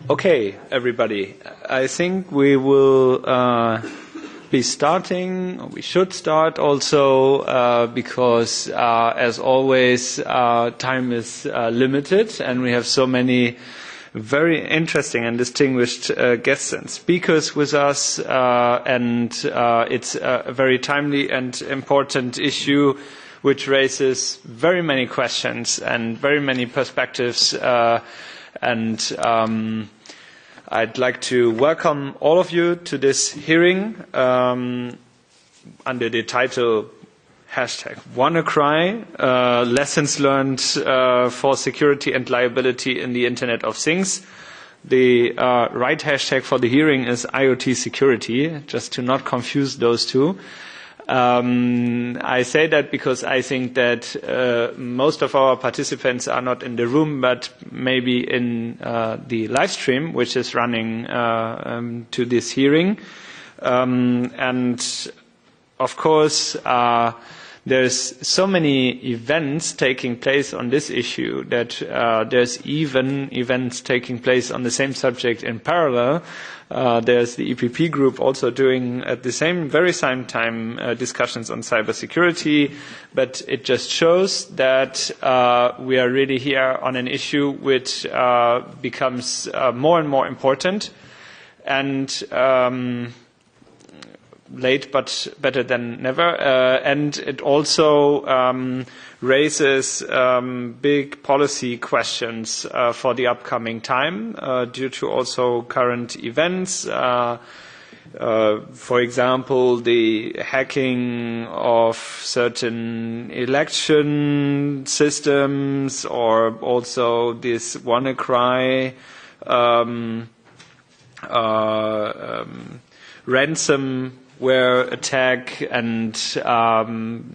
Okay, everybody. I think we will be starting, or we should start also, because as always, time is limited and we have so many very interesting and distinguished guests and speakers with us, and it's a very timely and important issue which raises very many questions and very many perspectives, and I'd like to welcome all of you to this hearing under the title #WannaCry, Lessons Learned for Security and Liability in the Internet of Things. The right hashtag for the hearing is IoT Security, just to not confuse those two. I say that because I think that most of our participants are not in the room, but maybe in the live stream, which is running to this hearing. And of course, there's so many events taking place on this issue that there's even events taking place on the same subject in parallel. There's the EPP group also doing at the very same time discussions on cybersecurity, but it just shows that we are really here on an issue which becomes more and more important, and late but better than never, and it also raises big policy questions for the upcoming time due to also current events. For example, the hacking of certain election systems, or also this WannaCry ransomware attack, and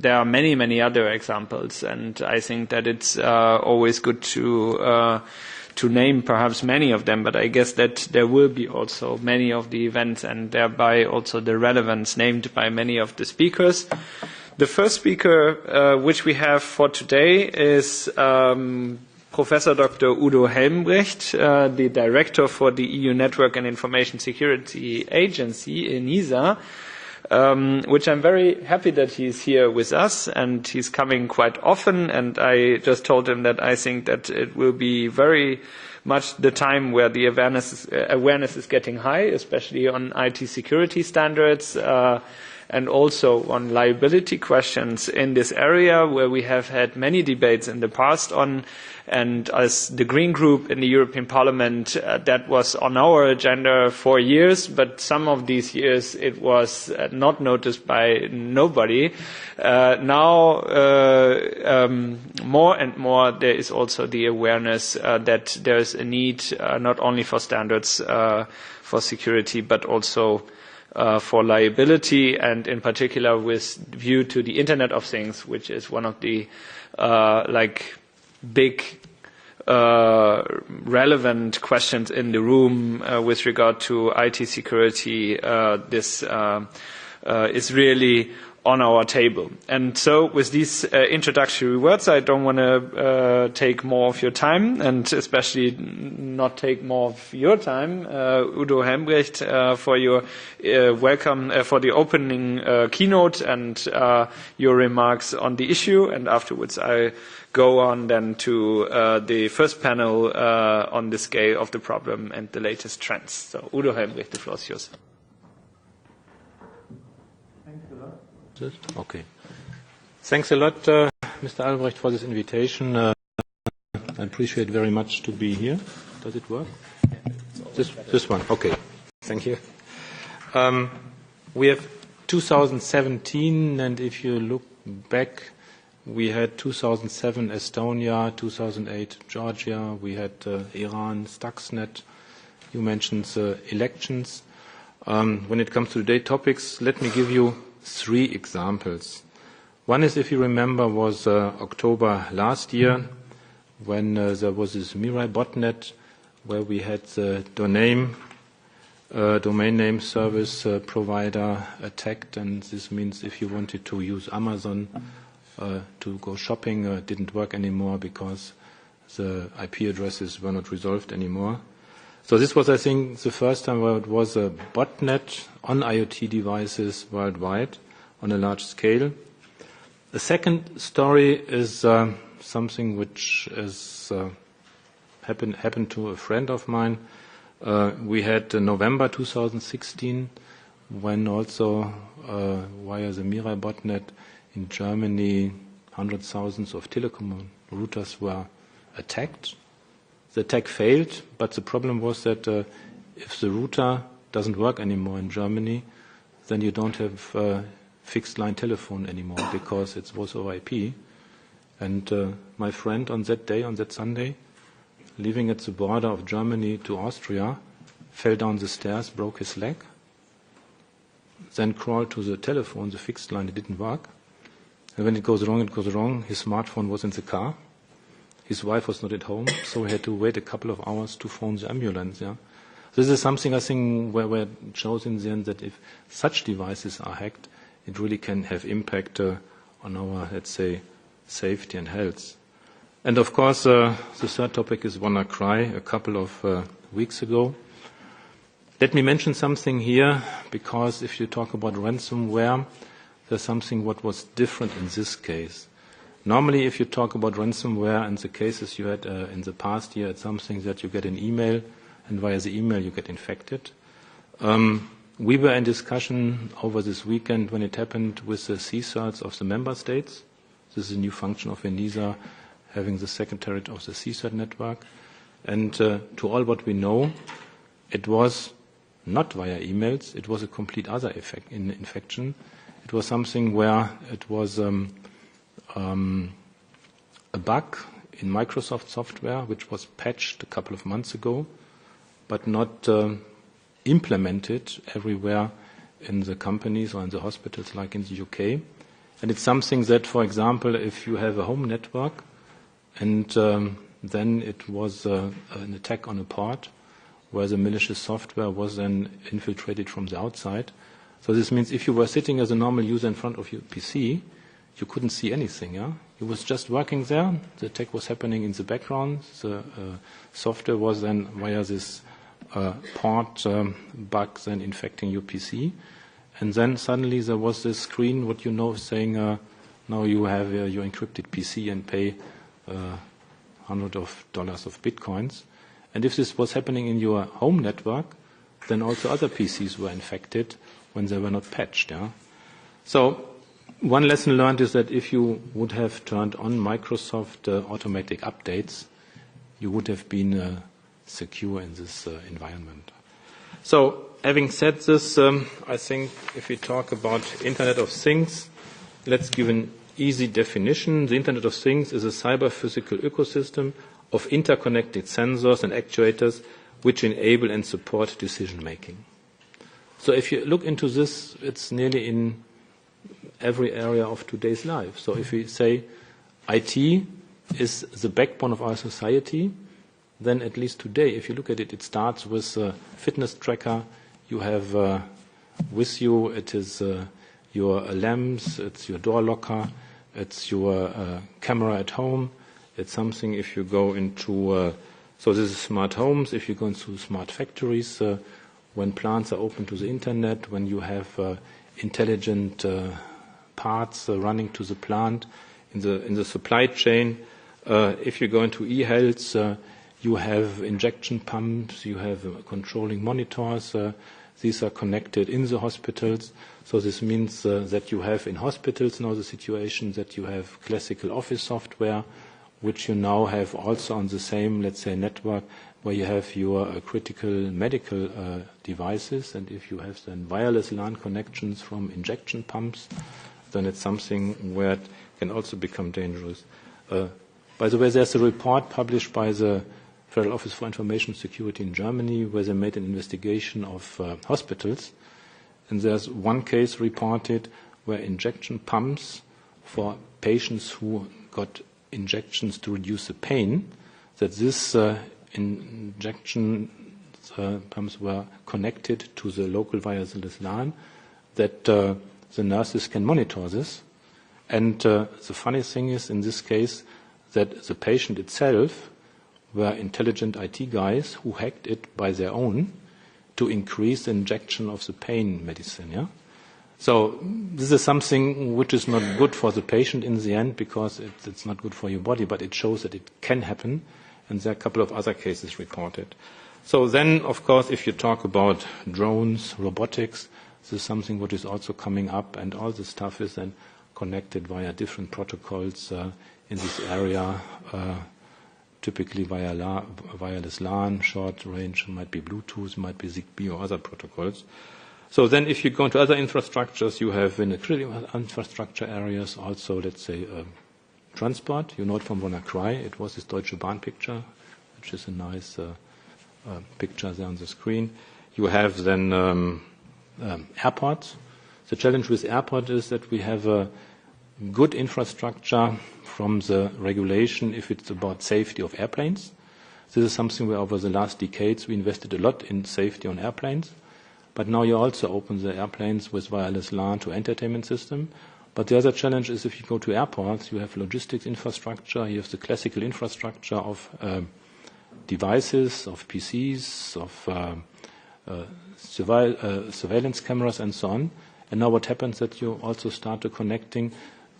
there are many, many other examples. And I think that it's always good to name perhaps many of them, but I guess that there will be also many of the events, and thereby also the relevance named by many of the speakers. The first speaker which we have for today is Professor Dr. Udo Helmbrecht, the Director for the EU Network and Information Security Agency, ENISA, which I'm very happy that he's here with us, and he's coming quite often, and I just told him that I think that it will be very much the time where the awareness is getting high, especially on IT security standards, and also on liability questions in this area, where we have had many debates in the past on. And as the Green Group in the European Parliament, that was on our agenda for years, but some of these years it was not noticed by nobody. Now, more and more, there is also the awareness that there is a need not only for standards for security, but also for liability, and in particular with view to the Internet of Things, which is one of the big relevant questions in the room with regard to IT security. This is really on our table. And so with these introductory words, I don't want to take more of your time, and especially not take more of your time, Udo Helmbrecht, for your welcome, for the opening keynote and your remarks on the issue. And afterwards I go on then to the first panel on the scale of the problem and the latest trends. So Udo Helmbrecht, the floor is yours. Okay. Thanks a lot, Mr. Albrecht, for this invitation. I appreciate very much to be here. Does it work? This one. Okay. Thank you. We have 2017, and if you look back, we had 2007 Estonia, 2008 Georgia, we had Iran, Stuxnet. You mentioned elections. When it comes to today's topics, let me give you 3 examples. One is, if you remember, was October last year, when there was this Mirai botnet, where we had the domain name service provider attacked, and this means if you wanted to use Amazon to go shopping, didn't work anymore because the IP addresses were not resolved anymore. So this was, I think, the first time where it was a botnet on IoT devices worldwide on a large scale. The second story is something which is happened to a friend of mine. We had November 2016 when also via the Mirai botnet in Germany, hundreds of thousands of telecom routers were attacked. The attack failed, but the problem was that if the router doesn't work anymore in Germany, then you don't have fixed line telephone anymore because it was over IP. And my friend on that day, on that Sunday, living at the border of Germany to Austria, fell down the stairs, broke his leg, then crawled to the telephone, the fixed line, it didn't work. And when it goes wrong, it goes wrong. His smartphone was in the car. His wife was not at home, so he had to wait a couple of hours to phone the ambulance. Yeah, this is something I think where it shows in the end that if such devices are hacked, it really can have impact on our, let's say, safety and health. And of course, the third topic is WannaCry a couple of weeks ago. Let me mention something here, because if you talk about ransomware, there's something what was different in this case. Normally, if you talk about ransomware and the cases you had in the past year, it's something that you get an email, and via the email you get infected. We were in discussion over this weekend when it happened with the CSIRTs of the member states. This is a new function of ENISA, having the secretariat of the CSIRT network. And to all what we know, it was not via emails. It was a complete other infection. It was something where it was a bug in Microsoft software which was patched a couple of months ago, but not implemented everywhere in the companies or in the hospitals like in the UK. And it's something that, for example, if you have a home network and then it was an attack on a port where the malicious software was then infiltrated from the outside. So this means if you were sitting as a normal user in front of your PC, you couldn't see anything. Yeah, it was just working there. The attack was happening in the background. The software was then via this port bug then infecting your PC, and then suddenly there was this screen, what you know, saying now you have your encrypted PC and pay $100 of bitcoins. And if this was happening in your home network, then also other PCs were infected when they were not patched. Yeah. So one lesson learned is that if you would have turned on Microsoft automatic updates, you would have been secure in this environment. So having said this, I think if we talk about Internet of Things, let's give an easy definition. The Internet of Things is a cyber-physical ecosystem of interconnected sensors and actuators which enable and support decision-making. So if you look into this, it's nearly in every area of today's life. So if we say IT is the backbone of our society, then at least today, if you look at it, it starts with a fitness tracker. You have with you, it is your alarms, it's your door locker, it's your camera at home. It's something if you go into, so this is smart homes, if you go into smart factories, when plants are open to the internet, when you have intelligent parts running to the plant, in the supply chain, if you go into e-health, you have injection pumps, you have controlling monitors. These are connected in the hospitals. So this means that you have in hospitals now the situation that you have classical office software, which you now have also on the same, let's say, network where you have your critical medical devices. And if you have then wireless LAN connections from injection pumps, then it's something where it can also become dangerous. By the way, there's a report published by the Federal Office for Information Security in Germany where they made an investigation of hospitals. And there's one case reported where injection pumps for patients who got injections to reduce the pain, that this injection pumps were connected to the local wireless LAN, that the nurses can monitor this. And the funny thing is, in this case, that the patient itself were intelligent IT guys who hacked it by their own to increase the injection of the pain medicine. Yeah? So this is something which is not good for the patient in the end because it's not good for your body, but it shows that it can happen, and there are a couple of other cases reported. So then, of course, if you talk about drones, robotics, this is something which is also coming up, and all this stuff is then connected via different protocols in this area, typically via wireless LAN, short range, might be Bluetooth, might be Zigbee or other protocols. So then if you go into other infrastructures, you have in the critical infrastructure areas also, let's say, transport. You know it from WannaCry. It was this Deutsche Bahn picture, which is a nice picture there on the screen. You have then airports. The challenge with airport is that we have a good infrastructure from the regulation if it's about safety of airplanes. This is something where over the last decades we invested a lot in safety on airplanes. But now you also open the airplanes with wireless LAN to entertainment system. But the other challenge is if you go to airports, you have logistics infrastructure, you have the classical infrastructure of devices, of PCs, of surveillance cameras and so on. And now what happens that you also start to connecting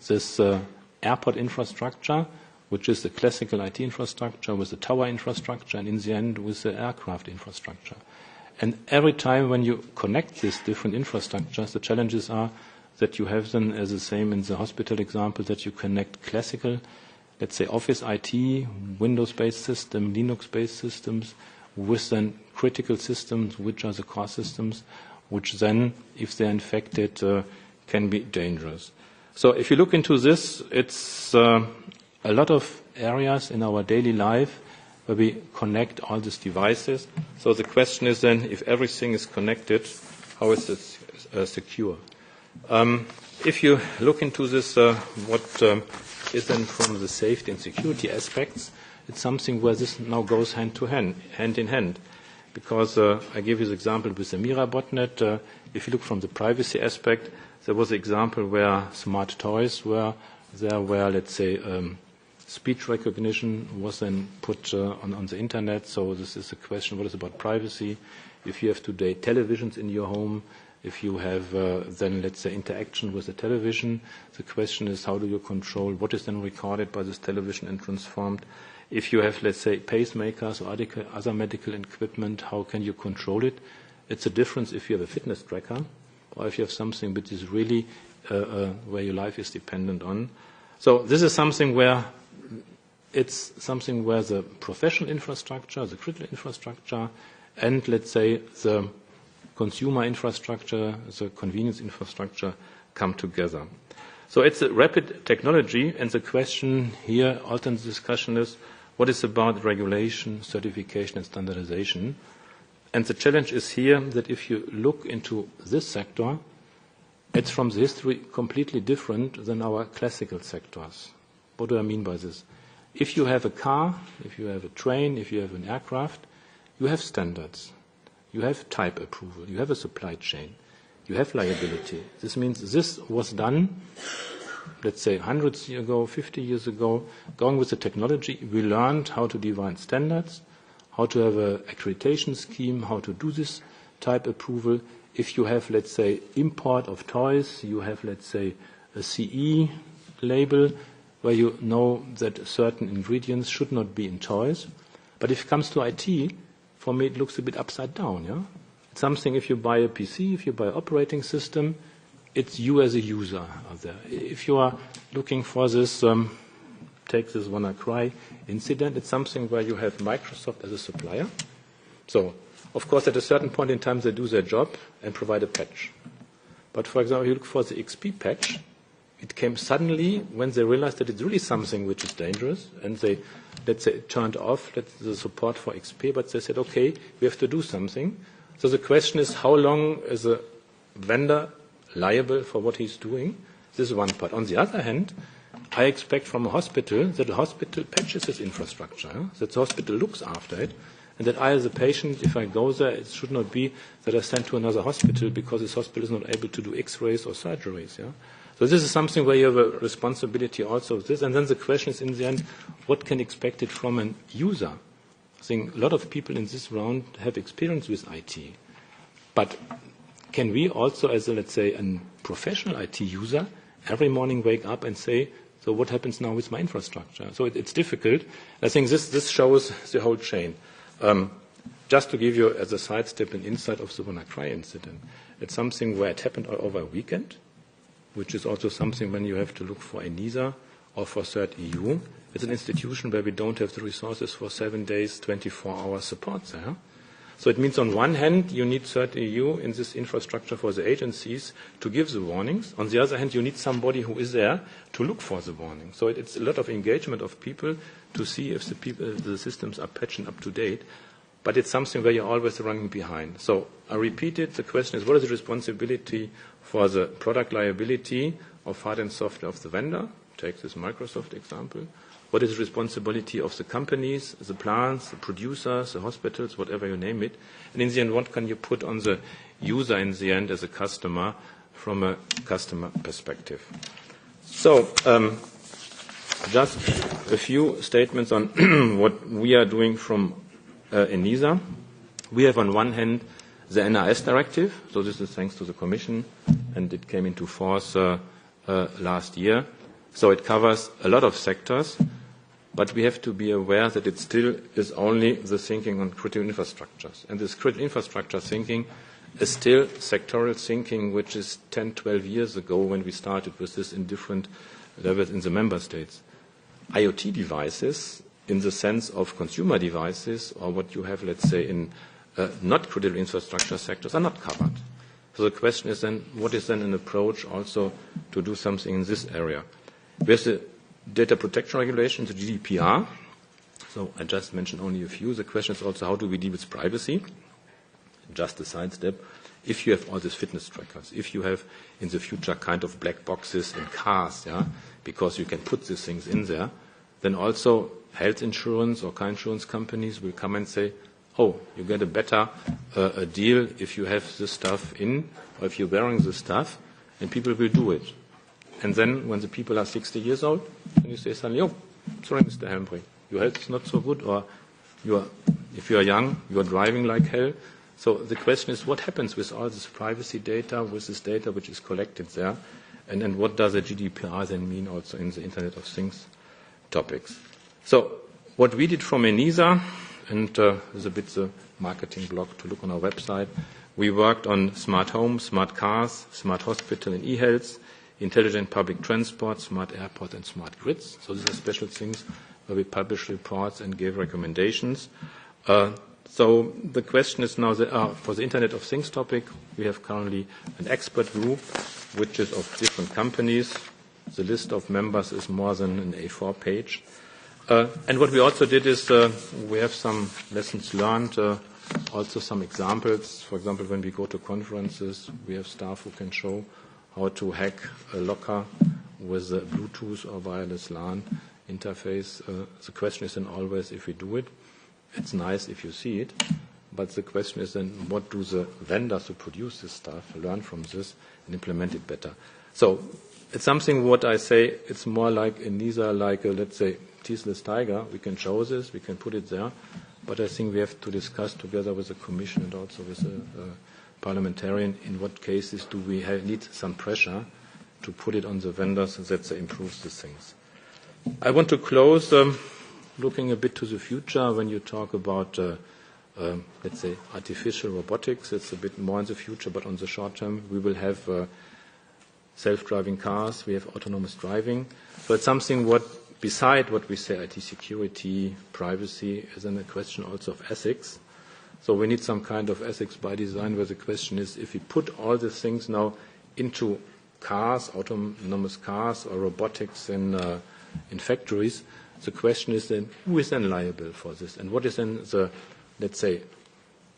this airport infrastructure, which is the classical IT infrastructure, with the tower infrastructure, and in the end with the aircraft infrastructure. And every time when you connect these different infrastructures, the challenges are that you have them as the same in the hospital example, that you connect classical, let's say Office IT, Windows-based system, Linux-based systems, with then critical systems, which are the core systems, which then, if they're infected, can be dangerous. So if you look into this, it's a lot of areas in our daily life where we connect all these devices. So the question is then, if everything is connected, how is it secure? If you look into this, what is then from the safety and security aspects, it's something where this now goes hand in hand. Because I give you the example with the Mira botnet. If you look from the privacy aspect, there was an example where smart toys were there, where, let's say, speech recognition was then put on the internet. So this is a question, what is about privacy? If you have today televisions in your home, if you have then, let's say, interaction with the television, the question is how do you control what is then recorded by this television and transformed? If you have, let's say, pacemakers or other medical equipment, how can you control it? It's a difference if you have a fitness tracker or if you have something which is really where your life is dependent on. So this is something where it's something where the professional infrastructure, the critical infrastructure, and, let's say, the consumer infrastructure, the convenience infrastructure come together. So it's a rapid technology, and the question here, often the discussion is, what is about regulation, certification, and standardization? And the challenge is here that if you look into this sector, it's from the history completely different than our classical sectors. What do I mean by this? If you have a car, if you have a train, if you have an aircraft, you have standards. You have type approval. You have a supply chain. You have liability. This means this was done, let's say, 100 years ago, 50 years ago. Going with the technology, we learned how to define standards, how to have an accreditation scheme, how to do this type approval. If you have, let's say, import of toys, you have, let's say, a CE label where you know that certain ingredients should not be in toys. But if it comes to IT, for me it looks a bit upside down. Yeah? It's something if you buy a PC, if you buy an operating system, it's you as a user out there. If you are looking for this, take this WannaCry incident, it's something where you have Microsoft as a supplier. So, of course, at a certain point in time they do their job and provide a patch. But for example, if you look for the XP patch, it came suddenly when they realized that it's really something which is dangerous, and they, let's say, turned off the support for XP, but they said, okay, we have to do something. So the question is, how long is a vendor liable for what he's doing? This is one part. On the other hand, I expect from a hospital that the hospital patches its infrastructure, that the hospital looks after it, and that I, as a patient, if I go there, it should not be that I send to another hospital because this hospital is not able to do X-rays or surgeries. Yeah? So this is something where you have a responsibility also of this. And then the question is, in the end, what can expect it from a user? I think a lot of people in this round have experience with IT. But can we also, as a, let's say, a professional IT user, every morning wake up and say, so what happens now with my infrastructure? So it's difficult. I think this shows the whole chain. Just to give you, as a sidestep, an insight of the WannaCry incident, it's something where it happened over a weekend, which is also something when you have to look for ENISA or for CERT.eu. It's an institution where we don't have the resources for 7 days, 24-hour support there. So it means on one hand, you need CERT.eu in this infrastructure for the agencies to give the warnings. On the other hand, you need somebody who is there to look for the warning. So it's a lot of engagement of people to see if the systems are patched and up to date. But it's something where you're always running behind. So I repeat it. The question is, what is the responsibility for the product liability of hard and software of the vendor? Take this Microsoft example. What is the responsibility of the companies, the plants, the producers, the hospitals, whatever you name it? And in the end, what can you put on the user in the end as a customer from a customer perspective? So just a few statements on what we are doing from ENISA. We have on one hand the NIS directive. So this is thanks to the Commission, and it came into force last year. So it covers a lot of sectors. But we have to be aware that it still is only the thinking on critical infrastructures. And this critical infrastructure thinking is still sectoral thinking, which is 10, 12 years ago when we started with this in different levels in the member states. IoT devices, in the sense of consumer devices, or what you have, let's say, in not critical infrastructure sectors, are not covered. So the question is then, what is then an approach also to do something in this area? There's the data protection regulation, the GDPR. So I just mentioned only a few. The question is also, how do we deal with privacy? Just a sidestep. If you have all these fitness trackers, if you have in the future kind of black boxes in cars, yeah, because you can put these things in there, then also health insurance or car insurance companies will come and say, oh, you get a better a deal if you have this stuff in, or if you're wearing this stuff, and people will do it. And then when the people are 60 years old, then you say suddenly, oh, sorry, Mr. Helmbrecht, your health is not so good, or if you are young, you are driving like hell. So the question is, what happens with all this privacy data, with this data which is collected there, and then what does the GDPR then mean also in the Internet of Things topics? So what we did from ENISA, and there's a bit the marketing blog to look on our website, we worked on smart homes, smart cars, smart hospital and e-health, intelligent public transport, smart airport, and smart grids. So these are special things where we publish reports and give recommendations. So the question is now, for the Internet of Things topic, we have currently an expert group, which is of different companies. The list of members is more than an A4 page. And what we also did is we have some lessons learned, also some examples. For example, when we go to conferences, we have staff who can show how to hack a locker with a Bluetooth or wireless LAN interface. The question is then always, if we do it, it's nice if you see it, but the question is then, what do the vendors who produce this stuff learn from this and implement it better? So it's something what I say, it's more like ENISA, like a, let's say, teethless tiger. We can show this, we can put it there, but I think we have to discuss together with the Commission and also with the parliamentarian, in what cases do we need some pressure to put it on the vendors so that they improve these things. I want to close looking a bit to the future. When you talk about, let's say, artificial robotics, it's a bit more in the future, but on the short term, we will have self-driving cars, we have autonomous driving. So it's something what, beside what we say, IT-Security, privacy, is then a question also of ethics. So we need some kind of ethics by design, where the question is, if we put all these things now into cars, autonomous cars or robotics in factories, the question is then, who is then liable for this? And what is then the, let's say,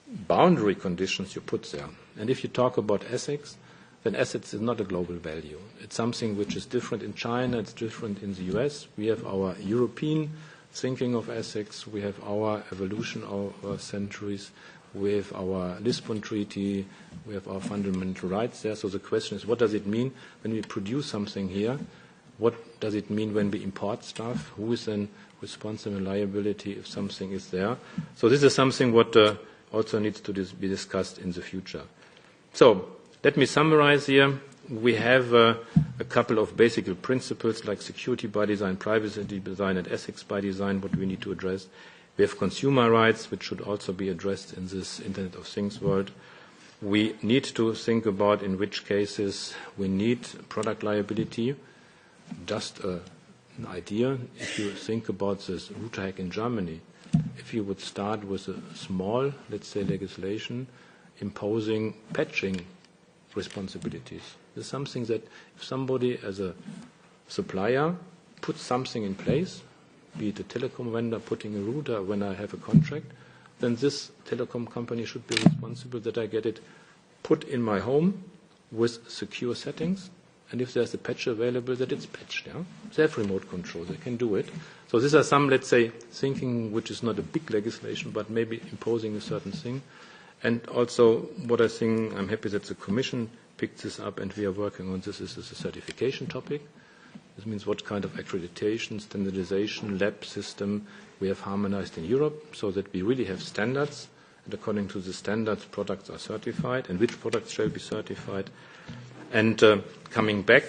boundary conditions you put there? And if you talk about ethics, then ethics is not a global value. It's something which is different in China, it's different in the US. We have our European thinking of ethics, we have our evolution over centuries, we have our Lisbon Treaty, we have our fundamental rights there. So the question is, what does it mean when we produce something here What does it mean when we import stuff? Who is then responsible for liability if something is there? So this is something what also needs to be discussed in the future. So let me summarize here. We have a couple of basic principles like security by design, privacy by design, and ethics by design, what we need to address. We have consumer rights, which should also be addressed in this Internet of Things world. We need to think about in which cases we need product liability. Just an idea, if you think about this router hack in Germany, if you would start with a small, let's say, legislation imposing patching responsibilities. There's something that if somebody as a supplier puts something in place, be it a telecom vendor putting a router when I have a contract, then this telecom company should be responsible that I get it put in my home with secure settings, and if there's a patch available, that it's patched. Yeah? They have remote control. They can do it. So these are some, let's say, thinking which is not a big legislation, but maybe imposing a certain thing. And also what I think, I'm happy that the Commission picked this up and we are working on this, is a certification topic. This means what kind of accreditation, standardization, lab system we have harmonized in Europe so that we really have standards. And according to the standards, products are certified and which products shall be certified. And coming back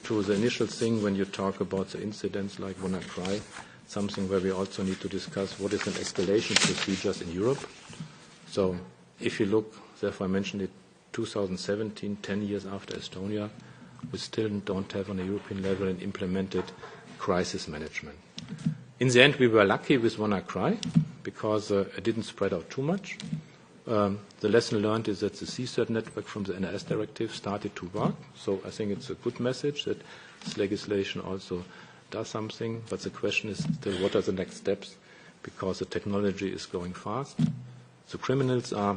to the initial thing when you talk about the incidents like WannaCry, something where we also need to discuss what is an escalation procedures in Europe. So if you look, therefore I mentioned it, 2017, 10 years after Estonia, we still don't have on a European level an implemented crisis management. In the end, we were lucky with WannaCry because it didn't spread out too much. The lesson learned is that the CSIRT network from the NIS directive started to work. So I think it's a good message that this legislation also does something. But the question is still what are the next steps, because the technology is going fast. The criminals are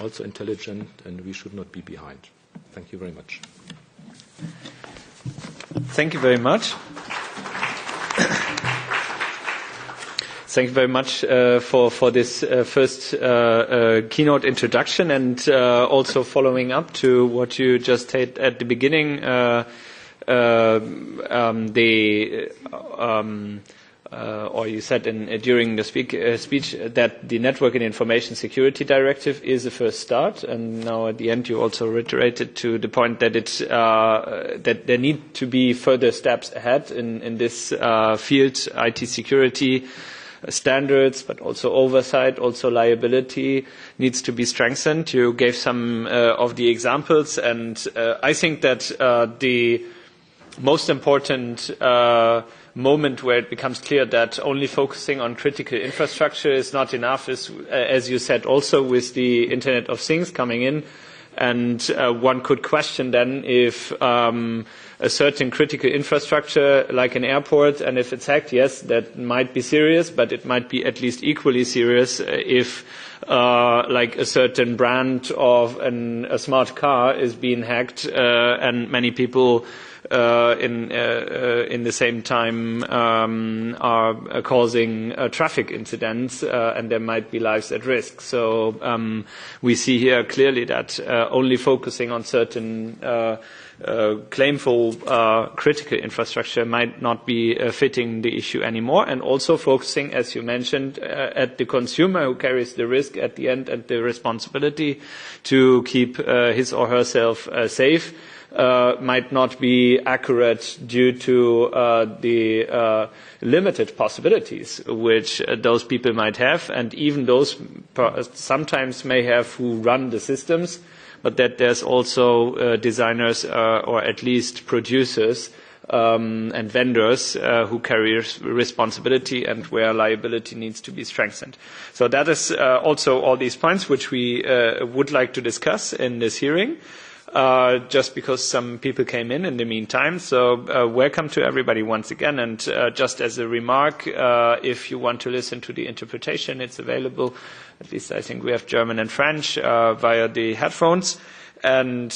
also intelligent and we should not be behind. Thank you very much. Thank you very much. Thank you very much for this first keynote introduction, and also following up to what you just said at the beginning, or you said during the speech that the Network and Information Security Directive is the first start, and now at the end you also reiterated to the point that that there need to be further steps ahead in this field, IT security standards, but also oversight, also liability needs to be strengthened. You gave some of the examples, and I think that the most important moment where it becomes clear that only focusing on critical infrastructure is not enough is, as you said, also with the Internet of Things coming in. And one could question then if a certain critical infrastructure, like an airport, and if it's hacked, yes, that might be serious, but it might be at least equally serious if like a certain brand of a smart car is being hacked and many people in the same time are causing traffic incidents and there might be lives at risk. So we see here clearly that only focusing on certain claimful critical infrastructure might not be fitting the issue anymore, and also focusing, as you mentioned, at the consumer who carries the risk at the end and the responsibility to keep his or herself safe. Might not be accurate due to the limited possibilities which those people might have, and even those sometimes may have who run the systems, but that there's also designers or at least producers and vendors who carry responsibility and where liability needs to be strengthened. So that is also all these points which we would like to discuss in this hearing. Just because some people came in the meantime. So welcome to everybody once again. And just as a remark, if you want to listen to the interpretation, it's available. At least I think we have German and French via the headphones. And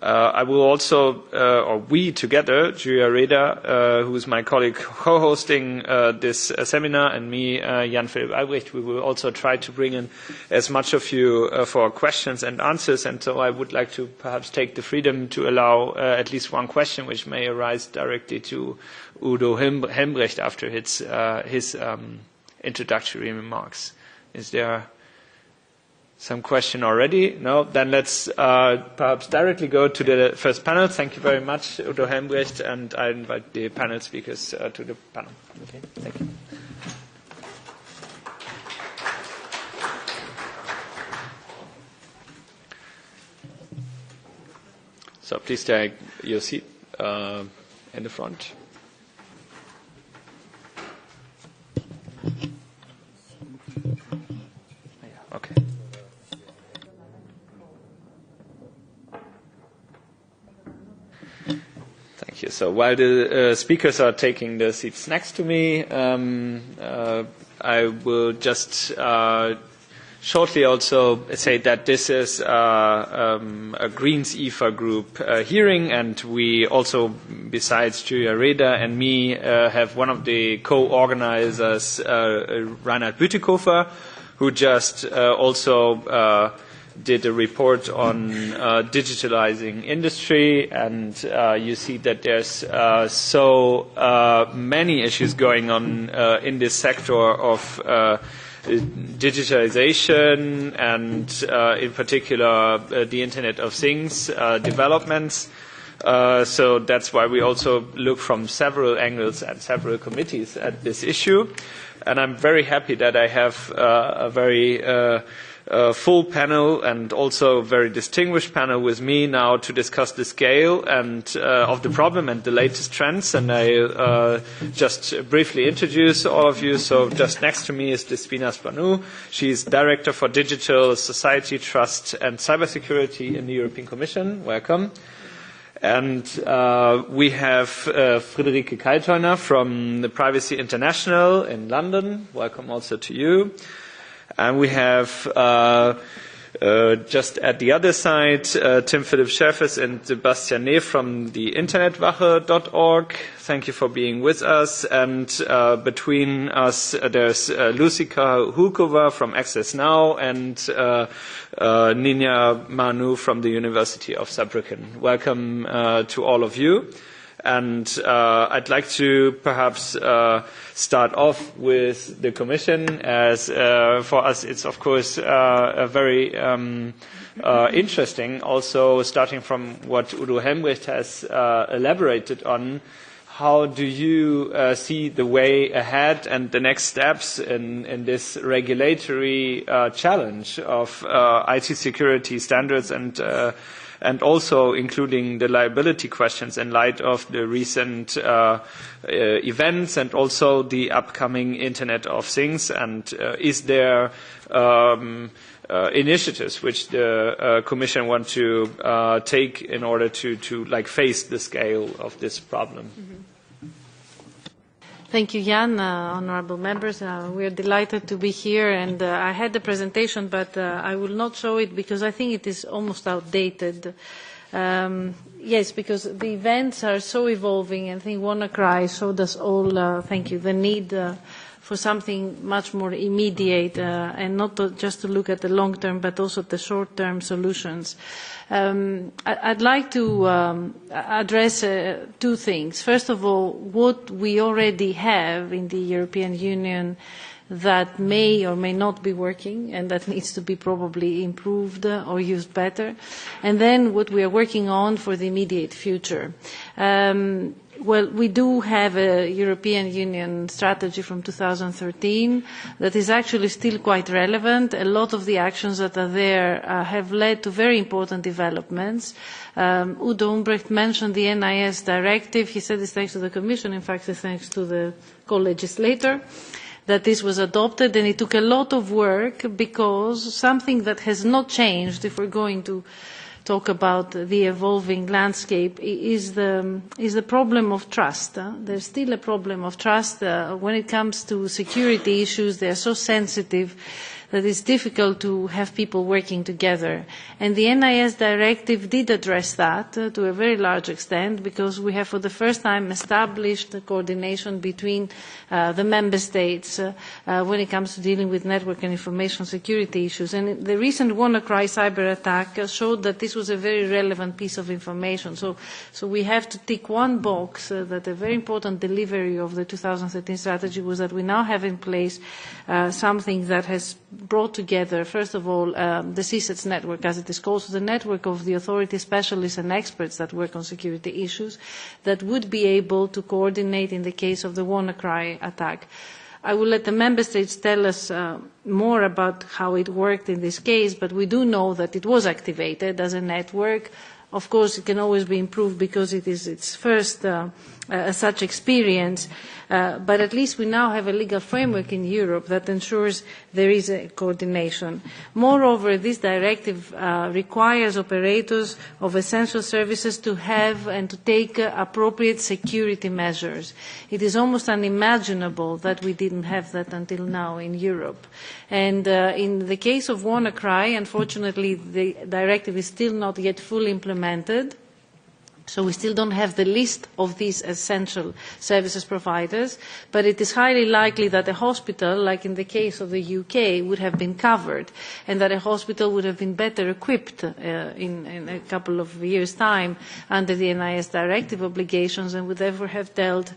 I will also, or we together, Julia Reda, who is my colleague co-hosting this seminar, and me, Jan Philipp Albrecht, we will also try to bring in as much of you for questions and answers. And so I would like to perhaps take the freedom to allow at least one question, which may arise directly to Udo Helmbrecht after his introductory remarks. Is there some question already? No? Then let's perhaps directly go to the first panel. Thank you very much, Udo Helmbrecht, and I invite the panel speakers to the panel. Okay, thank you. So please take your seat in the front. Okay. Thank you. So while the speakers are taking the seats next to me, I will just shortly also say that this is a Greens IFA group hearing, and we also, besides Julia Reda and me, have one of the co-organizers, Reinhard Bütikofer, who just also did a report on digitalizing industry, and you see that there's so many issues going on in this sector of digitalization and in particular the Internet of Things developments. So that's why we also look from several angles and several committees at this issue. And I'm very happy that I have a very full panel and also a very distinguished panel with me now to discuss the scale and of the problem and the latest trends. And I just briefly introduce all of you. So just next to me is Despina Spanou. She's Director for Digital Society, Trust and Cybersecurity in the European Commission. Welcome. And we have Frederike Kaltheuner from the Privacy International in London. Welcome also to you. And we have just at the other side Tim Philipp Schäfers and Sebastian Neef from the Internetwache.org. Thank you for being with us. And between us there's Lucie Krahulcova from Access Now and Nina Marnau from the University of Saarbrücken. Welcome to all of you. And I'd like to perhaps start off with the Commission, as for us it's of course a very interesting, also starting from what Udo Helmbrecht has elaborated on. How do you see the way ahead and the next steps in this regulatory challenge of IT security standards and also including the liability questions in light of the recent events and also the upcoming Internet of Things? And is there initiatives which the Commission want to take in order to like face the scale of this problem? Mm-hmm. Thank you, Jan. Honourable members, we are delighted to be here, and I had the presentation, but I will not show it because I think it is almost outdated. Yes, because the events are so evolving, and I think WannaCry showed us all, thank you, the need for something much more immediate and not just to look at the long term, but also the short term solutions. I'd like to address two things. First of all, what we already have in the European Union that may or may not be working and that needs to be probably improved or used better, and then what we are working on for the immediate future. Well, we do have a European Union strategy from 2013 that is actually still quite relevant. A lot of the actions that are there have led to very important developments. Udo Helmbrecht mentioned the NIS directive. He said it's thanks to the Commission. In fact, it's thanks to the co-legislator that this was adopted, and it took a lot of work because something that has not changed, if we're going to talk about the evolving landscape, is the problem of trust. There's still a problem of trust when it comes to security issues. They are so sensitive that it's difficult to have people working together. And the NIS directive did address that to a very large extent, because we have for the first time established the coordination between the member states when it comes to dealing with network and information security issues. And the recent WannaCry cyber attack showed that this was a very relevant piece of information. So we have to tick one box that a very important delivery of the 2013 strategy was that we now have in place something that has brought together, first of all, the CSATS network, as it is called, so the network of the authority specialists and experts that work on security issues, that would be able to coordinate in the case of the WannaCry attack. I will let the member states tell us more about how it worked in this case, but we do know that it was activated as a network. Of course, it can always be improved because it is its first such experience, but at least we now have a legal framework in Europe that ensures there is a coordination. Moreover, this directive requires operators of essential services to have and to take appropriate security measures. It is almost unimaginable that we didn't have that until now in Europe. And in the case of WannaCry, unfortunately, the directive is still not yet fully implemented. So we still don't have the list of these essential services providers, but it is highly likely that a hospital, like in the case of the UK, would have been covered, and that a hospital would have been better equipped in a couple of years' time under the NIS directive obligations, and would therefore have dealt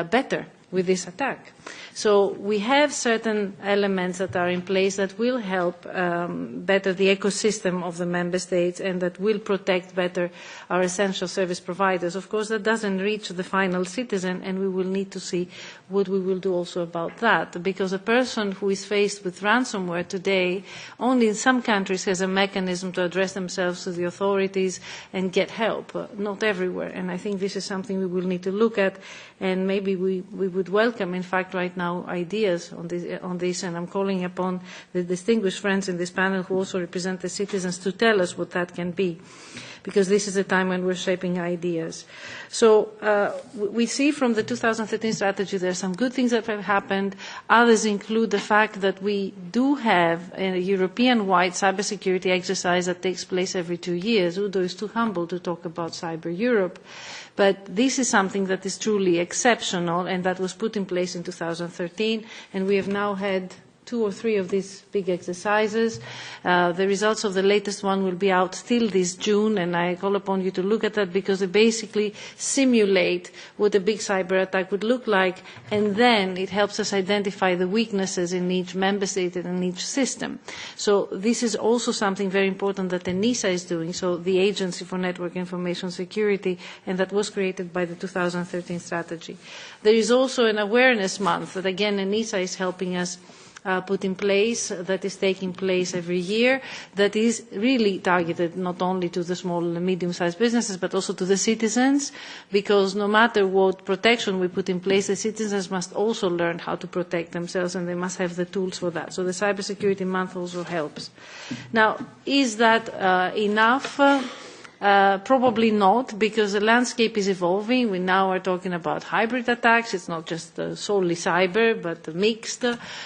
better with this attack. So we have certain elements that are in place that will help better the ecosystem of the member states and that will protect better our essential service providers. Of course, that doesn't reach the final citizen, and we will need to see what we will do also about that, because a person who is faced with ransomware today only in some countries has a mechanism to address themselves to the authorities and get help, not everywhere. And I think this is something we will need to look at, and maybe we would welcome, in fact, right now, ideas on this, and I'm calling upon the distinguished friends in this panel who also represent the citizens to tell us what that can be, because this is a time when we're shaping ideas. So we see from the 2013 strategy there are some good things that have happened. Others include the fact that we do have a European-wide cybersecurity exercise that takes place every 2 years. Udo is too humble to talk about Cyber Europe. But this is something that is truly exceptional, and that was put in place in 2013, and we have now had 2 or 3 of these big exercises. The results of the latest one will be out still this June, and I call upon you to look at that, because they basically simulate what a big cyber attack would look like, and then it helps us identify the weaknesses in each member state and in each system. So this is also something very important that ENISA is doing, so the Agency for Network Information Security, and that was created by the 2013 strategy. There is also an awareness month that, again, ENISA is helping us put in place, that is taking place every year, that is really targeted not only to the small and medium-sized businesses, but also to the citizens, because no matter what protection we put in place, the citizens must also learn how to protect themselves, and they must have the tools for that. So the Cybersecurity Month also helps. Now, is that enough? Probably not, because the landscape is evolving. We now are talking about hybrid attacks. It's not just solely cyber, but mixed.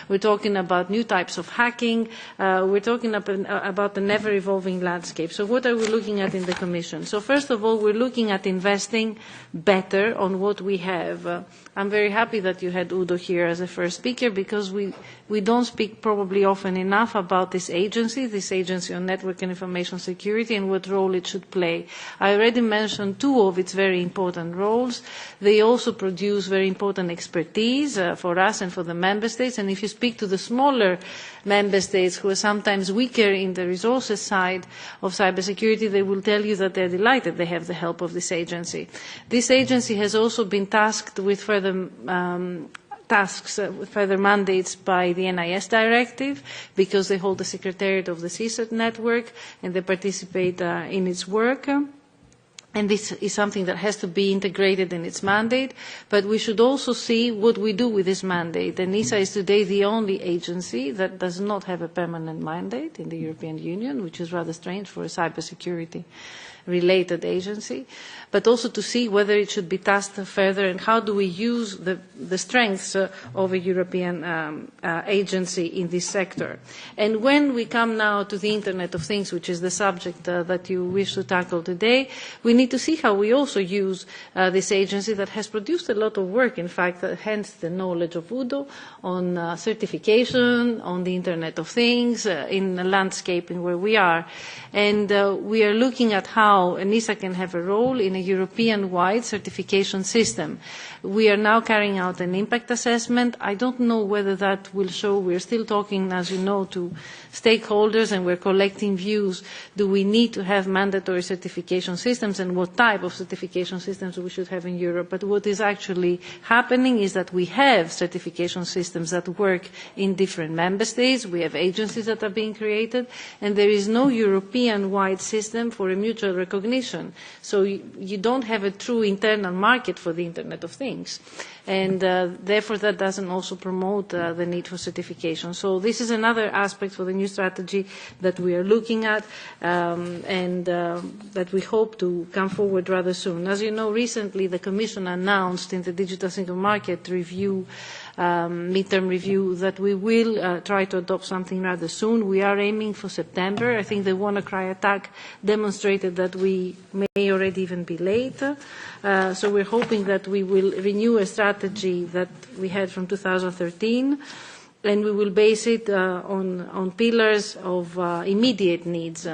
We're talking about new types of hacking. We're talking about an ever-evolving landscape. So what are we looking at in the Commission? So first of all, we're looking at investing better on what we have. I'm very happy that you had Udo here as a first speaker, because we don't speak probably often enough about this agency on Network and Information Security, and what role it should play. I already mentioned 2 of its very important roles. They also produce very important expertise for us and for the member states, and if you speak to the smaller member states who are sometimes weaker in the resources side of cybersecurity, they will tell you that they're delighted they have the help of this agency. This agency has also been tasked with further tasks, further mandates by the NIS directive, because they hold the secretariat of the CSAT network and they participate in its work. And this is something that has to be integrated in its mandate, but we should also see what we do with this mandate. ENISA is today the only agency that does not have a permanent mandate in the European Union, which is rather strange for a cybersecurity related agency, but also to see whether it should be tasked further and how do we use the strengths of a European agency in this sector. And when we come now to the Internet of Things, which is the subject that you wish to tackle today, we need to see how we also use this agency that has produced a lot of work, in fact, hence the knowledge of Udo, on certification, on the Internet of Things, in the landscaping where we are. And we are looking at how ENISA can have a role in a European-wide certification system. We are now carrying out an impact assessment. I don't know whether that will show. We're still talking, as you know, to stakeholders, and we're collecting views. Do we need to have mandatory certification systems, and what type of certification systems we should have in Europe? But what is actually happening is that we have certification systems that work in different member states. We have agencies that are being created, and there is no European-wide system for a mutual recognition. So you don't have a true internal market for the Internet of Things. And therefore that doesn't also promote the need for certification. So this is another aspect for the new strategy that we are looking at and that we hope to come forward rather soon. As you know, recently the Commission announced in the Digital Single Market review midterm review that we will try to adopt something rather soon. We are aiming for September. I think the WannaCry attack demonstrated that we may already even be late. So we're hoping that we will renew a strategy that we had from 2013, and we will base it on pillars of immediate needs.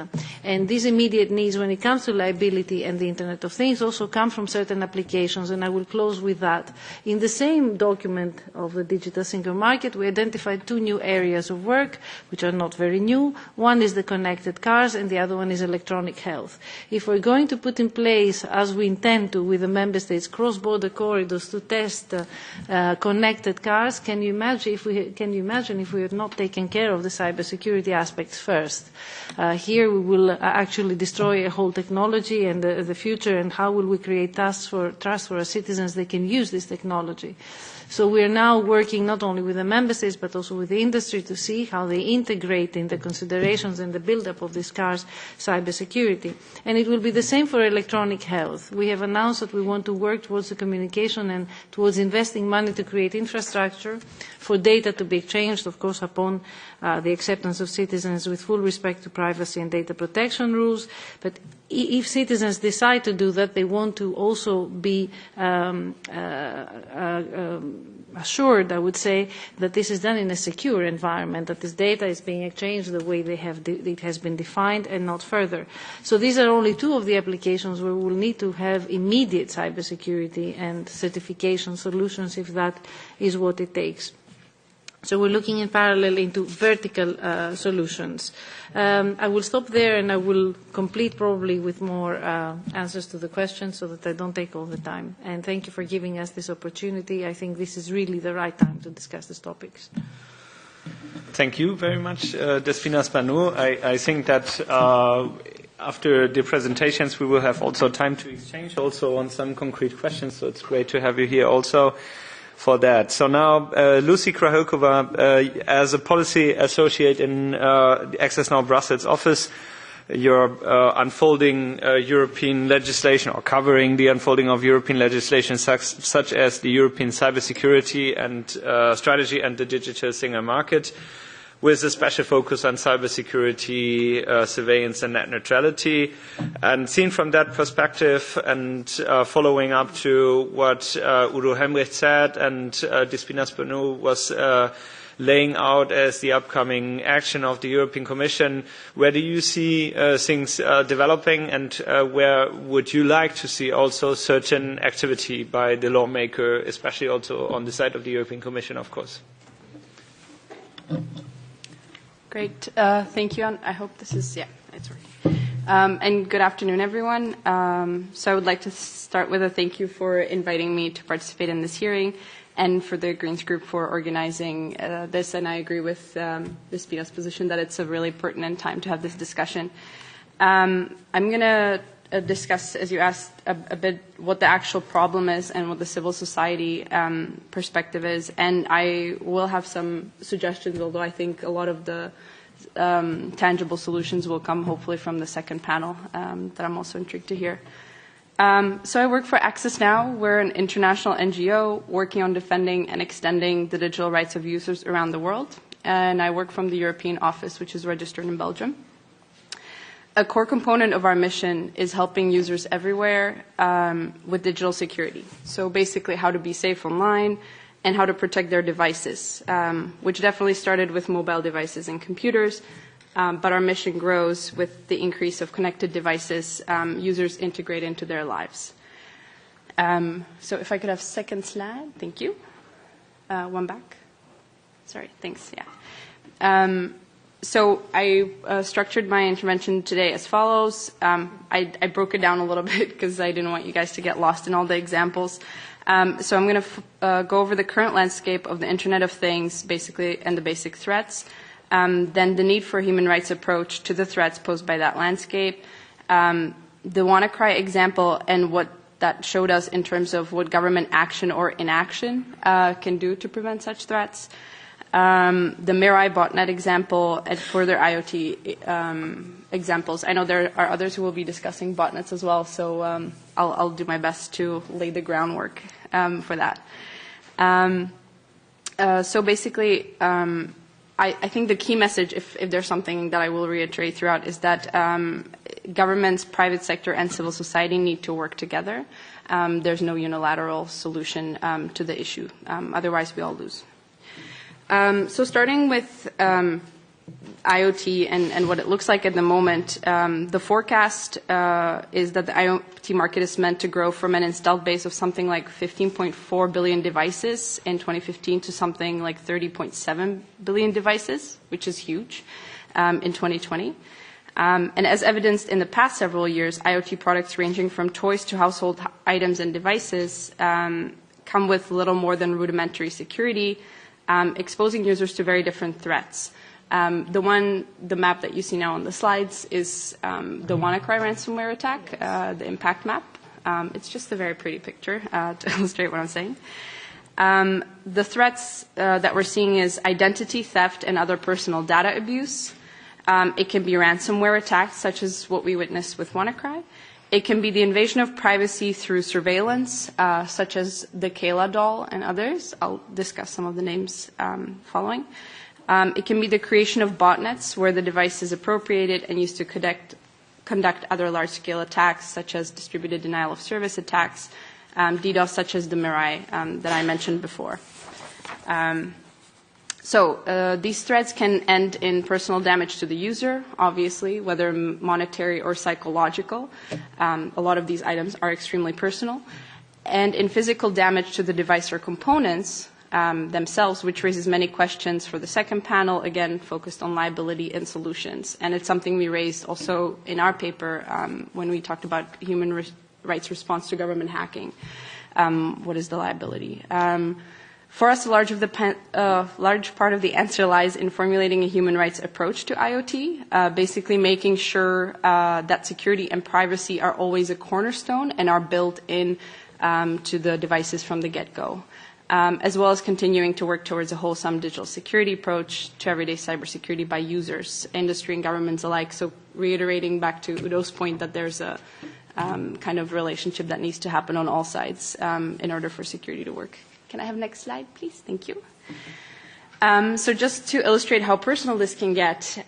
And these immediate needs, when it comes to liability and the Internet of Things, also come from certain applications, and I will close with that. In the same document of the Digital Single Market, we identified two new areas of work, which are not very new. One is the connected cars, and the other one is electronic health. If we're going to put in place, as we intend to with the Member States, cross-border corridors to test connected cars, can you imagine if we had not taken care of the cybersecurity aspects first? Here we will actually destroy a whole technology and the future, and how will we create trust for our citizens they can use this technology? So we are now working not only with the Member States but also with the industry to see how they integrate in the considerations and the build-up of these cars cybersecurity. And it will be the same for electronic health. We have announced that we want to work towards the communication and towards investing money to create infrastructure for data to be exchanged, of course, upon the acceptance of citizens with full respect to privacy and data protection rules. But if citizens decide to do that, they want to also be assured, I would say, that this is done in a secure environment, that this data is being exchanged the way it has been defined and not further. So these are only two of the applications where we will need to have immediate cybersecurity and certification solutions if that is what it takes. So we're looking in parallel into vertical solutions. I will stop there, and I will complete probably with more answers to the questions so that I don't take all the time. And thank you for giving us this opportunity. I think this is really the right time to discuss these topics. Thank you very much, Despina, Spanou. I think that after the presentations we will have also time to exchange also on some concrete questions, so it's great to have you here also for that. So now, Lucie Krahulcova, as a policy associate in Access Now Brussels office, you're unfolding European legislation or covering the unfolding of European legislation such as the European Cybersecurity and strategy and the digital single market, with a special focus on cybersecurity, surveillance and net neutrality. And seen from that perspective and following up to what Udo Helmbrecht said and Despina Spanou was laying out as the upcoming action of the European Commission, where do you see things developing, and where would you like to see also certain activity by the lawmaker, especially also on the side of the European Commission, of course? Great. Thank you. I hope this is, it's working. And good afternoon, everyone. So I would like to start with a thank you for inviting me to participate in this hearing, and for the Greens Group for organizing this. And I agree with Despina's position that it's a really pertinent time to have this discussion. I'm going to discuss, as you asked, a bit what the actual problem is and what the civil society perspective is. And I will have some suggestions, although I think a lot of the tangible solutions will come hopefully from the second panel that I'm also intrigued to hear. So I work for Access Now. We're an international NGO working on defending and extending the digital rights of users around the world. And I work from the European office, which is registered in Belgium. A core component of our mission is helping users everywhere with digital security. So basically how to be safe online and how to protect their devices, which definitely started with mobile devices and computers, but our mission grows with the increase of connected devices users integrate into their lives. So if I could have second slide, thank you. One back. Sorry, thanks, yeah. So I structured my intervention today as follows. I broke it down a little bit because I didn't want you guys to get lost in all the examples. So I'm going to go over the current landscape of the Internet of Things, basically, and the basic threats. Then the need for a human rights approach to the threats posed by that landscape. The WannaCry example and what that showed us in terms of what government action or inaction can do to prevent such threats. The Mirai botnet example and further IoT examples. I know there are others who will be discussing botnets as well, so I'll do my best to lay the groundwork for that. So basically, I think the key message, if there's something that I will reiterate throughout, is that governments, private sector, and civil society need to work together. There's no unilateral solution to the issue. Otherwise, we all lose. So starting with IoT and what it looks like at the moment, the forecast is that the IoT market is meant to grow from an installed base of something like 15.4 billion devices in 2015 to something like 30.7 billion devices, which is huge, in 2020. And as evidenced in the past several years, IoT products ranging from toys to household items and devices come with little more than rudimentary security, exposing users to very different threats. The map that you see now on the slides is the WannaCry ransomware attack, the impact map. It's just a very pretty picture to illustrate what I'm saying. The threats that we're seeing is identity theft and other personal data abuse. It can be ransomware attacks, such as what we witnessed with WannaCry. It can be the invasion of privacy through surveillance, such as the Kayla doll and others. I'll discuss some of the names following. It can be the creation of botnets, where the device is appropriated and used to conduct other large-scale attacks, such as distributed denial of service attacks, DDoS, such as the Mirai that I mentioned before. So these threats can end in personal damage to the user, obviously, whether monetary or psychological. A lot of these items are extremely personal. And in physical damage to the device or components themselves, which raises many questions for the second panel, again, focused on liability and solutions. And it's something we raised also in our paper when we talked about human rights response to government hacking. What is the liability? For us, a large part of the answer lies in formulating a human rights approach to IoT, basically making sure that security and privacy are always a cornerstone and are built in to the devices from the get-go, as well as continuing to work towards a wholesome digital security approach to everyday cybersecurity by users, industry and governments alike. So reiterating back to Udo's point that there's a kind of relationship that needs to happen on all sides in order for security to work. Can I have next slide, please? Thank you. So just to illustrate how personal this can get,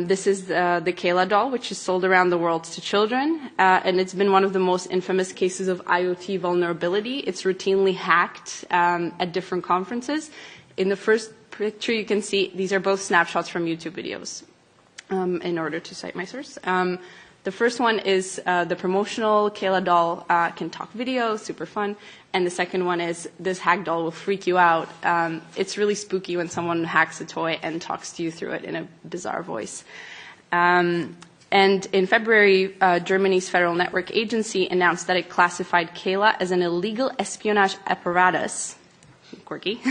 this is the Kayla doll, which is sold around the world to children, and it's been one of the most infamous cases of IoT vulnerability. It's routinely hacked at different conferences. In the first picture you can see, these are both snapshots from YouTube videos, in order to cite my source. The first one is the promotional Kayla doll can talk video, super fun. And the second one is this hack doll will freak you out. It's really spooky when someone hacks a toy and talks to you through it in a bizarre voice. And in February, Germany's Federal Network Agency announced that it classified Kayla as an illegal espionage apparatus. Quirky.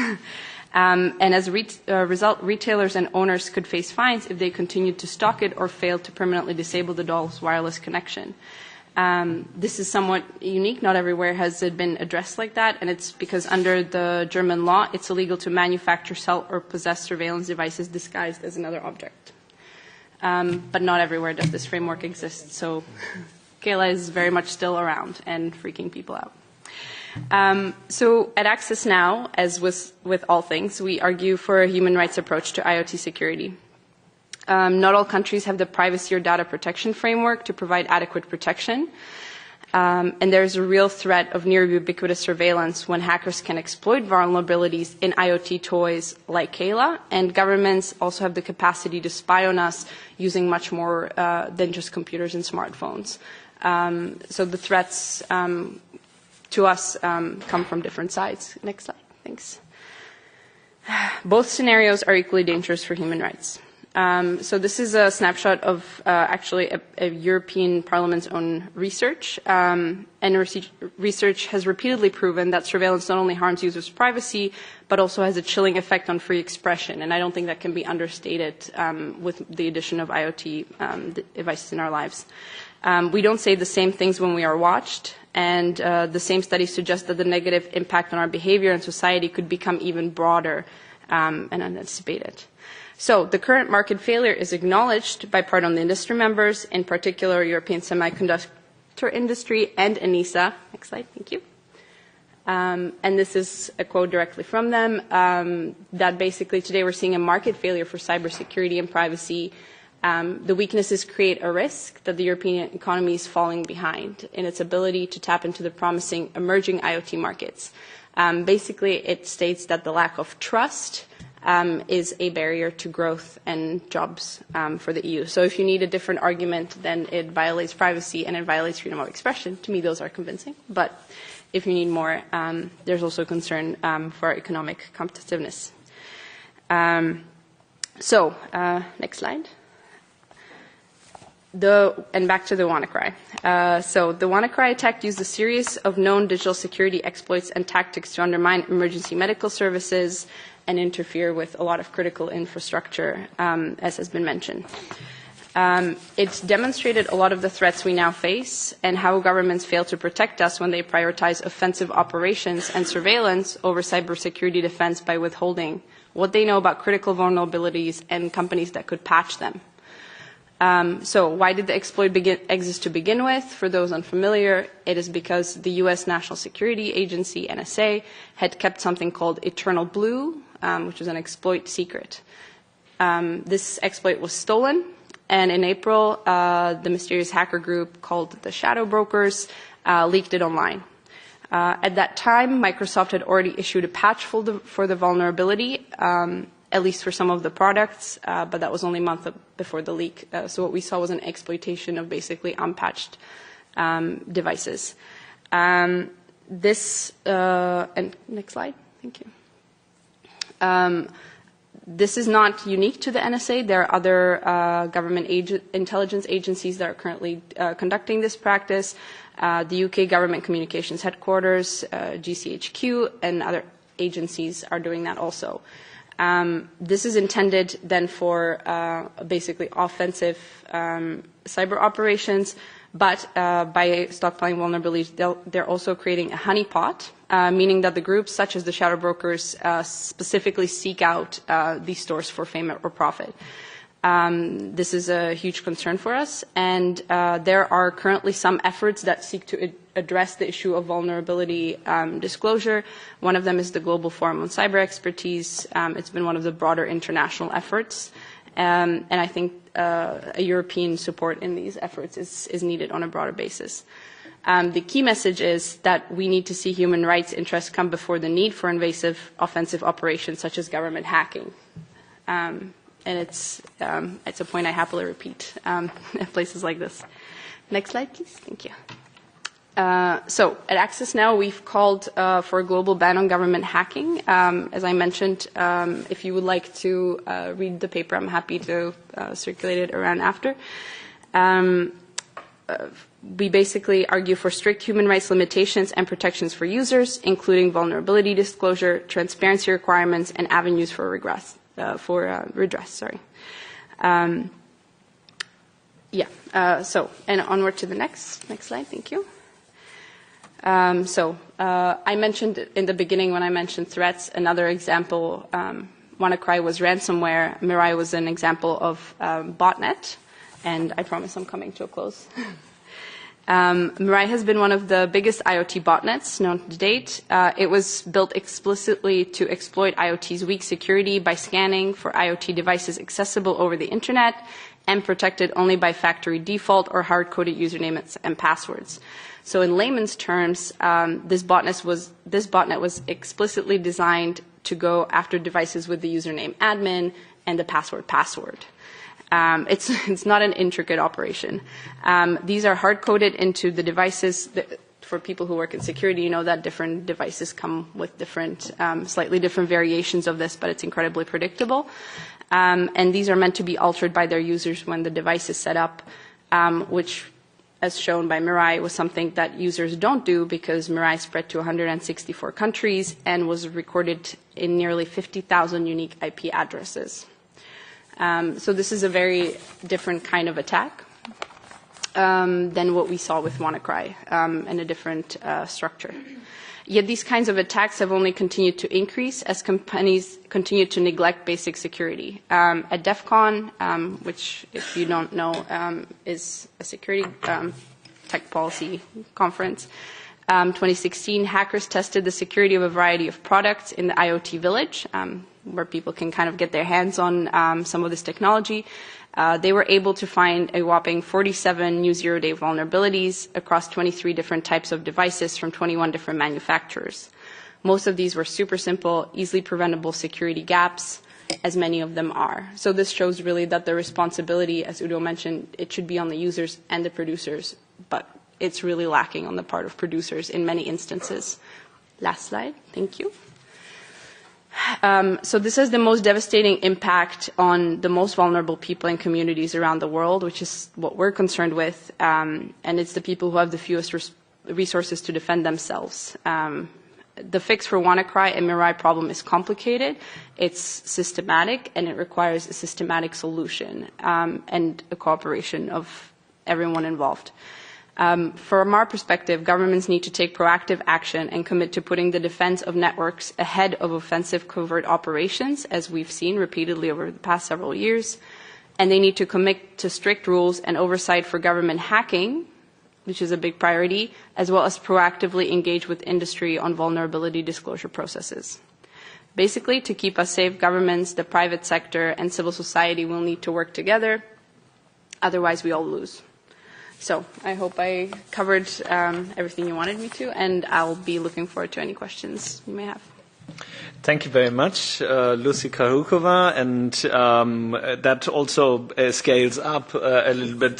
And as a result, retailers and owners could face fines if they continued to stock it or failed to permanently disable the doll's wireless connection. This is somewhat unique. Not everywhere has it been addressed like that, and it's because under the German law, it's illegal to manufacture, sell, or possess surveillance devices disguised as another object. But not everywhere does this framework exist, so Kayla is very much still around and freaking people out. So at Access Now, as with all things, we argue for a human rights approach to IoT security. Not all countries have the privacy or data protection framework to provide adequate protection. And there's a real threat of near ubiquitous surveillance when hackers can exploit vulnerabilities in IoT toys like Kayla, and governments also have the capacity to spy on us using much more than just computers and smartphones. So the threats to us come from different sides. Next slide, thanks. Both scenarios are equally dangerous for human rights. So this is a snapshot of actually a European Parliament's own research. And research has repeatedly proven that surveillance not only harms users' privacy, but also has a chilling effect on free expression. And I don't think that can be understated with the addition of IoT devices in our lives. We don't say the same things when we are watched. And the same studies suggest that the negative impact on our behavior and society could become even broader and unanticipated. So the current market failure is acknowledged by part of the industry members, in particular European semiconductor industry and ENISA. Next slide, thank you. And this is a quote directly from them, that basically today we're seeing a market failure for cybersecurity and privacy. The weaknesses create a risk that the European economy is falling behind in its ability to tap into the promising emerging IoT markets. Basically, it states that the lack of trust is a barrier to growth and jobs for the EU. So if you need a different argument, then it violates privacy and it violates freedom of expression. To me, those are convincing. But if you need more, there's also concern for our economic competitiveness. Next slide. And back to the WannaCry. So the WannaCry attack used a series of known digital security exploits and tactics to undermine emergency medical services and interfere with a lot of critical infrastructure, as has been mentioned. It's demonstrated a lot of the threats we now face and how governments fail to protect us when they prioritize offensive operations and surveillance over cybersecurity defense by withholding what they know about critical vulnerabilities and companies that could patch them. So why did the exploit exist to begin with? For those unfamiliar, it is because the U.S. National Security Agency, NSA, had kept something called Eternal Blue, which was an exploit secret. This exploit was stolen, and in April, the mysterious hacker group called the Shadow Brokers leaked it online. At that time, Microsoft had already issued a patch for the vulnerability, at least for some of the products, but that was only a month before the leak. So what we saw was an exploitation of basically unpatched devices. And next slide, thank you. This is not unique to the NSA. There are other government intelligence agencies that are currently conducting this practice. The UK Government Communications Headquarters, GCHQ, and other agencies are doing that also. This is intended then for basically offensive cyber operations, but by stockpiling vulnerabilities, they're also creating a honeypot, meaning that the groups such as the shadow brokers specifically seek out these stores for fame or profit. This is a huge concern for us, and there are currently some efforts that seek to address the issue of vulnerability disclosure. One of them is the Global Forum on Cyber Expertise. It's been one of the broader international efforts, and I think a European support in these efforts is needed on a broader basis. The key message is that we need to see human rights interests come before the need for invasive offensive operations such as government hacking. And it's a point I happily repeat at places like this. Next slide, please. Thank you. So at Access Now, we've called for a global ban on government hacking. As I mentioned, if you would like to read the paper, I'm happy to circulate it around after. We basically argue for strict human rights limitations and protections for users, including vulnerability disclosure, transparency requirements, and avenues for redress. And onward to the next slide. Thank you. I mentioned in the beginning when I mentioned threats, another example, WannaCry was ransomware. Mirai was an example of botnet, and I promise I'm coming to a close. Mirai has been one of the biggest IoT botnets known to date. It was built explicitly to exploit IoT's weak security by scanning for IoT devices accessible over the internet and protected only by factory default or hard-coded usernames and passwords. So in layman's terms, this botnet was explicitly designed to go after devices with the username admin and the password. It's not an intricate operation. These are hard-coded into the devices. For people who work in security, you know that different devices come with different, slightly different variations of this, but it's incredibly predictable. And these are meant to be altered by their users when the device is set up, which, as shown by Mirai, was something that users don't do because Mirai spread to 164 countries and was recorded in nearly 50,000 unique IP addresses. So this is a very different kind of attack than what we saw with WannaCry and a different structure. Yet these kinds of attacks have only continued to increase as companies continue to neglect basic security. At DEF CON, which, if you don't know, is a security tech policy conference, 2016, hackers tested the security of a variety of products in the IoT village, where people can kind of get their hands on some of this technology. They were able to find a whopping 47 new zero-day vulnerabilities across 23 different types of devices from 21 different manufacturers. Most of these were super simple, easily preventable security gaps, as many of them are. So this shows really that the responsibility, as Udo mentioned, it should be on the users and the producers, but it's really lacking on the part of producers in many instances. Last slide, thank you. So this has the most devastating impact on the most vulnerable people and communities around the world, which is what we're concerned with, and it's the people who have the fewest resources to defend themselves. The fix for WannaCry and Mirai problem is complicated, it's systematic, and it requires a systematic solution and a cooperation of everyone involved. From our perspective, governments need to take proactive action and commit to putting the defense of networks ahead of offensive covert operations, as we've seen repeatedly over the past several years. And they need to commit to strict rules and oversight for government hacking, which is a big priority, as well as proactively engage with industry on vulnerability disclosure processes. Basically, to keep us safe, governments, the private sector, and civil society will need to work together. Otherwise, we all lose. So I hope I covered everything you wanted me to, and I'll be looking forward to any questions you may have. Thank you very much, Lucie Krahulcova, and that also scales up a little bit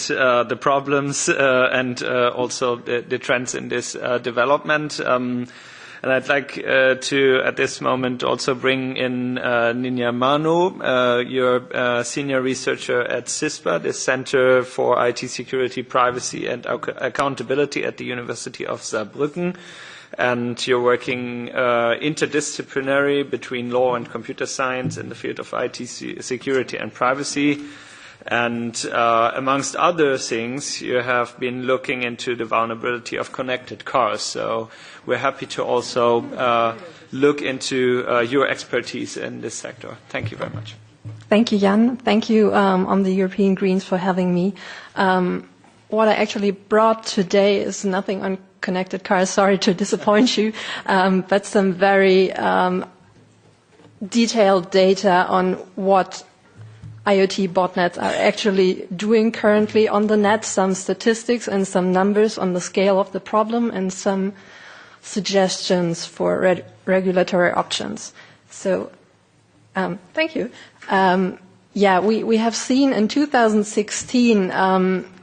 the problems and also the trends in this development. And I'd like to, at this moment, also bring in Ninja Marnau, your senior researcher at CISPA, the Center for IT-Security, Privacy and Accountability at the University of Saarbrücken. And you're working interdisciplinary between law and computer science in the field of IT security and privacy. And amongst other things, you have been looking into the vulnerability of connected cars. So we're happy to also look into your expertise in this sector. Thank you very much. Thank you, Jan. Thank you on the European Greens for having me. What I actually brought today is nothing on connected cars, sorry to disappoint you, but some very detailed data on what IoT botnets are actually doing currently on the net, some statistics and some numbers on the scale of the problem, and some suggestions for regulatory options. So, thank you. We have seen in 2016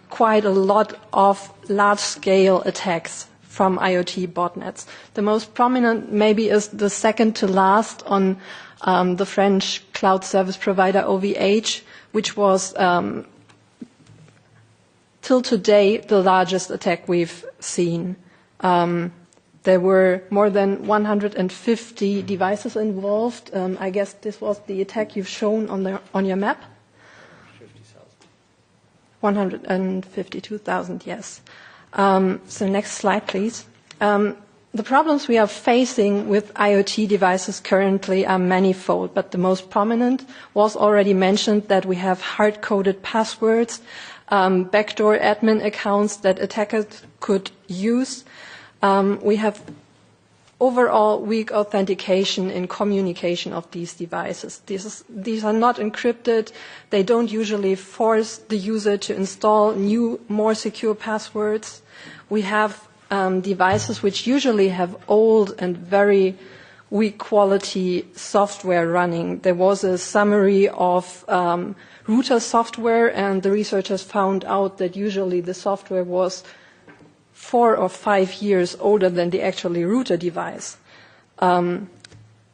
quite a lot of large-scale attacks from IoT botnets. The most prominent maybe is the second to last on the French cloud service provider OVH, which was till today the largest attack we've seen. There were more than 150 devices involved. I guess this was the attack you've shown on your map. 152,000, yes. So next slide, please. The problems we are facing with IoT devices currently are manifold, but the most prominent was already mentioned, that we have hard-coded passwords, backdoor admin accounts that attackers could use. We have overall weak authentication in communication of these devices. These are not encrypted. They don't usually force the user to install new, more secure passwords. We have devices which usually have old and very weak quality software running. There was a summary of router software, and the researchers found out that usually the software was 4 or 5 years older than the actually router device.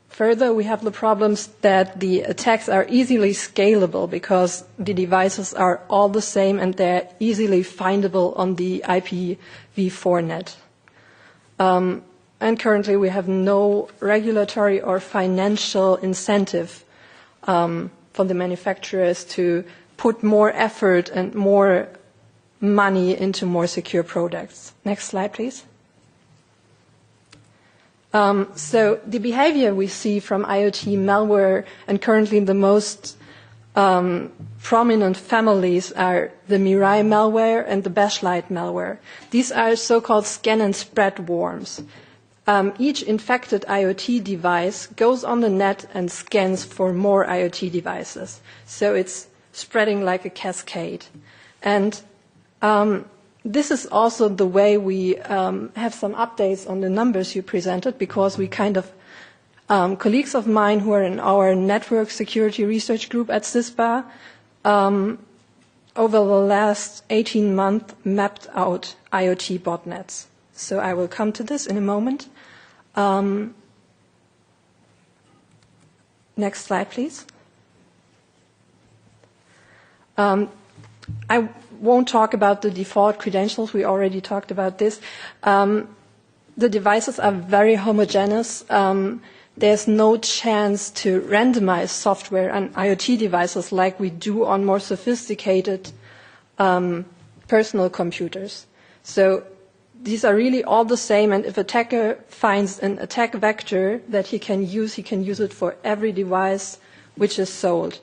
Further, we have the problems that the attacks are easily scalable because the devices are all the same and they're easily findable on the IPv4 net. And currently we have no regulatory or financial incentive for the manufacturers to put more effort and more money into more secure products. Next slide, please. So the behavior we see from IoT malware, and currently the most prominent families are the Mirai malware and the Bashlight malware. These are so-called scan and spread worms. Each infected IoT device goes on the net and scans for more IoT devices. So it's spreading like a cascade. And this is also the way we have some updates on the numbers you presented, because we kind of, colleagues of mine who are in our network security research group at CISPA, over the last 18 months mapped out IoT botnets. So I will come to this in a moment. Next slide, please. I won't talk about the default credentials. We already talked about this. The devices are very homogeneous. There's no chance to randomize software on IoT devices like we do on more sophisticated personal computers. So these are really all the same, and if an attacker finds an attack vector that he can use it for every device which is sold.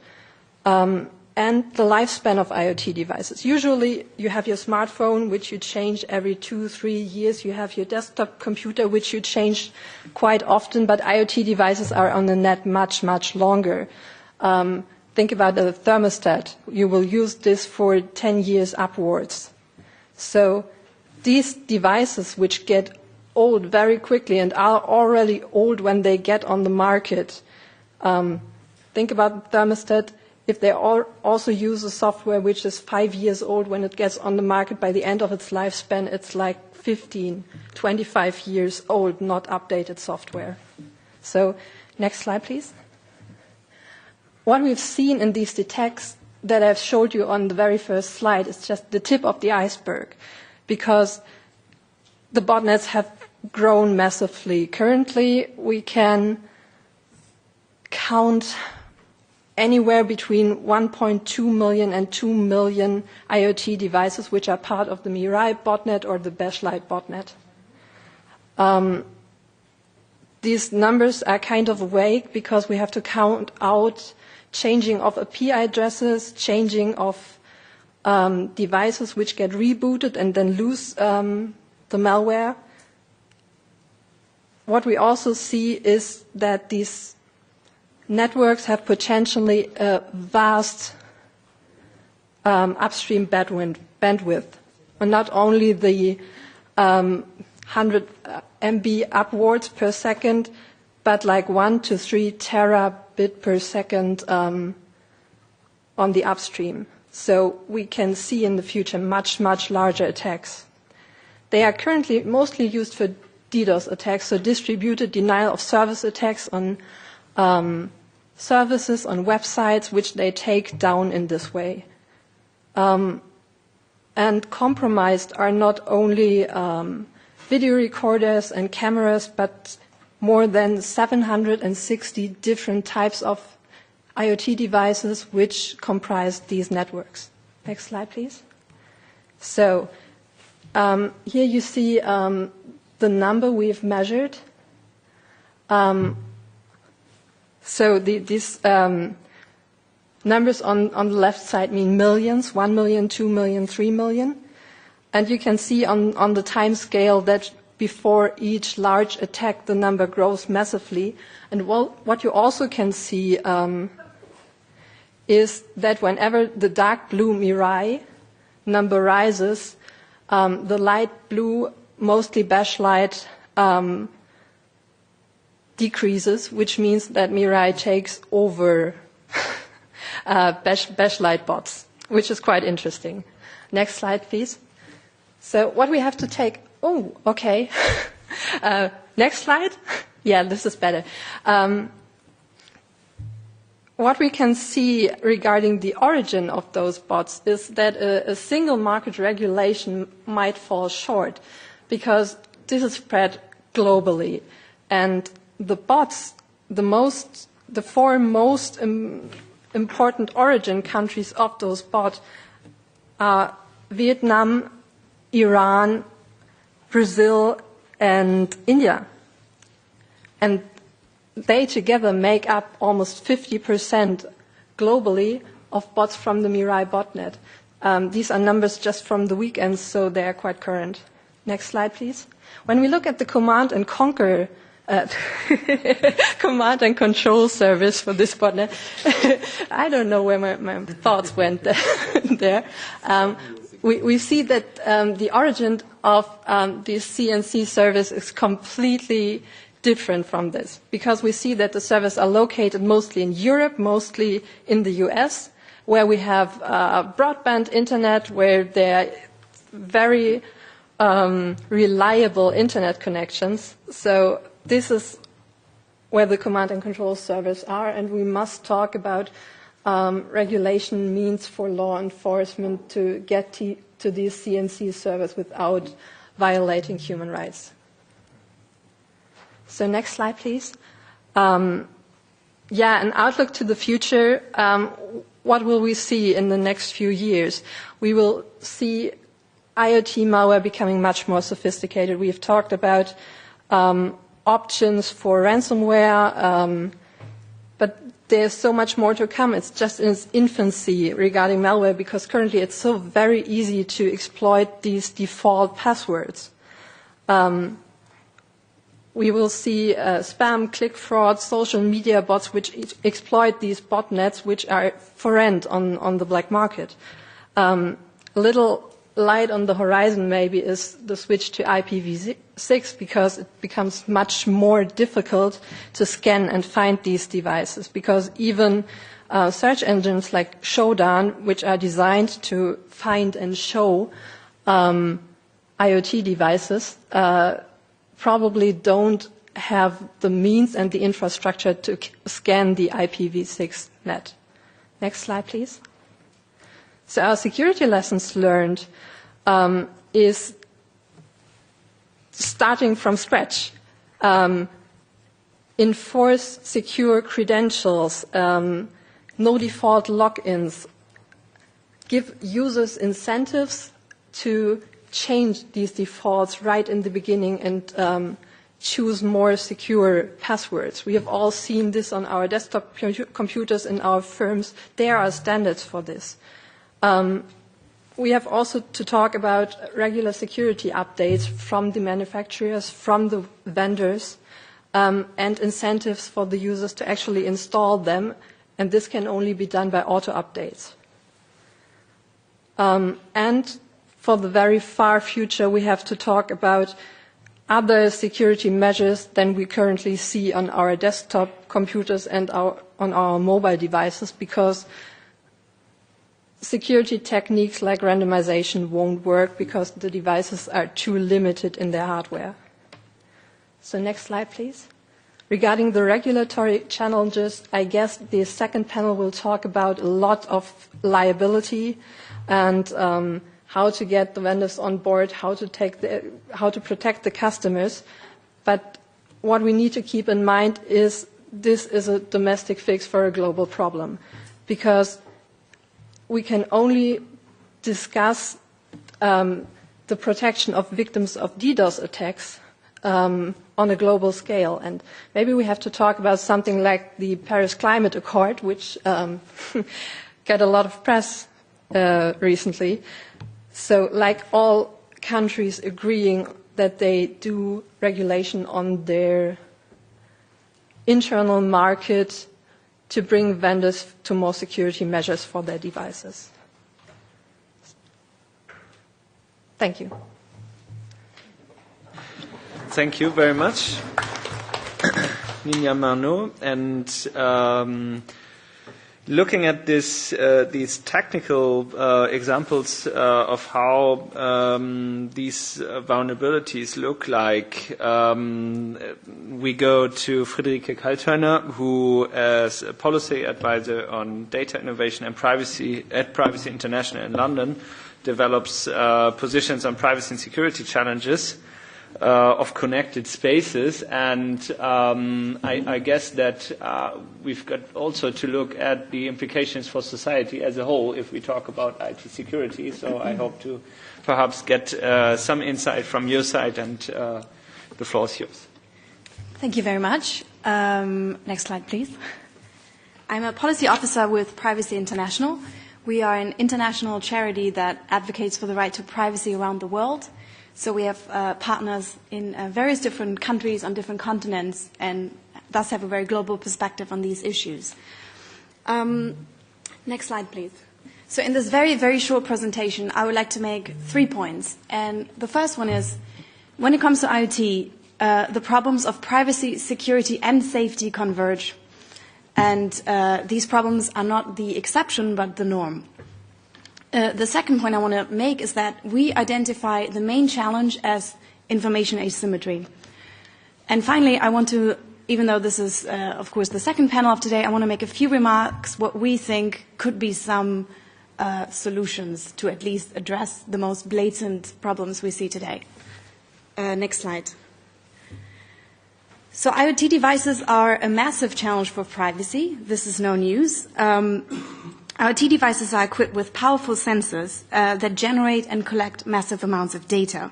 And the lifespan of IoT devices. Usually you have your smartphone, which you change every 2-3 years. You have your desktop computer, which you change quite often, but IoT devices are on the net much, much longer. Think about the thermostat. You will use this for 10 years upwards. So these devices, which get old very quickly and are already old when they get on the market, think about the thermostat. If they also use a software which is 5 years old when it gets on the market, by the end of its lifespan, it's like 15, 25 years old, not updated software. So next slide, please. What we've seen in these attacks that I've showed you on the very first slide is just the tip of the iceberg, because the botnets have grown massively. Currently, we can count anywhere between 1.2 million and 2 million IoT devices which are part of the Mirai botnet or the Bashlight botnet. These numbers are kind of vague because we have to count out changing of IP addresses, changing of devices which get rebooted and then lose the malware. What we also see is that these networks have potentially a vast upstream bandwidth, and not only the 100 MB upwards per second, but like 1 to 3 terabit per second on the upstream. So we can see in the future much, much larger attacks. They are currently mostly used for DDoS attacks, so distributed denial of service attacks on services, on websites, which they take down in this way. And compromised are not only video recorders and cameras, but more than 760 different types of IoT devices which comprise these networks. Next slide, please. So here you see the number we've measured. So these numbers on the left side mean millions, 1 million, 2 million, 3 million. And you can see on the time scale that before each large attack, the number grows massively. And what you also can see is that whenever the dark blue Mirai number rises, the light blue, mostly bash light, decreases, which means that Mirai takes over bash light bots, which is quite interesting. Next slide, please. So what we have to take, oh, okay. Next slide. Yeah, this is better. What we can see regarding the origin of those bots is that a single market regulation might fall short because this is spread globally. And the bots, the four most important origin countries of those bots are Vietnam, Iran, Brazil, and India. And they together make up almost 50% globally of bots from the Mirai botnet. These are numbers just from the weekend, so they are quite current. Next slide, please. When we look at the command and conquer command and control service for this botnet, I don't know where my thoughts went there. We see that the origin of this CNC service is completely different from this, because we see that the servers are located mostly in Europe, mostly in the US, where we have broadband internet, where there are very reliable internet connections. So this is where the command and control servers are, and we must talk about regulation means for law enforcement to get to these CNC servers without violating human rights. So next slide, please. An outlook to the future. What will we see in the next few years? We will see IoT malware becoming much more sophisticated. We've talked about options for ransomware, but there's so much more to come. It's just in its infancy regarding malware, because currently it's so very easy to exploit these default passwords. We will see spam, click fraud, social media bots which exploit these botnets, which are for rent on the black market. A little light on the horizon maybe is the switch to IPv6, because it becomes much more difficult to scan and find these devices, because even search engines like Shodan, which are designed to find and show IoT devices, probably don't have the means and the infrastructure to scan the IPv6 net. Next slide, please. So our security lessons learned is starting from scratch. Enforce secure credentials, no default logins, give users incentives to change these defaults right in the beginning and choose more secure passwords. We have all seen this on our desktop computers in our firms. There are standards for this. We have also to talk about regular security updates from the manufacturers, from the vendors, and incentives for the users to actually install them, and this can only be done by auto updates. And for the very far future, we have to talk about other security measures than we currently see on our desktop computers and on our mobile devices, because security techniques like randomization won't work because the devices are too limited in their hardware. So next slide, please. Regarding the regulatory challenges, I guess the second panel will talk about a lot of liability and how to get the vendors on board, how to protect the customers. But what we need to keep in mind is this is a domestic fix for a global problem, because we can only discuss the protection of victims of DDoS attacks on a global scale. And maybe we have to talk about something like the Paris Climate Accord, which got a lot of press recently. So like all countries agreeing that they do regulation on their internal market to bring vendors to more security measures for their devices. Thank you. Thank you very much, Nina Marnau. And looking at this, these technical examples of how these vulnerabilities look like, we go to Frederike Kaltheuner, who is a policy advisor on data innovation and privacy at Privacy International in London, develops positions on privacy and security challenges of connected spaces, and I guess that we've got also to look at the implications for society as a whole if we talk about IT security. So I hope to perhaps get some insight from your side, and the floor is yours. Thank you very much. Next slide, please. I'm a policy officer with Privacy International. We are an international charity that advocates for the right to privacy around the world. So we have partners in various different countries on different continents, and thus have a very global perspective on these issues. Next slide, please. So in this very, very short presentation, I would like to make 3 points. And the first one is, when it comes to IoT, the problems of privacy, security, and safety converge. And these problems are not the exception, but the norm. The second point I want to make is that we identify the main challenge as information asymmetry. And finally, I want to, even though this is, of course, the second panel of today, I want to make a few remarks what we think could be some solutions to at least address the most blatant problems we see today. Next slide. So IoT devices are a massive challenge for privacy. This is no news. IoT devices are equipped with powerful sensors that generate and collect massive amounts of data.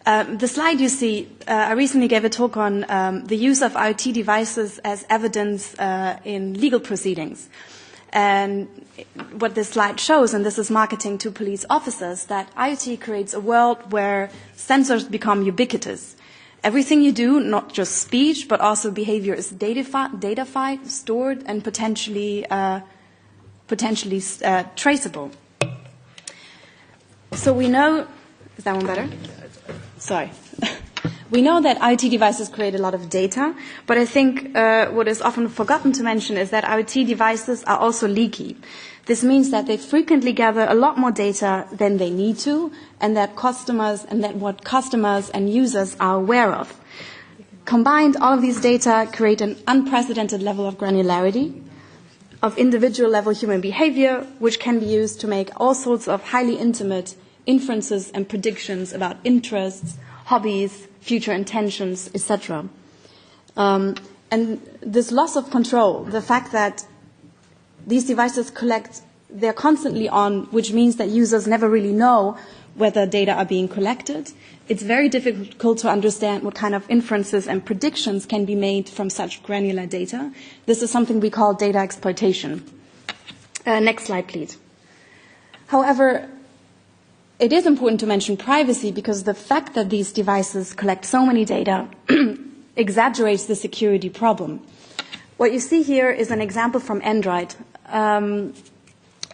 The slide you see, I recently gave a talk on the use of IoT devices as evidence in legal proceedings. And what this slide shows, and this is marketing to police officers, that IoT creates a world where sensors become ubiquitous. Everything you do, not just speech, but also behavior, is datafied, stored, and potentially traceable. So we know, is that one better? Sorry. We know that IoT devices create a lot of data, but I think what is often forgotten to mention is that IoT devices are also leaky. This means that they frequently gather a lot more data than they need to, and that what customers and users are aware of. Combined, all of these data create an unprecedented level of granularity, of individual-level human behavior, which can be used to make all sorts of highly intimate inferences and predictions about interests, hobbies, future intentions, etc. And this loss of control, the fact that these devices they're constantly on, which means that users never really know whether data are being collected. It's very difficult to understand what kind of inferences and predictions can be made from such granular data. This is something we call data exploitation. Next slide, please. However, it is important to mention privacy because the fact that these devices collect so many data exaggerates the security problem. What you see here is an example from Android.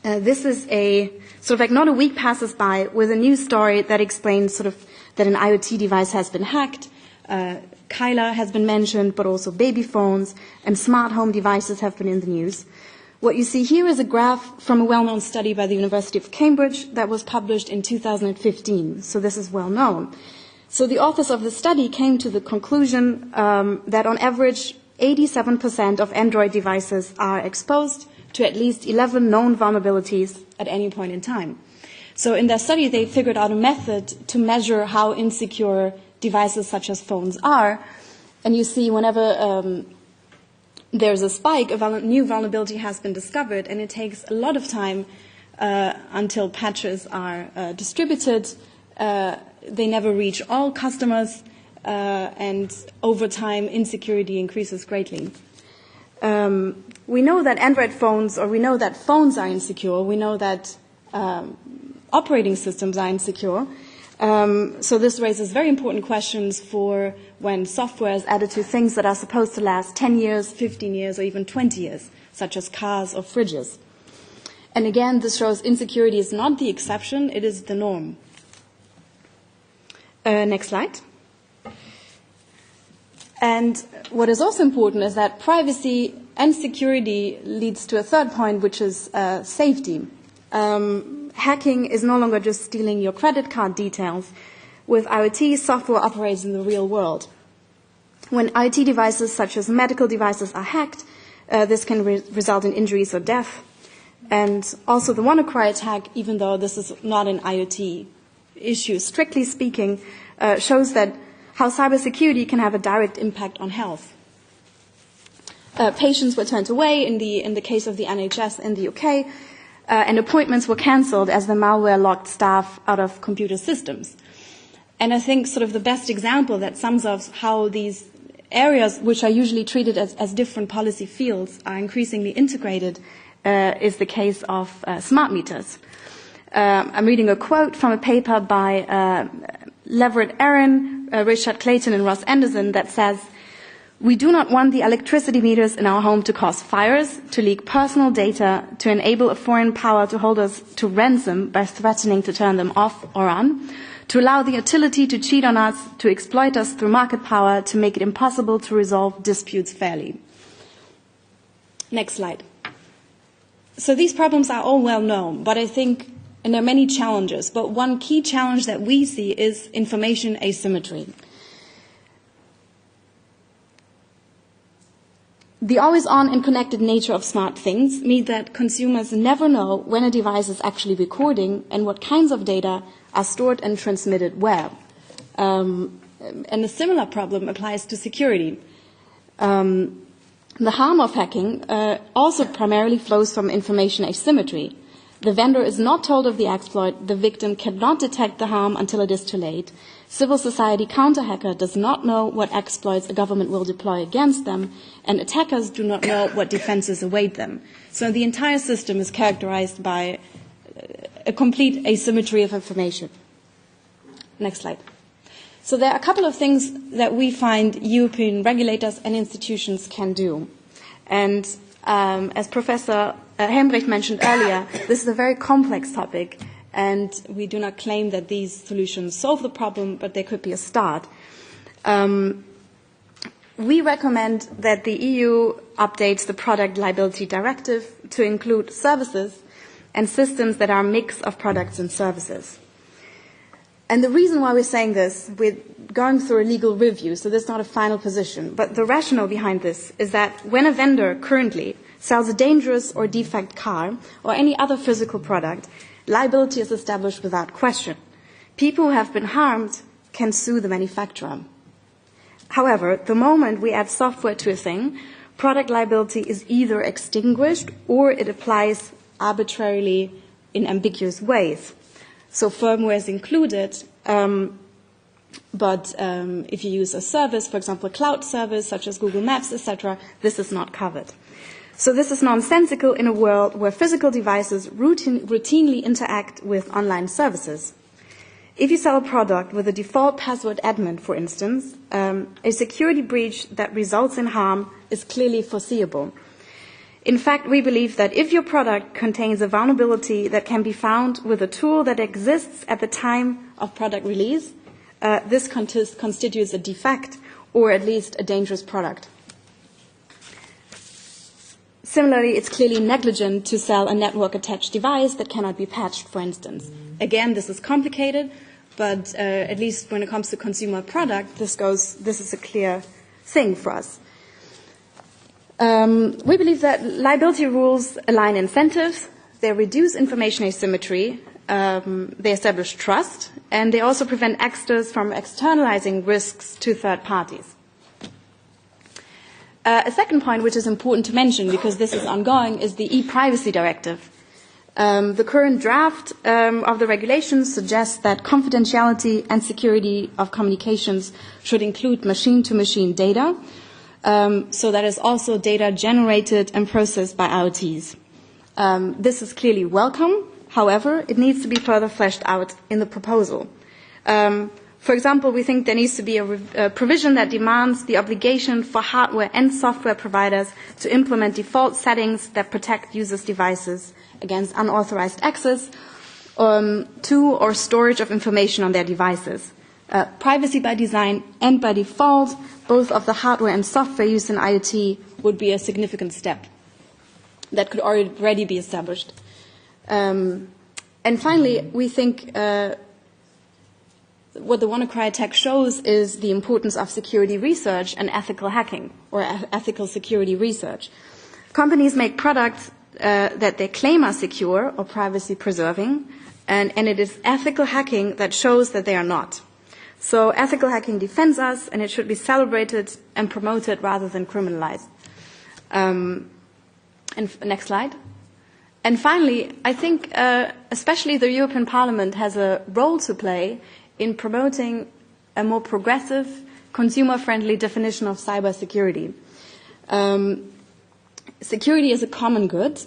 This is not a week passes by with a news story that explains that an IoT device has been hacked. Kyla has been mentioned, but also baby phones and smart home devices have been in the news. What you see here is a graph from a well-known study by the University of Cambridge that was published in 2015. So this is well known. So the authors of the study came to the conclusion that on average 87% of Android devices are exposed to at least 11 known vulnerabilities at any point in time. So in their study, they figured out a method to measure how insecure devices such as phones are. And you see whenever there's a spike, a new vulnerability has been discovered, and it takes a lot of time until patches are distributed. They never reach all customers, and over time, insecurity increases greatly. We know that Android phones, or we know that phones are insecure. We know that operating systems are insecure. So this raises very important questions for when software is added to things that are supposed to last 10 years, 15 years, or even 20 years, such as cars or fridges. And again, this shows insecurity is not the exception, it is the norm. Next slide. And what is also important is that privacy and security leads to a third point, which is safety. Hacking is no longer just stealing your credit card details. With IoT, software operates in the real world. When IT devices such as medical devices are hacked, this can result in injuries or death. And also the WannaCry attack, even though this is not an IoT issue, strictly speaking, shows that how cybersecurity can have a direct impact on health. Patients were turned away in the case of the NHS in the UK, and appointments were cancelled as the malware locked staff out of computer systems. And I think sort of the best example that sums up how these areas, which are usually treated as different policy fields, are increasingly integrated is the case of smart meters. I'm reading a quote from a paper by Leverett Aaron, Richard Clayton, and Ross Anderson that says, "We do not want the electricity meters in our home to cause fires, to leak personal data, to enable a foreign power to hold us to ransom by threatening to turn them off or on, to allow the utility to cheat on us, to exploit us through market power, to make it impossible to resolve disputes fairly." Next slide. So these problems are all well known, but I think, and there are many challenges, but one key challenge that we see is information asymmetry. The always-on and connected nature of smart things means that consumers never know when a device is actually recording and what kinds of data are stored and transmitted where. And a similar problem applies to security. The harm of hacking also primarily flows from information asymmetry. The vendor is not told of the exploit, the victim cannot detect the harm until it is too late. Civil society counter-hacker does not know what exploits a government will deploy against them, and attackers do not know what defenses await them. So the entire system is characterized by a complete asymmetry of information. Next slide. So there are a couple of things that we find European regulators and institutions can do. And as Professor Helmbrecht mentioned earlier, this is a very complex topic, and we do not claim that these solutions solve the problem, but they could be a start. We recommend that the EU updates the Product Liability Directive to include services and systems that are a mix of products and services. And the reason why we're saying this, we're going through a legal review, so this is not a final position, but the rationale behind this is that when a vendor currently sells a dangerous or defect car or any other physical product, liability is established without question. People who have been harmed can sue the manufacturer. However, the moment we add software to a thing, product liability is either extinguished or it applies arbitrarily in ambiguous ways. So firmware is included, but if you use a service, for example, a cloud service such as Google Maps, etc., this is not covered. So this is nonsensical in a world where physical devices routinely interact with online services. If you sell a product with a default password admin, for instance, a security breach that results in harm is clearly foreseeable. In fact, we believe that if your product contains a vulnerability that can be found with a tool that exists at the time of product release, this constitutes a defect or at least a dangerous product. Similarly, it's clearly negligent to sell a network-attached device that cannot be patched, for instance. Again, this is complicated, but at least when it comes to consumer product, this is a clear thing for us. We believe that liability rules align incentives, they reduce information asymmetry, they establish trust, and they also prevent actors from externalizing risks to third parties. A second point which is important to mention, because this is ongoing, is the e-privacy directive. The current draft of the regulations suggests that confidentiality and security of communications should include machine-to-machine data, so that is also data generated and processed by IoTs. This is clearly welcome. However, it needs to be further fleshed out in the proposal. For example, we think there needs to be a provision that demands the obligation for hardware and software providers to implement default settings that protect users' devices against unauthorized access to or storage of information on their devices. Privacy by design and by default, both of the hardware and software used in IoT, would be a significant step that could already be established. And finally, we think what the WannaCry attack shows is the importance of security research and ethical hacking, or ethical security research. Companies make products that they claim are secure or privacy preserving, and it is ethical hacking that shows that they are not. So ethical hacking defends us, and it should be celebrated and promoted rather than criminalized. And next slide. And finally, I think especially the European Parliament has a role to play in promoting a more progressive, consumer-friendly definition of cybersecurity. Security is a common good,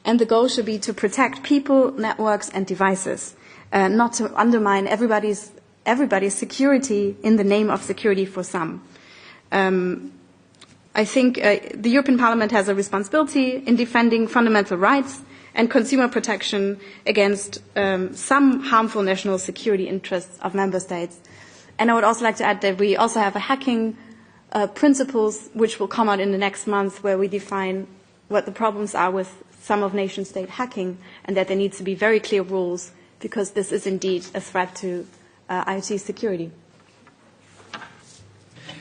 and the goal should be to protect people, networks, and devices, not to undermine everybody's security in the name of security for some. I think the European Parliament has a responsibility in defending fundamental rights and consumer protection against some harmful national security interests of member states. And I would also like to add that we also have a hacking principles which will come out in the next month, where we define what the problems are with some of nation-state hacking, and that there needs to be very clear rules, because this is indeed a threat to IT security.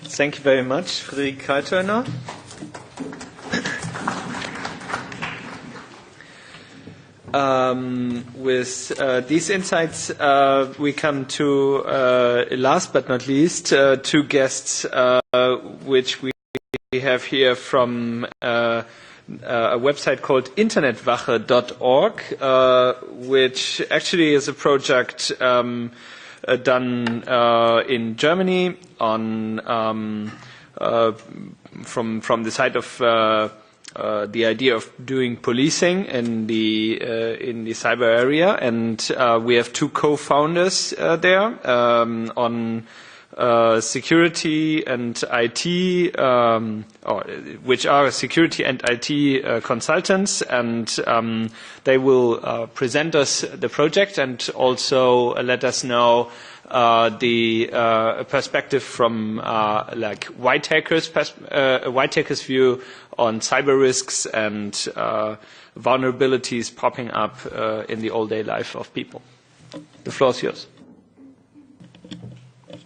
Thank you very much, Frederike Kaltheuner. With these insights, we come to, last but not least, two guests which we have here from a website called internetwache.org, which actually is a project done in Germany on from the side of the idea of doing policing in the cyber area, and we have two co-founders there on security and IT, which are security and IT consultants, and they will present us the project and also let us know the perspective from like white hackers' view on cyber risks and vulnerabilities popping up in the all-day life of people. The floor is yours.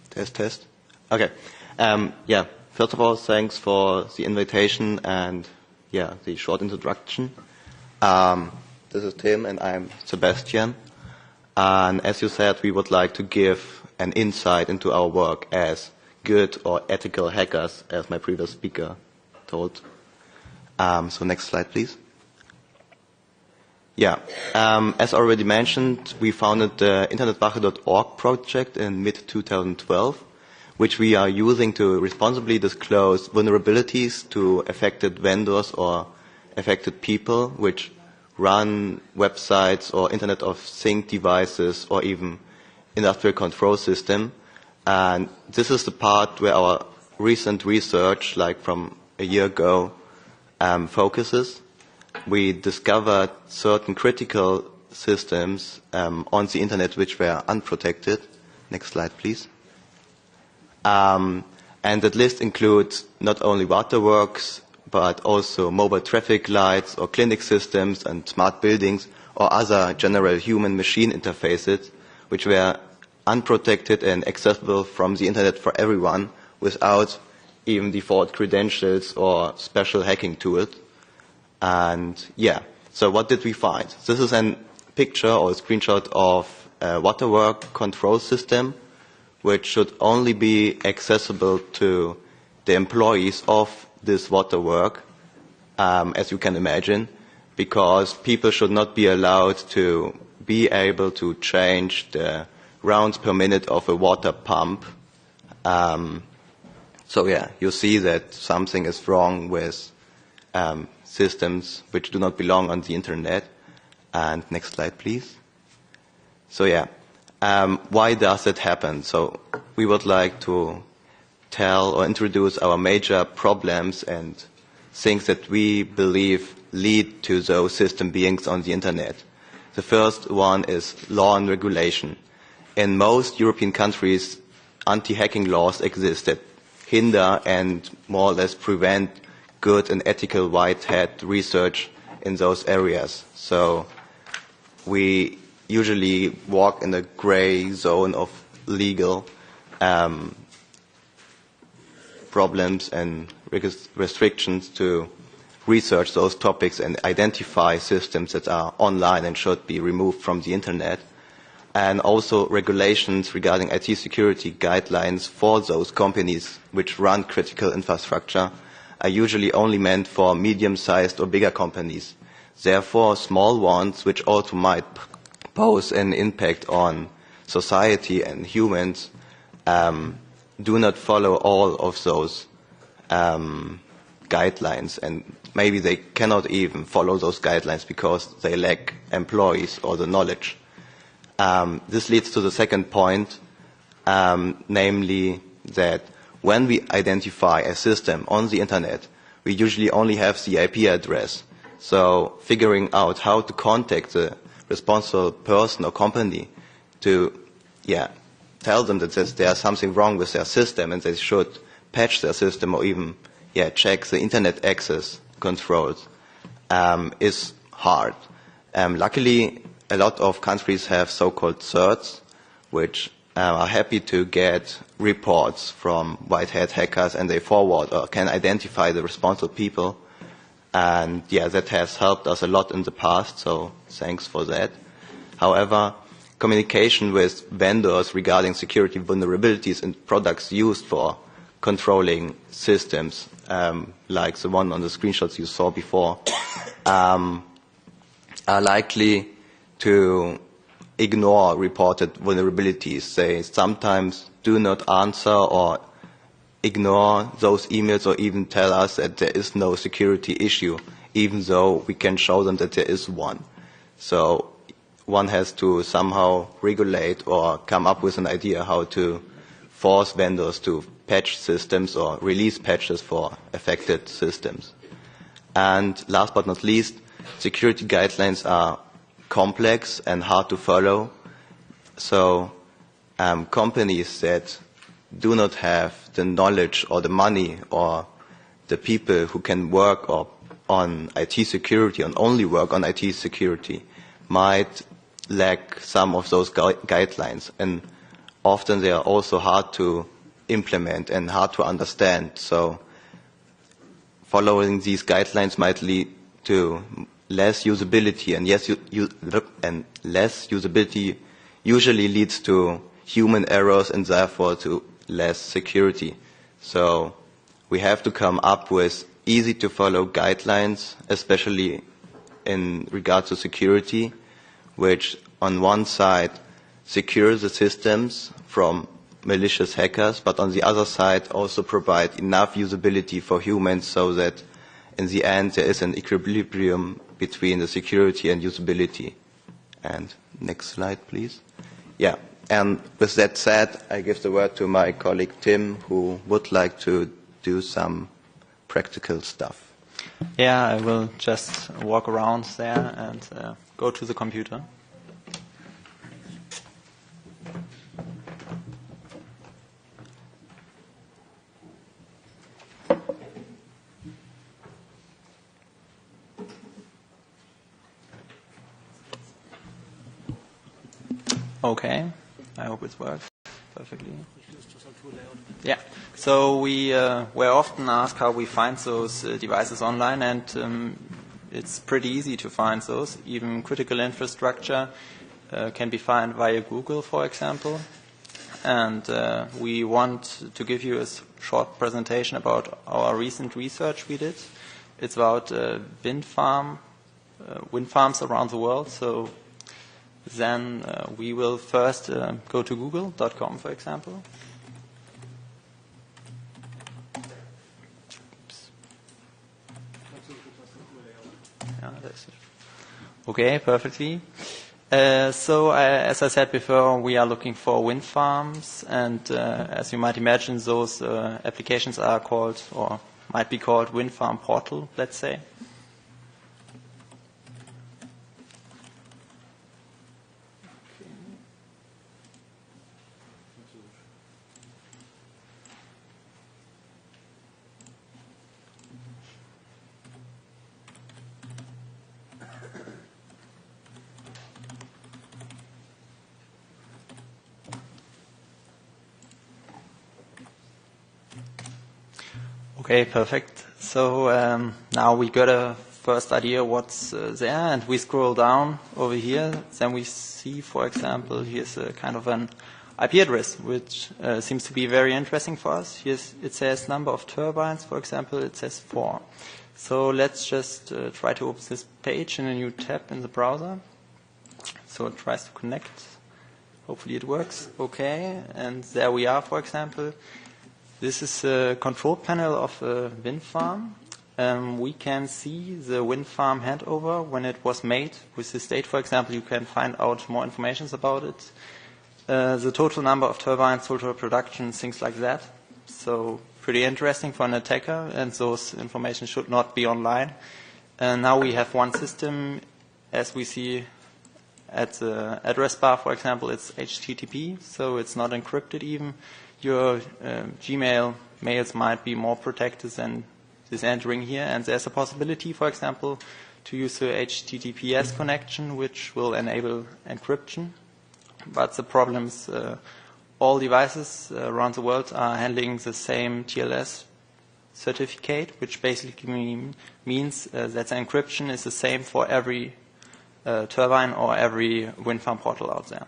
Test. Okay. First of all, thanks for the invitation and the short introduction. This is Tim and I'm Sebastian. And as you said, we would like to give an insight into our work as good or ethical hackers, as my previous speaker told. So next slide, please. As already mentioned, we founded the internetwache.org project in mid-2012, which we are using to responsibly disclose vulnerabilities to affected vendors or affected people which run websites or Internet of Things devices or even industrial control system. And this is the part where our recent research, like from a year ago, focuses. We discovered certain critical systems on the Internet which were unprotected. Next slide, please. And that list includes not only waterworks, but also mobile traffic lights or clinic systems and smart buildings or other general human-machine interfaces which were unprotected and accessible from the Internet for everyone without even default credentials or special hacking tools. And so what did we find? This is a picture or a screenshot of a waterwork control system which should only be accessible to the employees of this waterwork, as you can imagine. because people should not be allowed to be able to change the rounds per minute of a water pump. So yeah, you see that something is wrong with systems which do not belong on the internet. And next slide, please. So yeah, why does it happen? So we would like to tell or introduce our major problems and things that we believe lead to those system beings on the internet. The first one is law and regulation. In most European countries, anti-hacking laws exist that hinder and more or less prevent good and ethical white hat research in those areas. So we usually walk in the gray zone of legal problems and restrictions to research those topics and identify systems that are online and should be removed from the internet. And also regulations regarding IT security guidelines for those companies which run critical infrastructure are usually only meant for medium-sized or bigger companies. Therefore, small ones, which also might pose an impact on society and humans, do not follow all of those guidelines, and maybe they cannot even follow those guidelines because they lack employees or the knowledge. This leads to the second point, namely that when we identify a system on the internet, we usually only have the IP address. So figuring out how to contact the responsible person or company to tell them that there's something wrong with their system and they should patch their system or even check the internet access controls is hard. Luckily, a lot of countries have so-called certs, which are happy to get reports from white hat hackers, and they forward or can identify the responsible people. And that has helped us a lot in the past, so thanks for that. However, communication with vendors regarding security vulnerabilities in products used for controlling systems, like the one on the screenshots you saw before, are likely to ignore reported vulnerabilities. They sometimes do not answer or ignore those emails or even tell us that there is no security issue, even though we can show them that there is one. So one has to somehow regulate or come up with an idea how to force vendors to patch systems or release patches for affected systems. And last but not least, security guidelines are complex and hard to follow. So companies that do not have the knowledge or the money or the people who can work on IT security and only work on IT security might lack some of those guidelines. And often they are also hard to implement and hard to understand. So following these guidelines might lead to less usability, and less usability usually leads to human errors and therefore to less security. So we have to come up with easy to follow guidelines, especially in regard to security, which on one side secure the systems from malicious hackers, but on the other side also provide enough usability for humans so that in the end there is an equilibrium between the security and usability. And next slide, please. Yeah, and with that said, I give the word to my colleague Tim, who would like to do some practical stuff. Yeah, I will just walk around there and go to the computer. Okay, I hope it works perfectly. Yeah, so we were often asked how we find those devices online, and it's pretty easy to find those. Even critical infrastructure can be found via Google, for example. And we want to give you a short presentation about our recent research we did. It's about wind farm wind farms around the world. So then we will first go to google.com, for example. Yeah, that's it. Okay, perfectly. So as I said before, we are looking for wind farms, and as you might imagine, those applications are called, or might be called, wind farm portal, let's say. Okay, perfect. So now we got a first idea what's there, and we scroll down over here. Then we see, for example, here's a kind of an IP address, which seems to be very interesting for us. Here's, it says number of turbines, for example, it says 4. So let's just try to open this page in a new tab in the browser. So it tries to connect. Hopefully it works. Okay, and there we are, for example. This is a control panel of a wind farm. We can see the wind farm handover when it was made. With this date, for example, you can find out more information about it. The total number of turbines, total production, things like that. So pretty interesting for an attacker, and those information should not be online. Now we have one system, as we see at the address bar, for example, it's HTTP, so it's not encrypted even. Your Gmail mails might be more protected than this entering here, and there's a possibility, for example, to use the HTTPS connection, which will enable encryption. But the problem is all devices around the world are handling the same TLS certificate, which basically means that the encryption is the same for every turbine or every wind farm portal out there.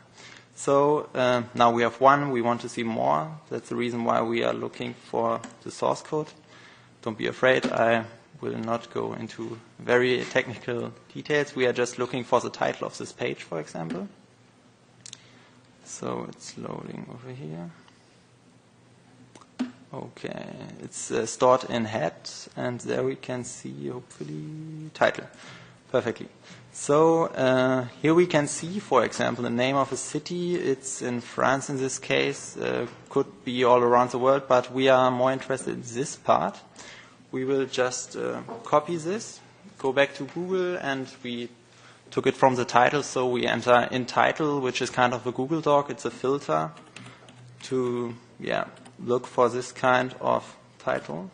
So now we have one, we want to see more. That's the reason why we are looking for the source code. Don't be afraid, I will not go into very technical details. We are just looking for the title of this page, for example. So it's loading over here. Okay, it's stored in head, and there we can see, hopefully, title. Perfectly. So here we can see, for example, the name of a city. It's in France in this case. Could be all around the world, but we are more interested in this part. We will just copy this, go back to Google, and we took it from the title. So we enter in title, which is kind of a Google Doc. It's a filter to look for this kind of title.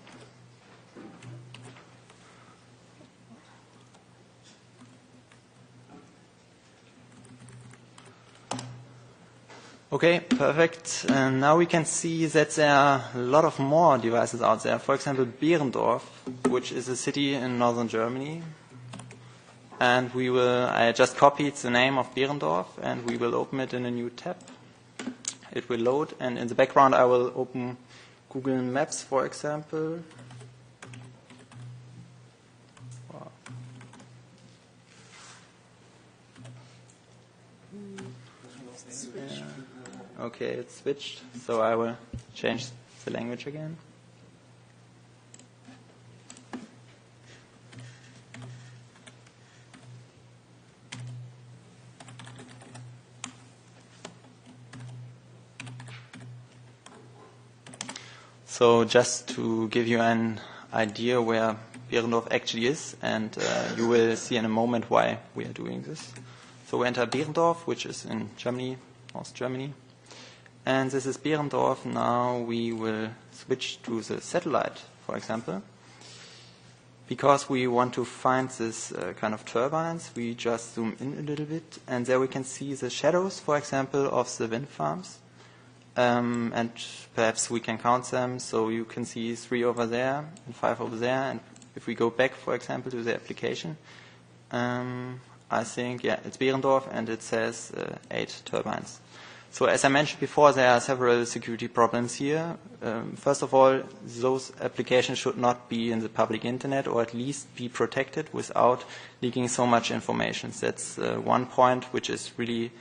Okay, perfect. And now we can see that there are a lot of more devices out there. For example, Behrendorf, which is a city in northern Germany. And I just copied the name of Behrendorf, and we will open it in a new tab. It will load, and in the background I will open Google Maps, for example. Okay, it's switched, so I will change the language again. So just to give you an idea where Behrendorf actually is, and you will see in a moment why we are doing this. So we enter Behrendorf, which is in Germany, North Germany. And this is Behrendorf. Now we will switch to the satellite, for example. Because we want to find this kind of turbines, we just zoom in a little bit, and there we can see the shadows, for example, of the wind farms. And perhaps we can count them, so you can see 3 over there and 5 over there. And if we go back, for example, to the application, I think, it's Behrendorf, and it says 8 turbines. So as I mentioned before, there are several security problems here. First of all, those applications should not be in the public internet, or at least be protected without leaking so much information. That's one point which is really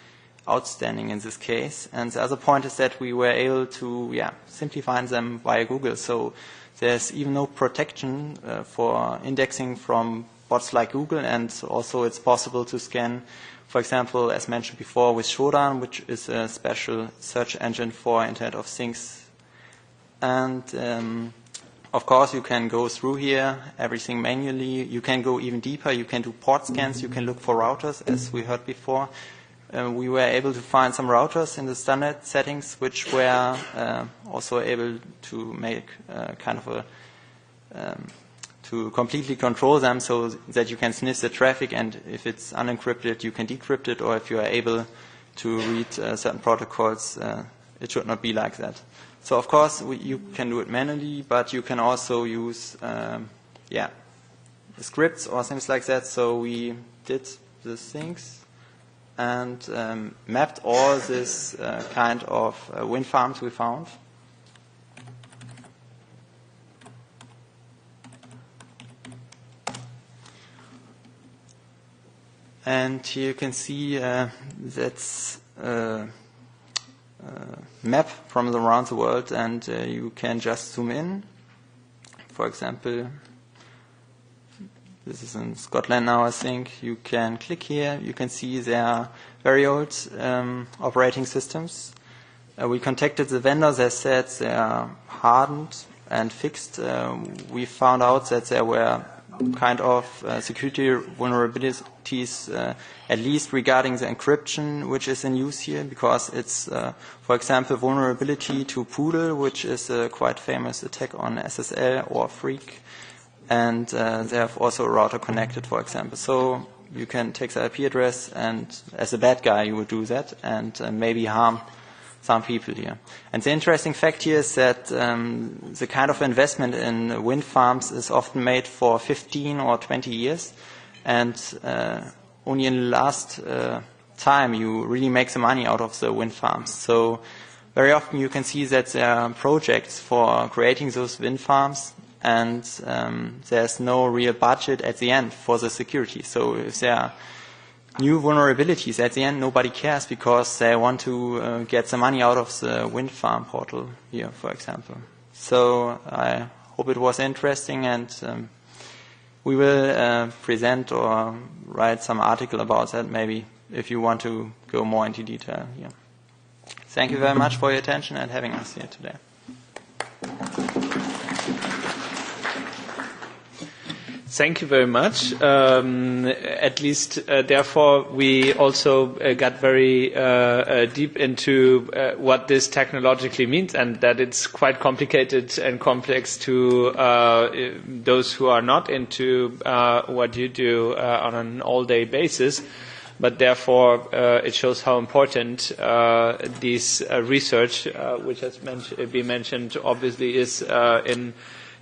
outstanding in this case. And the other point is that we were able to simply find them via Google. So there's even no protection for indexing from bots like Google, and also it's possible to scan, for example, as mentioned before, with Shodan, which is a special search engine for Internet of Things. And of course, you can go through here, everything manually. You can go even deeper. You can do port scans. You can look for routers, as we heard before. We were able to find some routers in the standard settings, which were also able to make kind of a to completely control them, so that you can sniff the traffic, and if it's unencrypted, you can decrypt it, or if you are able to read certain protocols, it should not be like that. So of course, you can do it manually, but you can also use scripts or things like that. So we did these things and mapped all this kind of wind farms we found. And here you can see that's a map from around the world, and you can just zoom in. For example, this is in Scotland now, I think. You can click here. You can see there are very old operating systems. We contacted the vendors. They said they are hardened and fixed. We found out that there were kind of security vulnerabilities, at least regarding the encryption, which is in use here, because it's, for example, vulnerability to Poodle, which is a quite famous attack on SSL or Freak, and they have also a router connected, for example. So you can take the IP address, and as a bad guy, you would do that, and maybe harm some people here. And the interesting fact here is that the kind of investment in wind farms is often made for 15 or 20 years, and only in the last time you really make the money out of the wind farms. So very often you can see that there are projects for creating those wind farms, and there's no real budget at the end for the security. So if there are new vulnerabilities at the end, nobody cares, because they want to get the money out of the wind farm portal here, for example. So I hope it was interesting, and we will present or write some article about that, maybe, if you want to go more into detail here. Thank you very much for your attention and having us here today. Thank you very much. At least, therefore, we also got very deep into what this technologically means, and that it's quite complicated and complex to those who are not into what you do on an all-day basis. But therefore, it shows how important this research, which has been mentioned, obviously is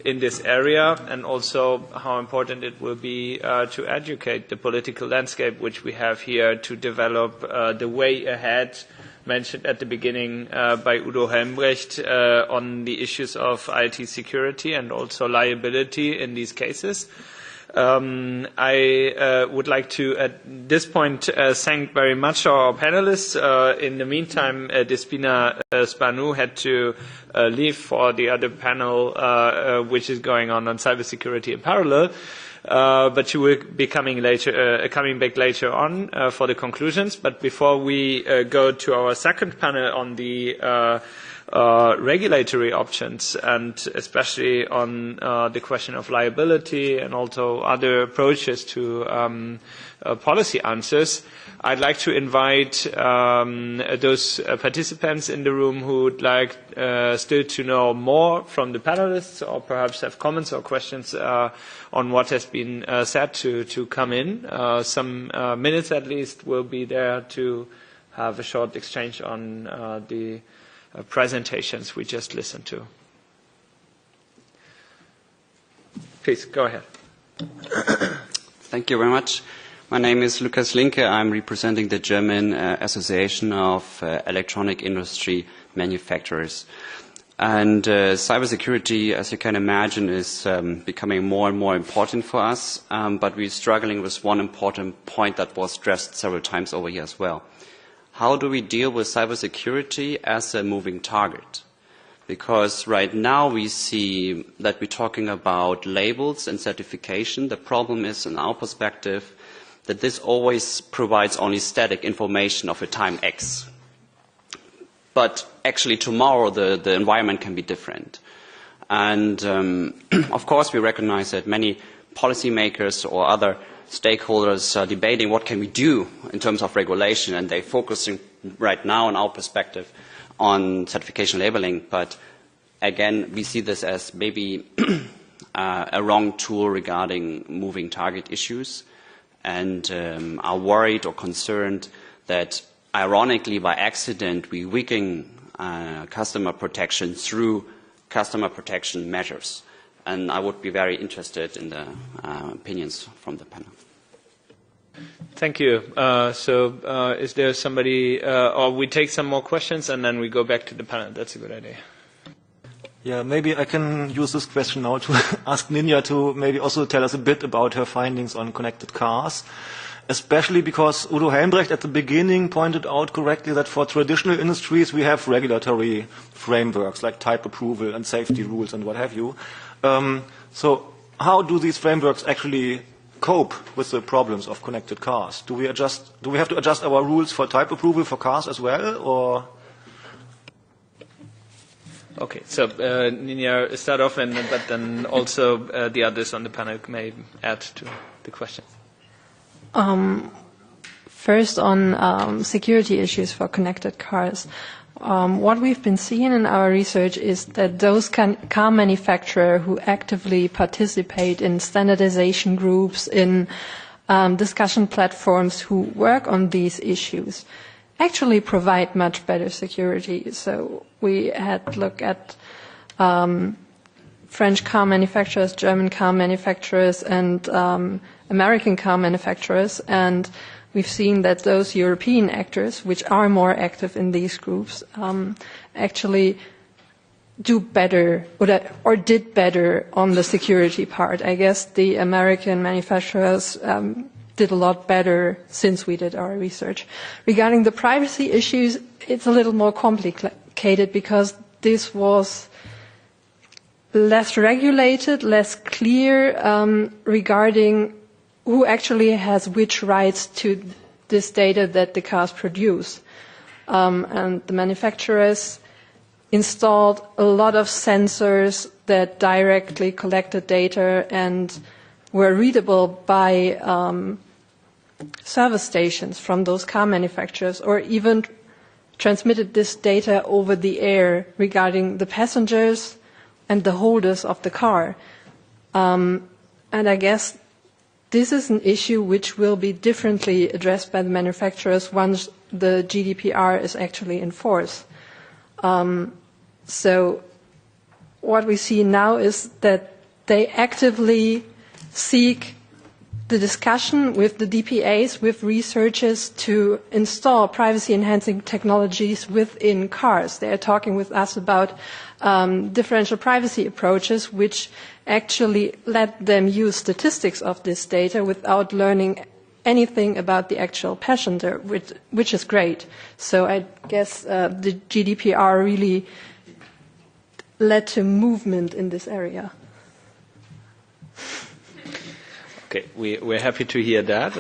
in this area, and also how important it will be to educate the political landscape which we have here, to develop the way ahead, mentioned at the beginning by Udo Helmbrecht, on the issues of IT security and also liability in these cases. I would like to, at this point, thank very much our panelists. In the meantime, Despina Spanou had to leave for the other panel, which is going on cybersecurity in parallel. But she will be coming back later on for the conclusions. But before we go to our second panel on the regulatory options, and especially on the question of liability and also other approaches to policy answers, I'd like to invite those participants in the room who would like still to know more from the panelists, or perhaps have comments or questions on what has been said, to come in. Some minutes at least will be there to have a short exchange on the presentations we just listened to. Please, go ahead. Thank you very much. My name is Lukas Linke. I'm representing the German Association of Electronic Industry Manufacturers. And cybersecurity, as you can imagine, is becoming more and more important for us, but we're struggling with one important point that was stressed several times over here as well. How do we deal with cybersecurity as a moving target? Because right now we see that we're talking about labels and certification. The problem is, in our perspective, that this always provides only static information of a time X. But actually tomorrow the environment can be different. And of course we recognize that many policymakers or other stakeholders are debating what can we do in terms of regulation, and they're focusing right now in our perspective on certification labeling. But again, we see this as maybe a wrong tool regarding moving target issues, and are worried or concerned that ironically, by accident, we weaken customer protection through customer protection measures. And I would be very interested in the opinions from the panel. Thank you. Is there somebody, or we take some more questions and then we go back to the panel? That's a good idea. Yeah, maybe I can use this question now to ask Ninja to maybe also tell us a bit about her findings on connected cars. Especially because Udo Helmbrecht at the beginning pointed out correctly that for traditional industries we have regulatory frameworks like type approval and safety rules and what have you. So how do these frameworks actually cope with the problems of connected cars? Do we have to adjust our rules for type approval for cars as well, or? Okay, so Ninja, start off, but then also the others on the panel may add to the question. First on security issues for connected cars. What we've been seeing in our research is that those car manufacturers who actively participate in standardization groups, in discussion platforms who work on these issues, actually provide much better security. So we had look at French car manufacturers, German car manufacturers, and American car manufacturers, and we've seen that those European actors, which are more active in these groups, actually do better or did better on the security part. I guess the American manufacturers did a lot better since we did our research. Regarding the privacy issues, it's a little more complicated because this was less regulated, less clear regarding who actually has which rights to this data that the cars produce. And the manufacturers installed a lot of sensors that directly collected data and were readable by service stations from those car manufacturers, or even transmitted this data over the air regarding the passengers and the holders of the car. And I guess this is an issue which will be differently addressed by the manufacturers once the GDPR is actually in force. So what we see now is that they actively seek the discussion with the DPAs, with researchers, to install privacy-enhancing technologies within cars. They are talking with us about differential privacy approaches, which actually let them use statistics of this data without learning anything about the actual passenger, which is great. So I guess the GDPR really led to movement in this area. Okay, we're happy to hear that.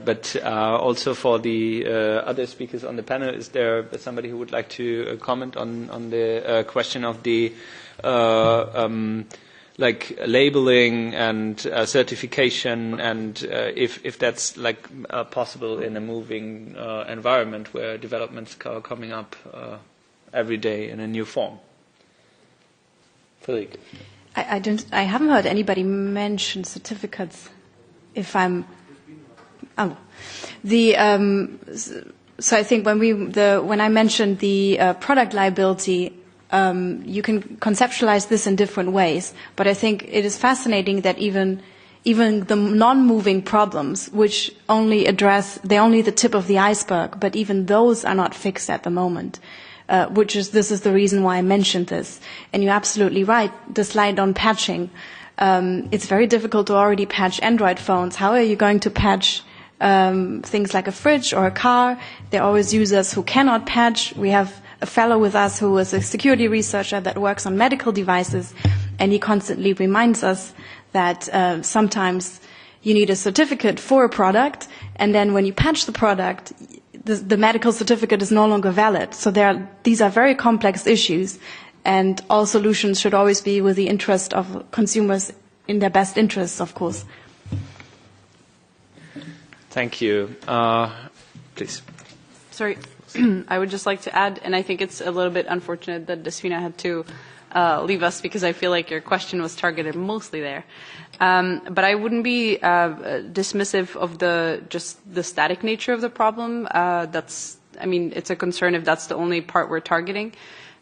But also for the other speakers on the panel, is there somebody who would like to comment on the question of the like labeling and certification, and if that's like possible in a moving environment where developments are coming up every day in a new form? Frederike. I haven't heard anybody mention certificates. So I think when I mentioned the product liability, you can conceptualize this in different ways. But I think it is fascinating that even even the non-moving problems, which they're only the tip of the iceberg, but even those are not fixed at the moment. This is the reason why I mentioned this. And you're absolutely right, the slide on patching. It's very difficult to already patch Android phones. How are you going to patch things like a fridge or a car? There are always users who cannot patch. We have a fellow with us who is a security researcher that works on medical devices, and he constantly reminds us that sometimes you need a certificate for a product, and then when you patch the product, the medical certificate is no longer valid. So these are very complex issues, and all solutions should always be with the interest of consumers in their best interests, of course. Thank you. Please. Sorry, I would just like to add, and I think it's a little bit unfortunate that Despina had to leave us, because I feel like your question was targeted mostly there. But I wouldn't be dismissive of just the static nature of the problem. It's a concern if that's the only part we're targeting.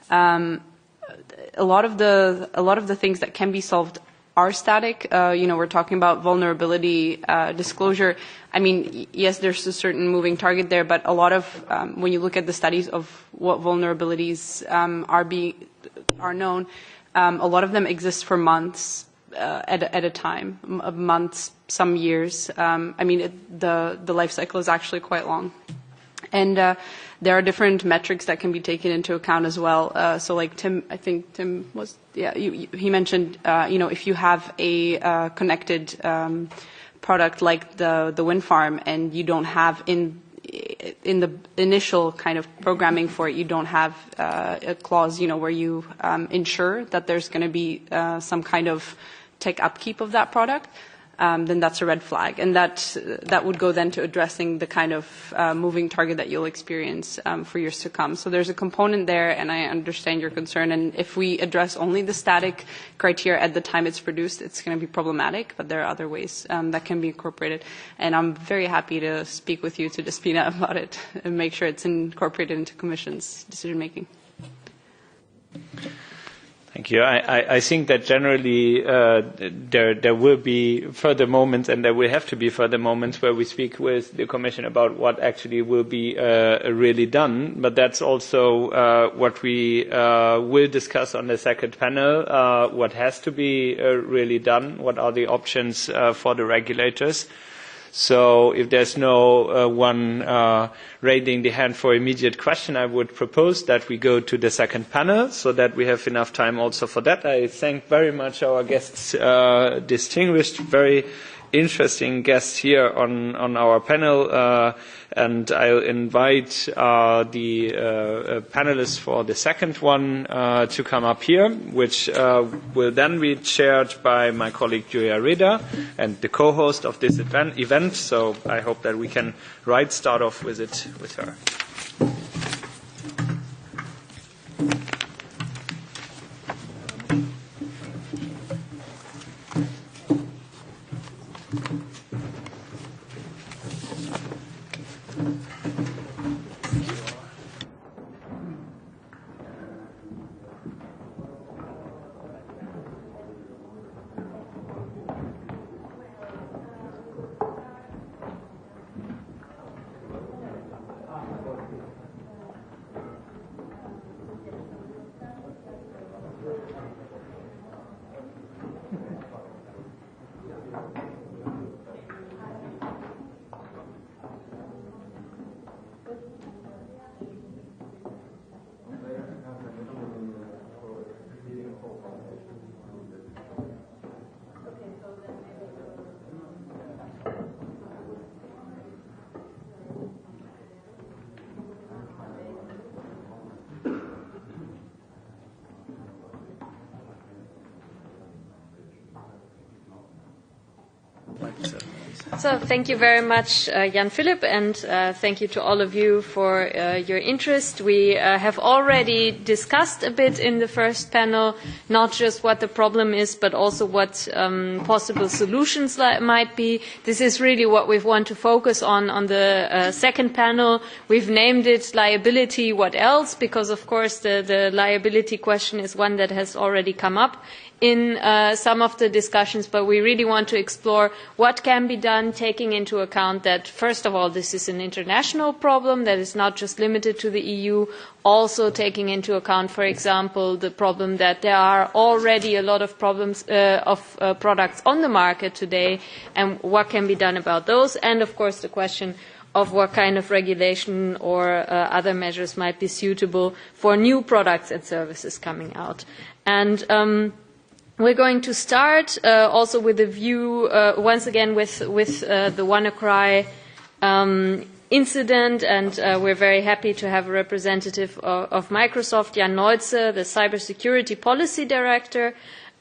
A lot of the things that can be solved are static. We're talking about vulnerability disclosure. I mean, yes, there's a certain moving target there, but a lot of when you look at the studies of what vulnerabilities are known, a lot of them exist for months at a time, months, some years. The life cycle is actually quite long. And there are different metrics that can be taken into account as well. So like he mentioned, if you have a connected product like the wind farm, and you don't have in the initial kind of programming for it, you don't have a clause, where you ensure that there's going to be some kind of tech upkeep of that product, then that's a red flag. And that would go then to addressing the kind of moving target that you'll experience for years to come. So there's a component there, and I understand your concern. And if we address only the static criteria at the time it's produced, it's going to be problematic. But there are other ways that can be incorporated. And I'm very happy to speak with you, to Despina, about it and make sure it's incorporated into Commission's decision making. Thank you. I think that generally there will be further moments, and there will have to be further moments where we speak with the Commission about what actually will be really done. But that's also what we will discuss on the second panel, what has to be really done, what are the options for the regulators. So if there's no one raising the hand for immediate question, I would propose that we go to the second panel so that we have enough time also for that. I thank very much our guests, distinguished, very interesting guests here on our panel, and I'll invite the panelists for the second one to come up here, which will then be chaired by my colleague Julia Reda and the co-host of this event. So I hope that we can start off with it with her. So thank you very much, Jan Philipp, and thank you to all of you for your interest. We have already discussed a bit in the first panel, not just what the problem is, but also what possible solutions might be. This is really what we want to focus on the second panel. We've named it Liability, What Else? Because, of course, the liability question is one that has already come up in some of the discussions, but we really want to explore what can be done, taking into account that, first of all, this is an international problem that is not just limited to the EU, also taking into account, for example, the problem that there are already a lot of problems of products on the market today, and what can be done about those, and, of course, the question of what kind of regulation or other measures might be suitable for new products and services coming out. And we're going to start also with a view, once again, with the WannaCry incident, and we're very happy to have a representative of Microsoft, Jan Neutze, the Cybersecurity Policy Director,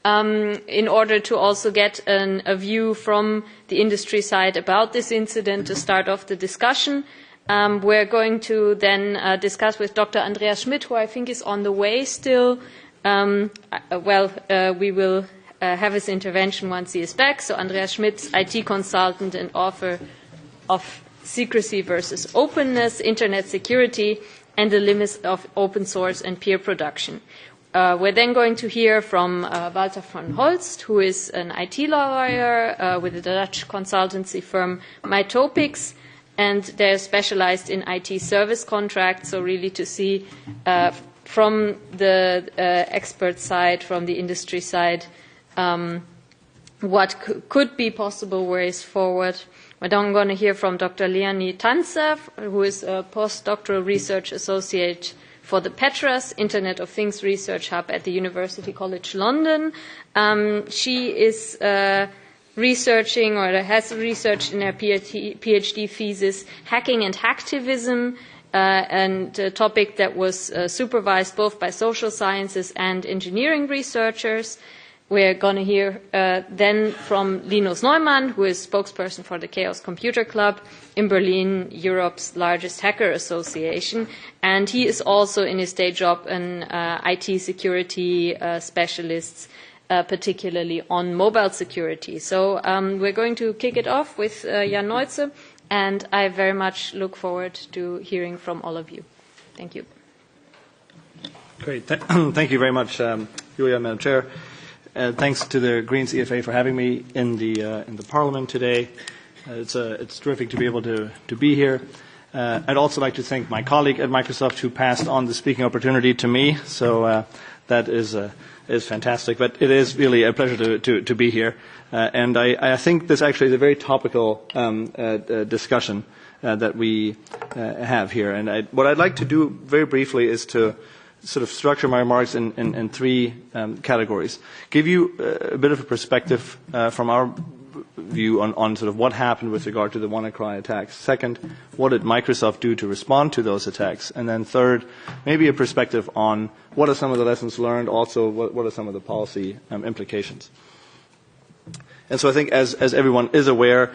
in order to also get a view from the industry side about this incident to start off the discussion. We're going to then discuss with Dr. Andreas Schmidt, who I think is on the way still. We will have his intervention once he is back. So Andreas Schmidt, IT consultant and author of Secrecy versus Openness, Internet Security, and the Limits of Open Source and Peer Production. We're then going to hear from Walter von Holst, who is an IT lawyer with the Dutch consultancy firm Mytopics, and they're specialized in IT service contracts, so really to see from the expert side, from the industry side, what could be possible ways forward. We're then going to hear from Dr. Leonie Tansev, who is a postdoctoral research associate for the PETRAS, Internet of Things Research Hub at the University College London. She is researching, or has researched in her PhD thesis, hacking and hacktivism, and a topic that was supervised both by social sciences and engineering researchers. We're going to hear then from Linus Neumann, who is spokesperson for the Chaos Computer Club in Berlin, Europe's largest hacker association. And he is also in his day job an IT security specialist, particularly on mobile security. So we're going to kick it off with Jan Neutze, and I very much look forward to hearing from all of you. Thank you. Great. Thank you very much, Julia, Madam Chair. Thanks to the Greens EFA for having me in the Parliament today. It's terrific to be able to be here. I'd also like to thank my colleague at Microsoft who passed on the speaking opportunity to me. So that is fantastic. But it is really a pleasure to be here. And I think this actually is a very topical discussion that we have here. And what I'd like to do very briefly is to sort of structure my remarks in three categories. Give you a bit of a perspective from our view on sort of what happened with regard to the WannaCry attacks. Second, what did Microsoft do to respond to those attacks? And then third, maybe a perspective on what are some of the lessons learned, also what are some of the policy implications. And so I think as everyone is aware,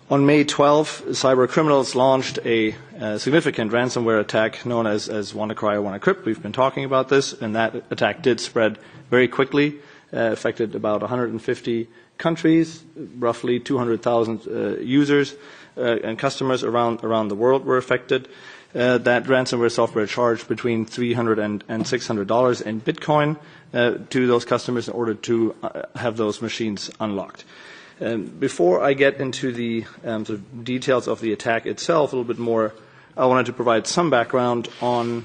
on May 12, cyber criminals launched a significant ransomware attack known as WannaCry or WannaCrypt. We've been talking about this, and that attack did spread very quickly, affected about 150 countries, roughly 200,000 users and customers around the world were affected. That ransomware software charged between $300 and $600 in Bitcoin to those customers in order to have those machines unlocked. Before I get into the sort of details of the attack itself a little bit more, I wanted to provide some background on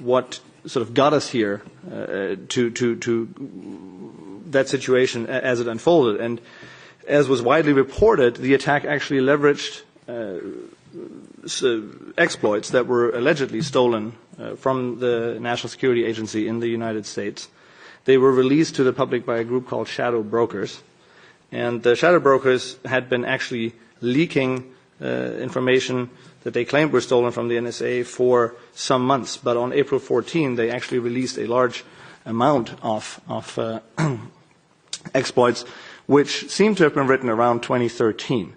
what sort of got us here to that situation as it unfolded. And as was widely reported, the attack actually leveraged exploits that were allegedly stolen from the National Security Agency in the United States. They were released to the public by a group called Shadow Brokers. And the shadow brokers had been actually leaking information that they claimed were stolen from the NSA for some months. But on April 14, they actually released a large amount of exploits, which seem to have been written around 2013.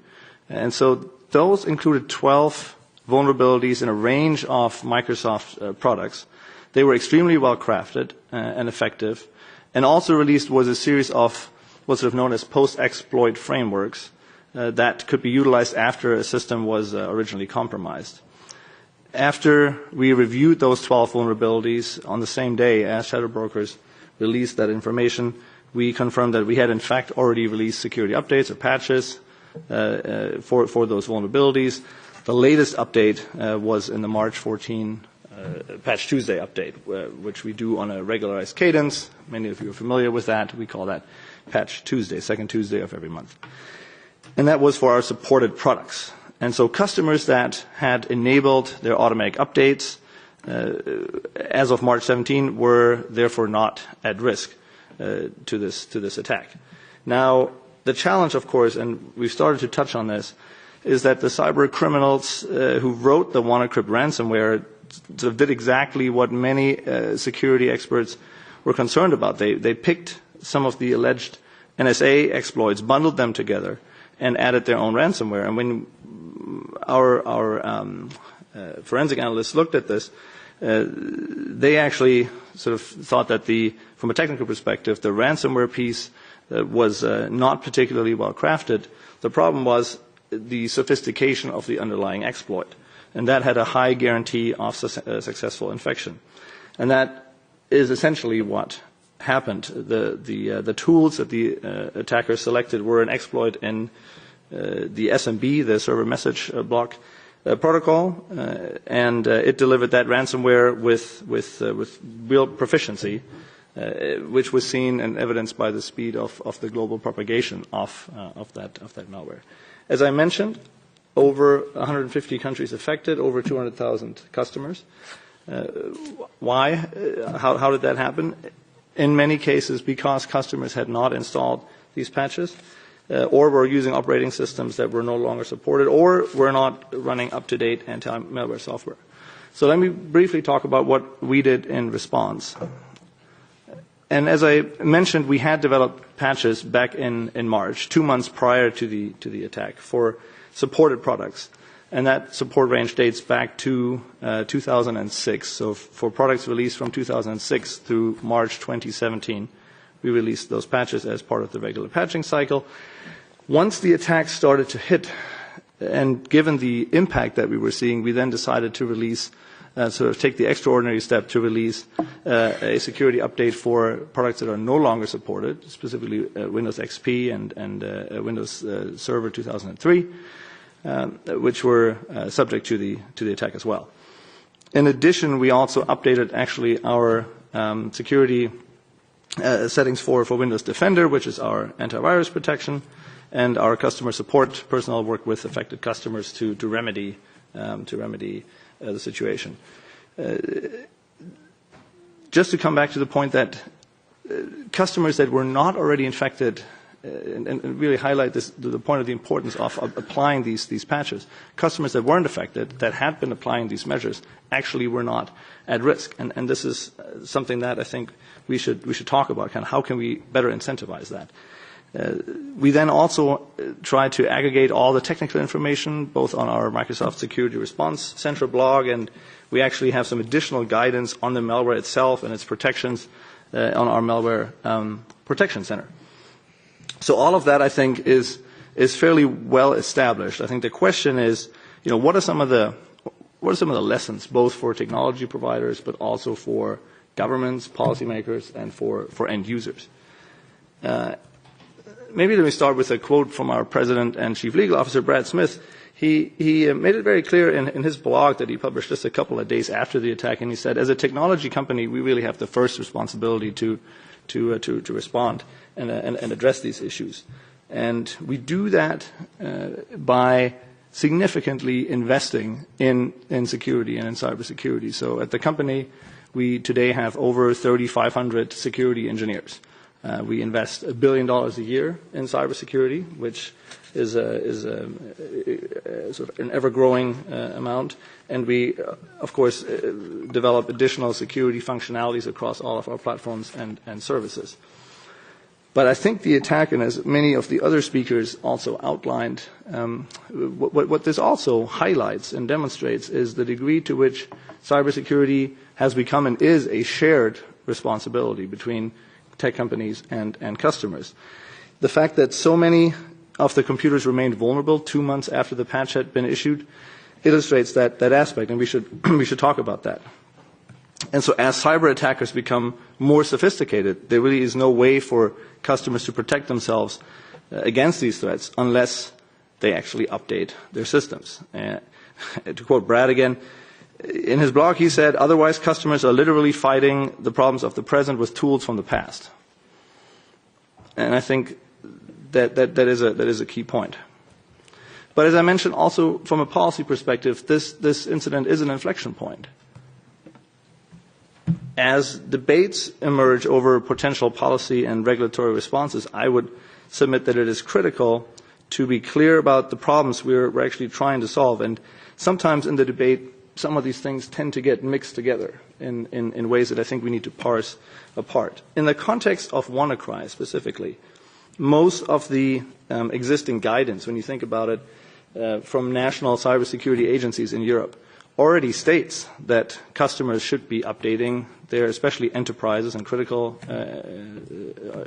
And so those included 12 vulnerabilities in a range of Microsoft products. They were extremely well crafted and effective, and also released was a series of what's sort of known as post-exploit frameworks that could be utilized after a system was originally compromised. After we reviewed those 12 vulnerabilities on the same day as shadow brokers released that information, we confirmed that we had in fact already released security updates or patches for those vulnerabilities. The latest update was in the March 14 Patch Tuesday update, which we do on a regularized cadence. Many of you are familiar with that. We call that Patch Tuesday, second Tuesday of every month. And that was for our supported products. And so customers that had enabled their automatic updates as of March 17 were therefore not at risk to this attack. Now, the challenge, of course, and we've started to touch on this, is that the cyber criminals who wrote the WannaCrypt ransomware sort of did exactly what many security experts were concerned about. They picked some of the alleged NSA exploits, bundled them together, and added their own ransomware. And when our forensic analysts looked at this, they actually sort of thought that from a technical perspective, the ransomware piece was not particularly well crafted. The problem was the sophistication of the underlying exploit, and that had a high guarantee of successful infection. And that is essentially what happened. The tools that the attackers selected were an exploit in the SMB, the server message block protocol, and it delivered that ransomware with real proficiency, which was seen and evidenced by the speed of the global propagation of that malware. As I mentioned, over 150 countries affected, over 200,000 customers. Why? How did that happen? In many cases, because customers had not installed these patches, or were using operating systems that were no longer supported, or were not running up-to-date anti-malware software. So let me briefly talk about what we did in response. And as I mentioned, we had developed patches back in March, 2 months prior to the attack, for supported products. And that support range dates back to 2006. So for products released from 2006 through March 2017, we released those patches as part of the regular patching cycle. Once the attack started to hit, and given the impact that we were seeing, we then decided to release take the extraordinary step to release a security update for products that are no longer supported, specifically Windows XP and Windows Server 2003, which were subject to the attack as well. In addition, we also updated actually our security settings for Windows Defender, which is our antivirus protection, and our customer support personnel work with affected customers to remedy the situation. Just to come back to the point that customers that were not already infected, and really highlight the point of the importance of applying these patches, customers that weren't affected, that had been applying these measures, actually were not at risk. And this is something that I think we should talk about, kind of how can we better incentivize that. We then also try to aggregate all the technical information, both on our Microsoft Security Response Center blog, and we actually have some additional guidance on the malware itself and its protections on our Malware Protection Center. So all of that, I think, is fairly well established. I think the question is, what are some of the lessons, both for technology providers, but also for governments, policymakers, and for end users? Maybe let me start with a quote from our President and Chief Legal Officer, Brad Smith. He made it very clear in his blog that he published just a couple of days after the attack, and he said, as a technology company, we really have the first responsibility to respond and address these issues. And we do that by significantly investing in security and in cybersecurity. So at the company, we today have over 3,500 security engineers. We invest $1 billion a year in cybersecurity, which is sort of an ever-growing amount. And we, of course, develop additional security functionalities across all of our platforms and services. But I think the attack, and as many of the other speakers also outlined, what this also highlights and demonstrates is the degree to which cybersecurity has become and is a shared responsibility between tech companies and customers. The fact that so many of the computers remained vulnerable 2 months after the patch had been issued illustrates that aspect, and we should talk about that. And so as cyber attackers become more sophisticated, there really is no way for customers to protect themselves against these threats unless they actually update their systems. To quote Brad again, in his blog he said, otherwise customers are literally fighting the problems of the present with tools from the past. And I think that is a key point. But as I mentioned, also from a policy perspective, this incident is an inflection point. As debates emerge over potential policy and regulatory responses, I would submit that it is critical to be clear about the problems we're actually trying to solve. And sometimes in the debate, some of these things tend to get mixed together in ways that I think we need to parse apart. In the context of WannaCry specifically, most of the existing guidance, when you think about it, from national cybersecurity agencies in Europe, already states that customers should be updating their, especially enterprises and critical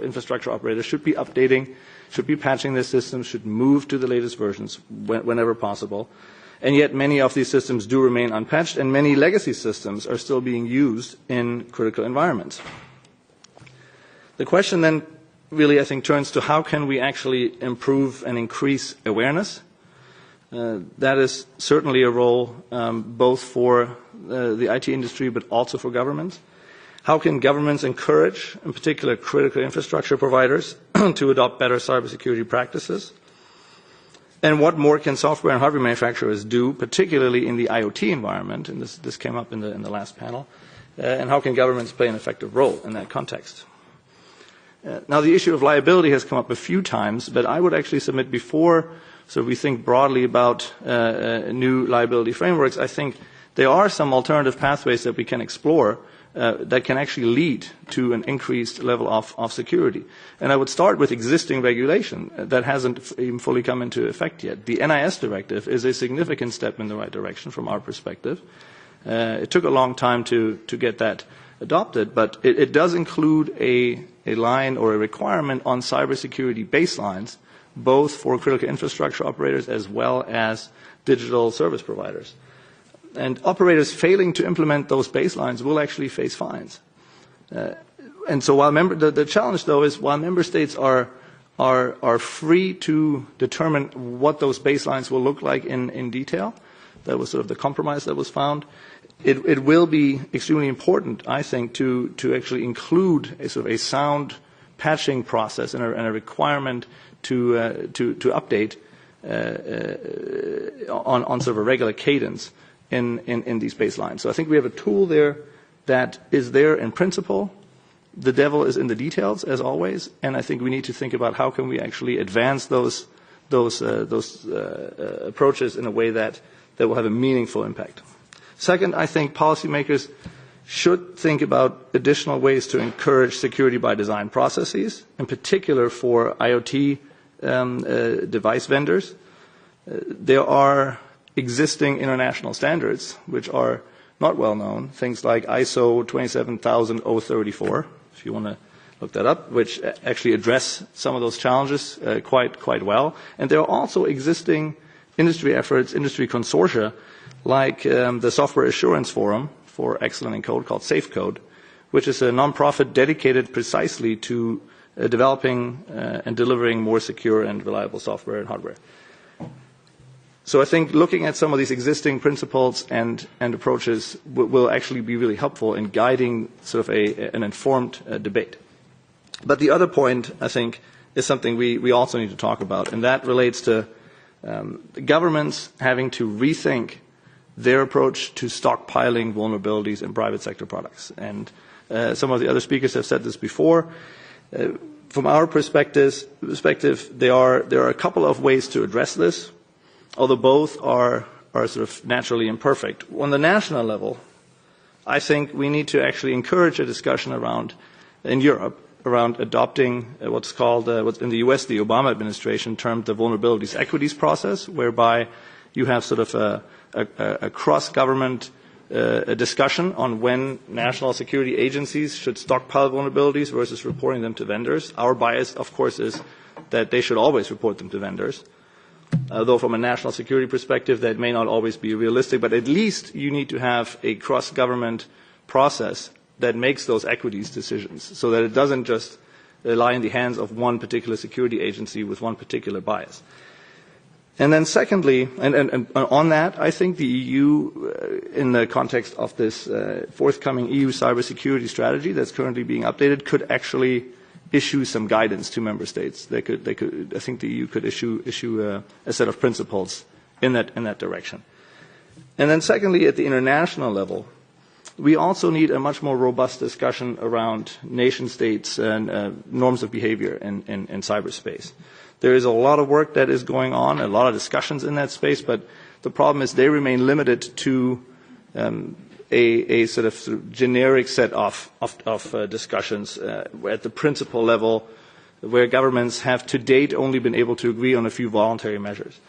infrastructure operators should be updating, should be patching their systems, should move to the latest versions whenever possible. And yet many of these systems do remain unpatched, and many legacy systems are still being used in critical environments. The question then really, I think, turns to how can we actually improve and increase awareness. That is certainly a role both for the IT industry but also for governments. How can governments encourage, in particular, critical infrastructure providers to adopt better cybersecurity practices? And what more can software and hardware manufacturers do, particularly in the IoT environment? And this came up in the last panel. And how can governments play an effective role in that context? Now, the issue of liability has come up a few times, but I would actually submit before so we think broadly about new liability frameworks, I think there are some alternative pathways that we can explore that can actually lead to an increased level of security. And I would start with existing regulation that hasn't even fully come into effect yet. The NIS directive is a significant step in the right direction from our perspective. It took a long time to get that adopted, but it does include a line or a requirement on cybersecurity baselines, both for critical infrastructure operators as well as digital service providers. And operators failing to implement those baselines will actually face fines. And so while the challenge, though, is while member states are free to determine what those baselines will look like in detail, that was sort of the compromise that was found, it will be extremely important, I think, to actually include a sort of a sound patching process and a requirement to update on sort of a regular cadence in these baselines. So I think we have a tool there that is there in principle. The devil is in the details, as always, and I think we need to think about how can we actually advance those approaches in a way that will have a meaningful impact. Second, I think policymakers should think about additional ways to encourage security by design processes, in particular for IoT device vendors. There are existing international standards which are not well known, things like ISO 27034, if you want to look that up, which actually address some of those challenges quite well. And there are also existing industry efforts, industry consortia, like the Software Assurance Forum for Excellent in Code called SafeCode, which is a nonprofit dedicated precisely to developing and delivering more secure and reliable software and hardware. So I think looking at some of these existing principles and approaches will actually be really helpful in guiding sort of an informed debate. But the other point, I think, is something we also need to talk about, and that relates to governments having to rethink their approach to stockpiling vulnerabilities in private sector products. And some of the other speakers have said this before. From our perspective, there are a couple of ways to address this, although both are sort of naturally imperfect. On the national level, I think we need to actually encourage a discussion in Europe around adopting what's called, what's in the US, the Obama administration termed the vulnerabilities equities process, whereby you have sort of a cross-government discussion on when national security agencies should stockpile vulnerabilities versus reporting them to vendors. Our bias, of course, is that they should always report them to vendors. Though from a national security perspective, that may not always be realistic, but at least you need to have a cross-government process that makes those equities decisions so that it doesn't just lie in the hands of one particular security agency with one particular bias. And then secondly, and on that, I think the EU, in the context of this forthcoming EU cybersecurity strategy that's currently being updated, could actually issue some guidance to member states. They could. I think the EU could issue a set of principles in that direction. And then secondly, at the international level, we also need a much more robust discussion around nation states and norms of behavior in cyberspace. There is a lot of work that is going on, a lot of discussions in that space, but the problem is they remain limited to a sort of generic set of discussions at the principle level, where governments have to date only been able to agree on a few voluntary measures.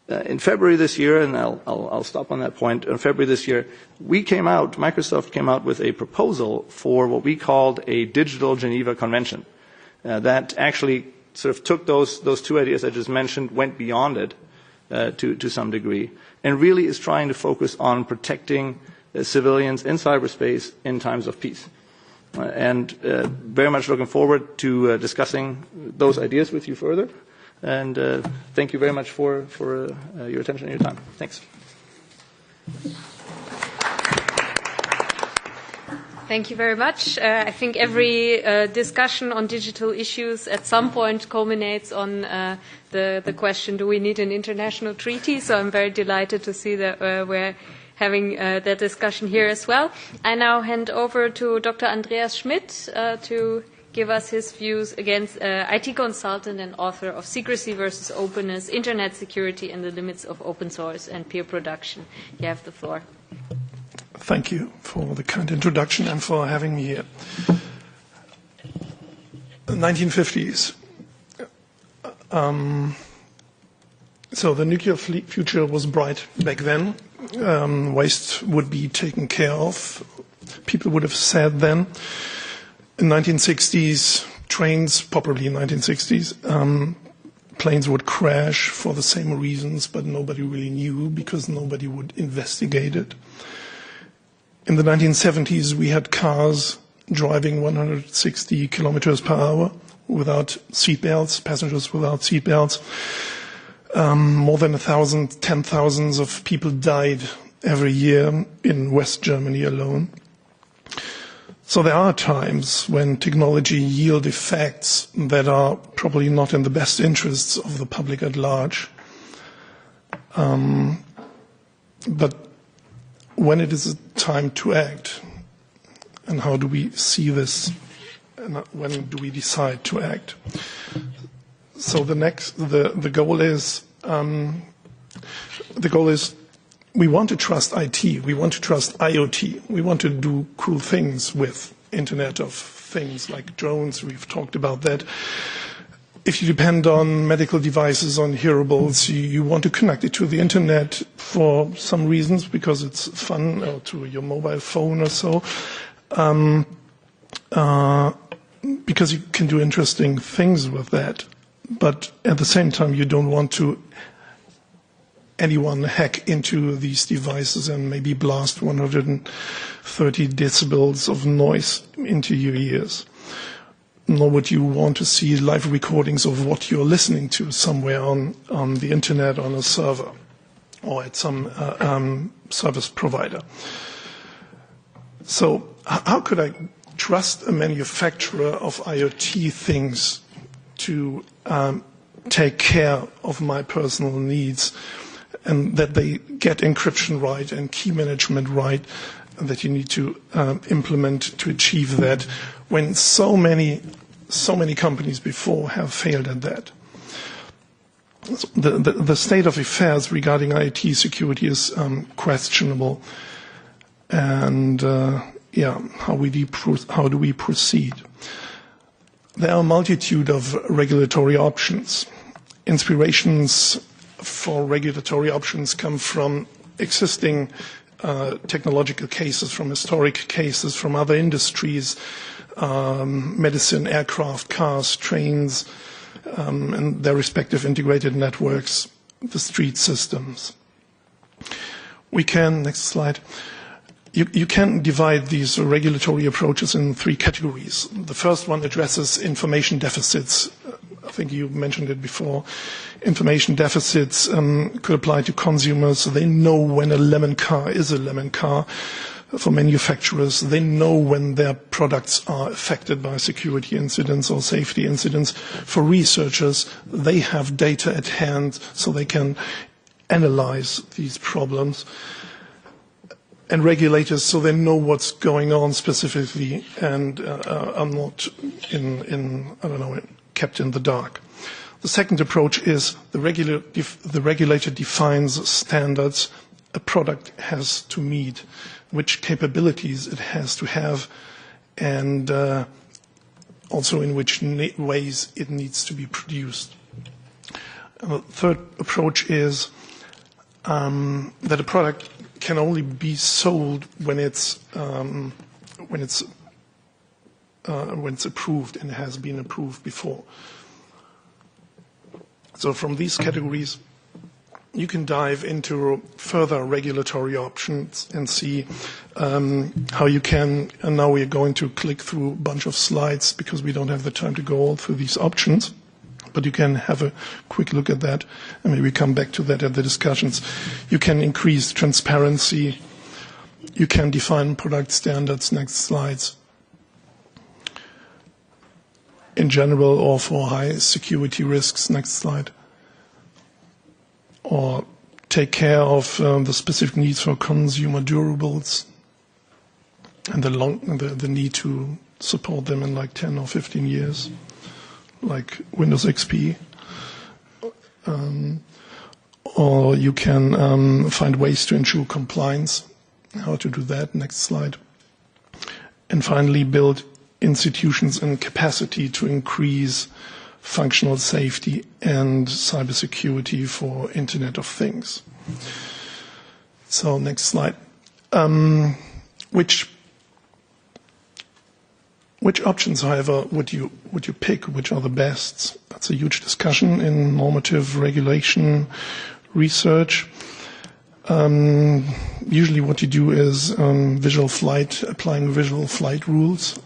In February this year, and I'll stop on that point, in February this year, Microsoft came out with a proposal for what we called a digital Geneva Convention that actually sort of took those two ideas I just mentioned, went beyond it to some degree, and really is trying to focus on protecting civilians in cyberspace in times of peace. And very much looking forward to discussing those ideas with you further. And thank you very much for your attention and your time. Thanks. Thank you very much. I think every discussion on digital issues at some point culminates on the question, do we need an international treaty? So I'm very delighted to see that we're having that discussion here as well. I now hand over to Dr. Andreas Schmidt to give us his views against IT consultant and author of Secrecy versus Openness, Internet Security and the Limits of Open Source and Peer Production. You have the floor. Thank you for the kind introduction and for having me here. The 1950s. So the nuclear future was bright back then. Waste would be taken care of. People would have said then. In 1960s, trains, probably in 1960s, planes would crash for the same reasons, but nobody really knew because nobody would investigate it. In the 1970s, we had cars driving 160 kilometers per hour without seatbelts, passengers without seatbelts. More than 10,000s of people died every year in West Germany alone. So there are times when technology yields effects that are probably not in the best interests of the public at large. But when it is a time to act, and how do we see this, and when do we decide to act? So the goal is we want to trust IT, we want to trust IoT, we want to do cool things with Internet of Things like drones, we've talked about that. If you depend on medical devices, on hearables, you want to connect it to the Internet for some reasons, because it's fun, or to your mobile phone or so, because you can do interesting things with that. But at the same time, you don't want to anyone hack into these devices and maybe blast 130 decibels of noise into your ears. Nor would you want to see live recordings of what you're listening to somewhere on the internet, on a server, or at some service provider. So how could I trust a manufacturer of IoT things to take care of my personal needs, and that they get encryption right and key management right, and that you need to implement to achieve that, when so many companies before have failed at that? The state of affairs regarding IT security is questionable, and how do we proceed? There are a multitude of regulatory options. Inspirations for regulatory options come from existing technological cases, from historic cases, from other industries, medicine, aircraft, cars, trains, and their respective integrated networks, the street systems. We can, next slide, you can divide these regulatory approaches in three categories. The first one addresses information deficits. I think you mentioned it before. Information deficits could apply to consumers. They know when a lemon car is a lemon car. For manufacturers, they know when their products are affected by security incidents or safety incidents. For researchers, they have data at hand so they can analyze these problems. And regulators, so they know what's going on specifically and are not kept in the dark. The second approach is the regulator defines standards a product has to meet, which capabilities it has to have, and also in which ways it needs to be produced. And the third approach is that a product can only be sold when it's approved and has been approved before. So from these categories, you can dive into further regulatory options and see how you can, and now we are going to click through a bunch of slides because we don't have the time to go all through these options, but you can have a quick look at that and maybe come back to that at the discussions. You can increase transparency. You can define product standards, next slides, in general or for high security risks, next slide, or take care of the specific needs for consumer durables and the need to support them in like 10 or 15 years, like Windows XP. Or you can find ways to ensure compliance. How to do that, next slide. And finally, build institutions and capacity to increase functional safety and cybersecurity for Internet of Things. So next slide. Which options, however, would you pick? Which are the best? That's a huge discussion in normative regulation research. Usually what you do is applying visual flight rules.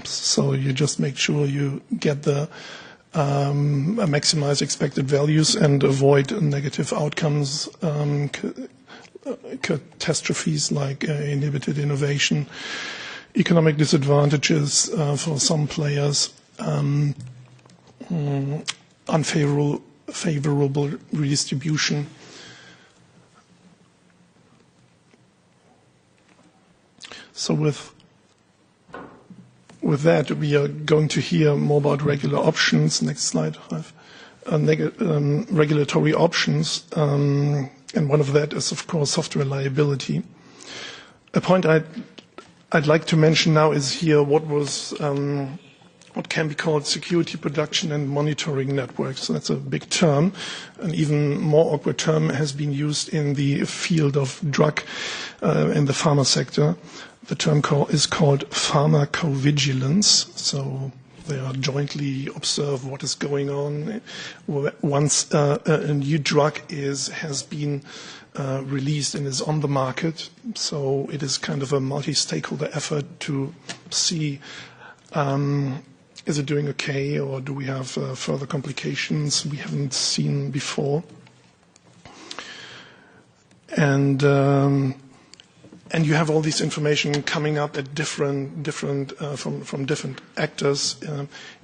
So you just make sure you get the maximize expected values and avoid negative outcomes, catastrophes like inhibited innovation, economic disadvantages for some players, unfavorable redistribution. So with that, we are going to hear more about regular options. Next slide, 5. Regulatory options, and one of that is, of course, software liability. A point I'd like to mention now is here what can be called security production and monitoring networks. So that's a big term. An even more awkward term has been used in the field of drug in the pharma sector. The term is called pharmacovigilance. So they are jointly observe what is going on once a new drug has been released and is on the market. So it is kind of a multi-stakeholder effort to see is it doing okay, or do we have further complications we haven't seen before? And you have all this information coming up at from different actors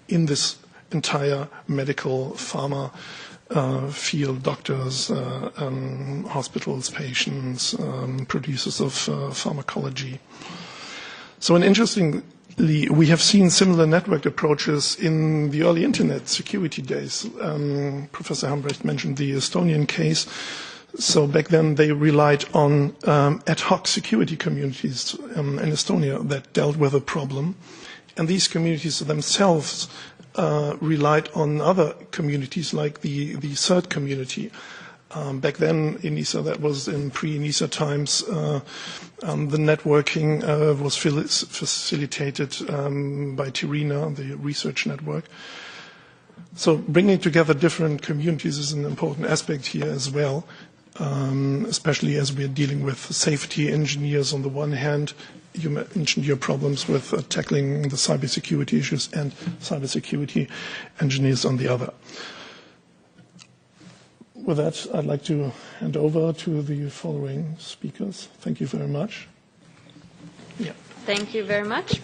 in this entire medical pharma field: doctors, hospitals, patients, producers of pharmacology. So, interestingly, we have seen similar network approaches in the early internet security days. Professor Helmbrecht mentioned the Estonian case. So back then they relied on ad hoc security communities in Estonia that dealt with a problem, And these communities themselves relied on other communities like the CERT community. Back then, ENISA, that was in pre-ENISA times, the networking was facilitated by Tirina, the research network. So bringing together different communities is an important aspect here as well, especially as we're dealing with safety engineers on the one hand. You mentioned your problems with tackling the cybersecurity issues, and cybersecurity engineers on the other. With that, I'd like to hand over to the following speakers. Thank you very much. Yeah. Thank you very much.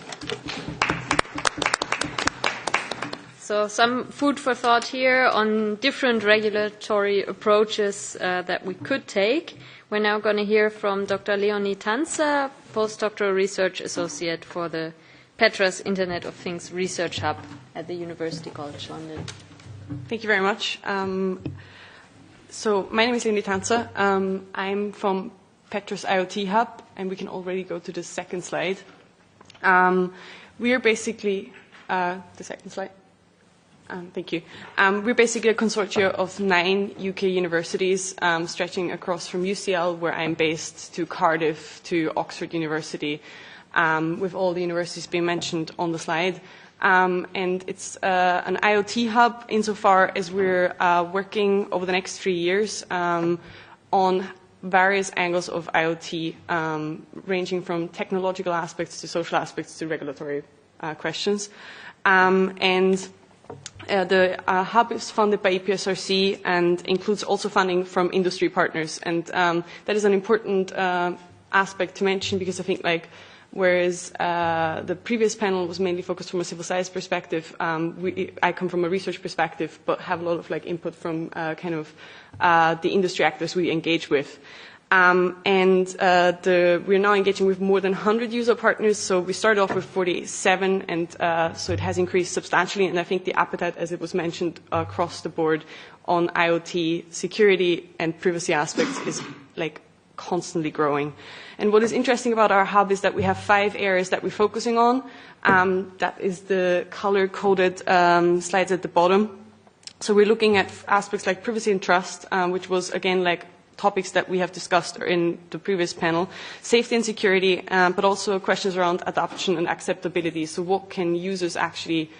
So some food for thought here on different regulatory approaches that we could take. We're now going to hear from Dr. Leonie Tanzer, postdoctoral research associate for the Petra's Internet of Things Research Hub at the University College London. Thank you very much. So my name is Leonie Tanzer. I'm from Petra's IoT Hub, and we can already go to the second slide. We are basically the second slide. Thank you. We're basically a consortium of 9 UK universities stretching across from UCL, where I'm based, to Cardiff, to Oxford University, with all the universities being mentioned on the slide. And it's an IoT hub insofar as we're working over the next 3 years on various angles of IoT, ranging from technological aspects to social aspects to regulatory questions. The hub is funded by EPSRC and includes also funding from industry partners. And that is an important aspect to mention, because I think, like, whereas the previous panel was mainly focused from a civil science perspective, I come from a research perspective, but have a lot of input from the industry actors we engage with. We're now engaging with more than 100 user partners. So we started off with 47, and so it has increased substantially. And I think the appetite, as it was mentioned across the board, on IoT security and privacy aspects is constantly growing. And what is interesting about our hub is that we have 5 areas that we're focusing on. That is the color-coded slides at the bottom. So we're looking at aspects like privacy and trust, which was, again, topics that we have discussed in the previous panel, safety and security, but also questions around adoption and acceptability. So what can users actually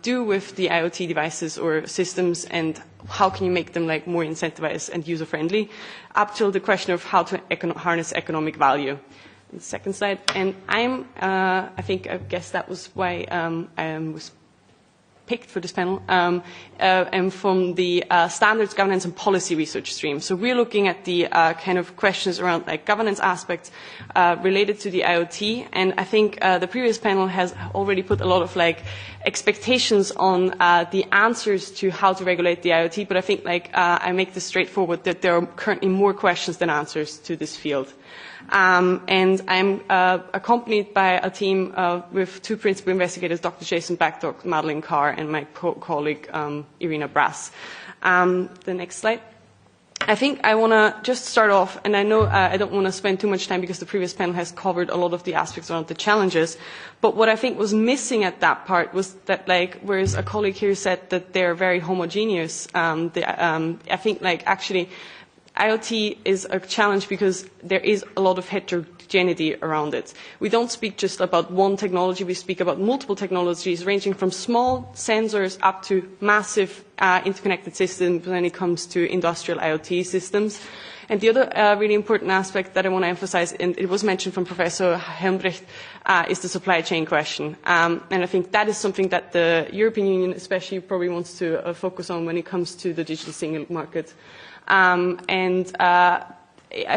do with the IoT devices or systems, and how can you make them more incentivized and user-friendly, up till the question of how to harness economic value. The second slide. And I guess that was why I was picked for this panel, and from the standards, governance and policy research stream. So we're looking at the questions around governance aspects related to the IoT. And I think the previous panel has already put a lot of expectations on the answers to how to regulate the IoT. But I think I make this straightforward, that there are currently more questions than answers to this field. And I'm accompanied by a team with 2 principal investigators, Dr. Jason Backdock, Madeleine Carr, and my colleague Irina Brass. The next slide. I think I want to just start off, and I know I don't want to spend too much time because the previous panel has covered a lot of the aspects around the challenges, but what I think was missing at that part was that, whereas a colleague here said that they're very homogeneous, I think actually IoT is a challenge because there is a lot of heterogeneity around it. We don't speak just about one technology, we speak about multiple technologies ranging from small sensors up to massive interconnected systems when it comes to industrial IoT systems. And the other really important aspect that I want to emphasize, and it was mentioned from Professor Helmbrecht, is the supply chain question. And I think that is something that the European Union especially probably wants to focus on when it comes to the digital single market. I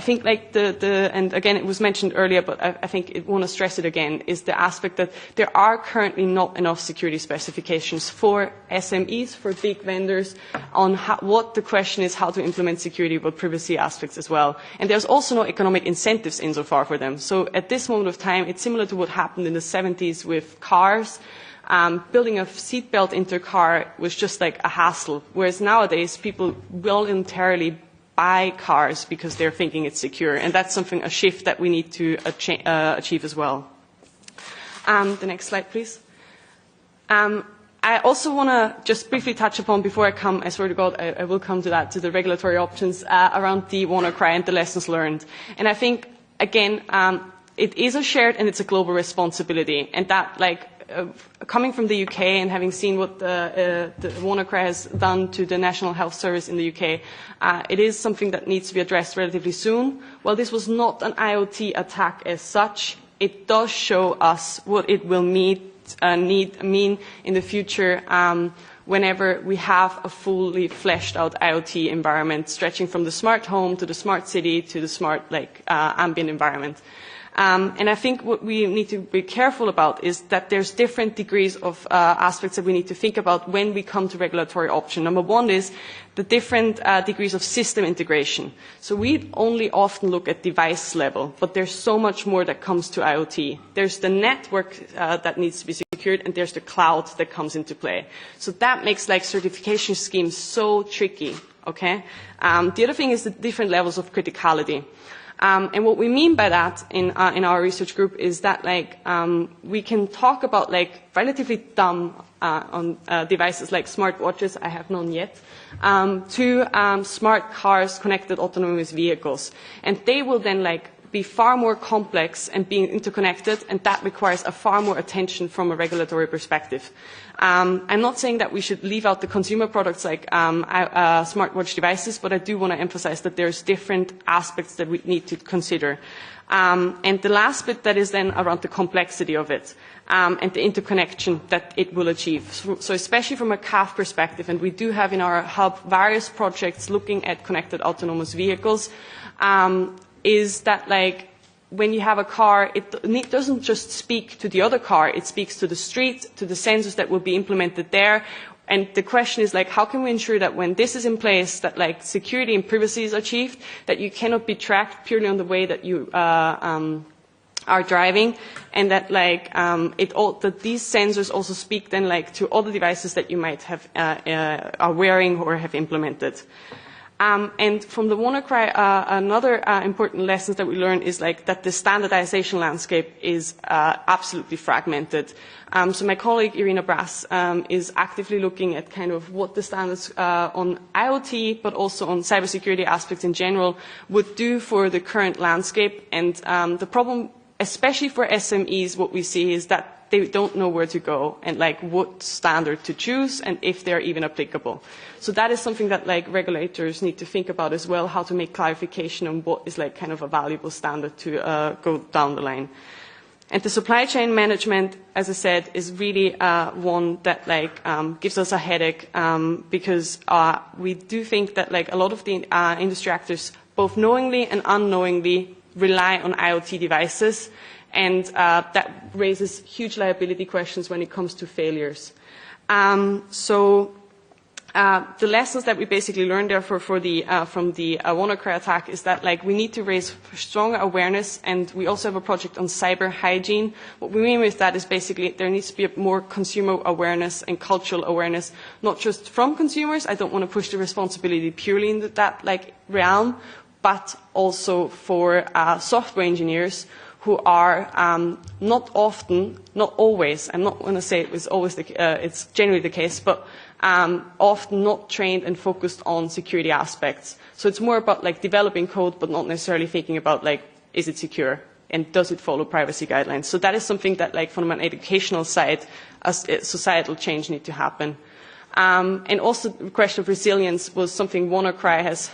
think and again it was mentioned earlier, but I think I want to stress it again, is the aspect that there are currently not enough security specifications for SMEs, for big vendors, on what the question is, how to implement security, but privacy aspects as well. And there's also no economic incentives insofar for them. So at this moment of time, it's similar to what happened in the 70s with cars. Building a seatbelt into a car was just a hassle, whereas nowadays people voluntarily buy cars because they're thinking it's secure, and that's a shift that we need to achieve as well. The next slide, please. I also want to just briefly touch upon, before I come, I swear to God, I will come to that, to the regulatory options around the WannaCry and the lessons learned. And I think, again, it is a shared and it's a global responsibility. And that, like, coming from the UK and having seen what the WannaCry has done to the National Health Service in the UK, it is something that needs to be addressed relatively soon. While this was not an IoT attack as such, it does show us what it will mean in the future whenever we have a fully fleshed out IoT environment stretching from the smart home to the smart city to the smart ambient environment. And I think what we need to be careful about is that there's different degrees of aspects that we need to think about when we come to regulatory option. Number one is the different degrees of system integration. So we only often look at device level, but there's so much more that comes to IoT. There's the network that needs to be secured, and there's the cloud that comes into play. So that makes like certification schemes so tricky. Okay. The other thing is the different levels of criticality. And what we mean by that in our research group is that we can talk about relatively dumb on devices like smartwatches, I have none yet, to smart cars, connected autonomous vehicles. And they will then be far more complex and being interconnected, and that requires a far more attention from a regulatory perspective. I'm not saying that we should leave out the consumer products like smartwatch devices, but I do want to emphasize that there's different aspects that we need to consider. And the last bit that is then around the complexity of it and the interconnection that it will achieve. So especially from a CAF perspective, and we do have in our hub various projects looking at connected autonomous vehicles, is that when you have a car, it doesn't just speak to the other car, it speaks to the street, to the sensors that will be implemented there. And the question is how can we ensure that when this is in place, that security and privacy is achieved, that you cannot be tracked purely on the way that you are driving, and that that these sensors also speak then to other devices that you might have are wearing or have implemented. And from the WannaCry, another important lesson that we learned is that the standardization landscape is absolutely fragmented. So my colleague Irina Brass is actively looking at kind of what the standards on IoT, but also on cybersecurity aspects in general, would do for the current landscape. And the problem, especially for SMEs, what we see is that they don't know where to go and what standard to choose and if they're even applicable. So that is something that regulators need to think about as well, how to make clarification on what is kind of a valuable standard to go down the line. And the supply chain management, as I said, is really one that gives us a headache because we do think that a lot of the industry actors, both knowingly and unknowingly, rely on IoT devices. And that raises huge liability questions when it comes to failures. So the lessons that we basically learned therefore from the WannaCry attack is that we need to raise strong awareness, and we also have a project on cyber hygiene. What we mean with that is basically there needs to be more consumer awareness and cultural awareness, not just from consumers. I don't want to push the responsibility purely in that realm, but also for software engineers who are not often, not always, I'm not going to say it's always it's generally the case, but often not trained and focused on security aspects. So it's more about developing code, but not necessarily thinking about is it secure and does it follow privacy guidelines. So that is something that from an educational side, as societal change need to happen. And also the question of resilience was something WannaCry has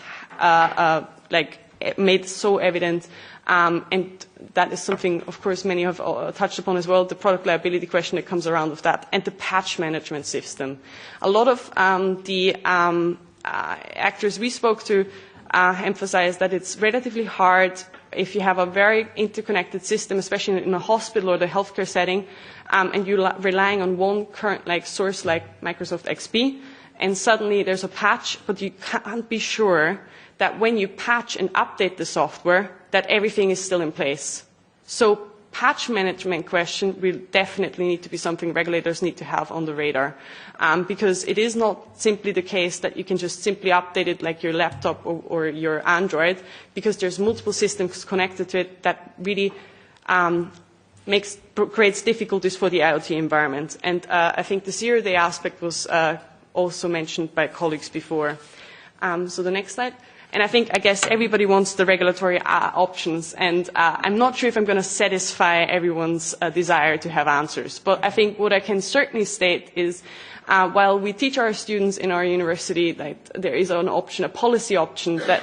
made so evident. And that is something, of course, many have touched upon as well, the product liability question that comes around with that, and the patch management system. A lot of the actors we spoke to emphasize that it's relatively hard if you have a very interconnected system, especially in a hospital or the healthcare setting, and you're relying on one current source like Microsoft XP, and suddenly there's a patch, but you can't be sure that when you patch and update the software, that everything is still in place. So patch management question will definitely need to be something regulators need to have on the radar, because it is not simply the case that you can just simply update it like your laptop or your Android, because there's multiple systems connected to it that really creates difficulties for the IoT environment. And I think the zero-day aspect was also mentioned by colleagues before. So the next slide. And I guess everybody wants the regulatory options, and I'm not sure if I'm going to satisfy everyone's desire to have answers. But I think what I can certainly state is, while we teach our students in our university that there is an option, a policy option, that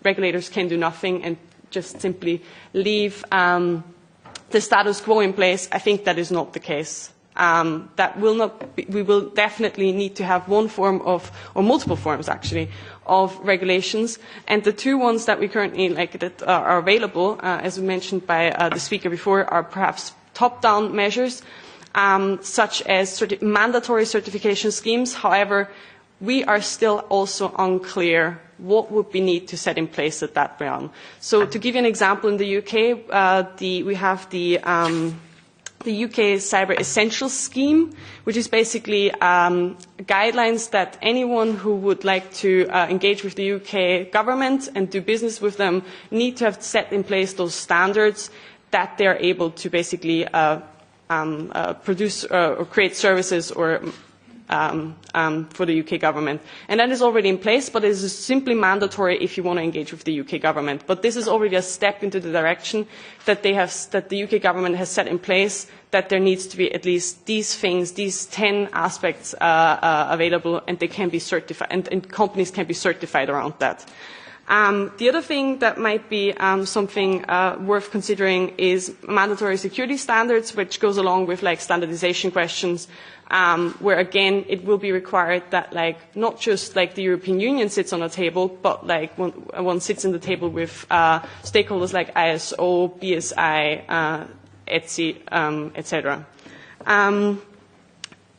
regulators can do nothing and just simply leave the status quo in place, I think that is not the case. That will not be, we will definitely need to have one form of, or multiple forms actually, of regulations. And the two ones that we currently that are available, as mentioned by the speaker before, are perhaps top-down measures, such as mandatory certification schemes. However, we are still also unclear what would we need to set in place at that realm. So to give you an example, in the UK, we have the UK Cyber Essentials Scheme, which is basically guidelines that anyone who would like to engage with the UK government and do business with them need to have set in place those standards that they are able to basically produce or create services or for the UK government. And that is already in place, but it is simply mandatory if you want to engage with the UK government. But this is already a step into the direction that that the UK government has set in place, that there needs to be at least these things, these 10 aspects available, and they can be certified, and companies can be certified around that. The other thing that might be something worth considering is mandatory security standards, which goes along with standardization questions, where again it will be required that not just the European Union sits on a table, but one sits in the table with stakeholders like ISO, BSI, ETSI, etc.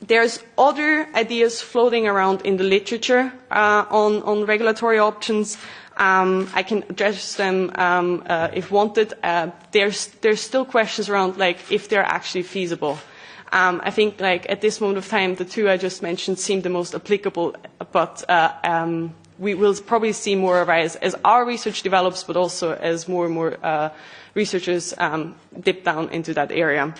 There's other ideas floating around in the literature on regulatory options. I can address them if wanted. There's still questions around if they're actually feasible. I think at this moment of time, the two I just mentioned seem the most applicable, but we will probably see more arise as our research develops, but also as more and more researchers dip down into that area.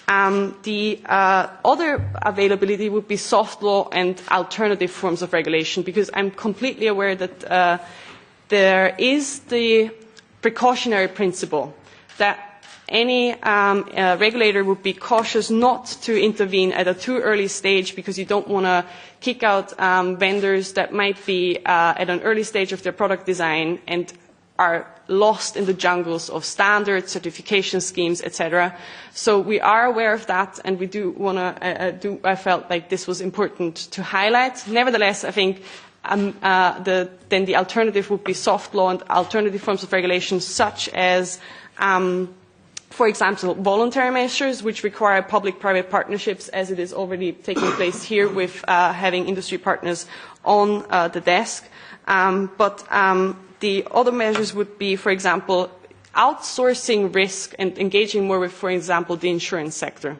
The other availability would be soft law and alternative forms of regulation, because I'm completely aware that there is the precautionary principle that any regulator would be cautious not to intervene at a too early stage, because you don't want to kick out vendors that might be at an early stage of their product design and are lost in the jungles of standards, certification schemes, etc. So we are aware of that, and we do want to. I felt like this was important to highlight. Nevertheless, I think then the alternative would be soft law and alternative forms of regulation, such as, for example, voluntary measures, which require public-private partnerships, as it is already taking place here with having industry partners on the desk. But the other measures would be, for example, outsourcing risk and engaging more with, for example, the insurance sector.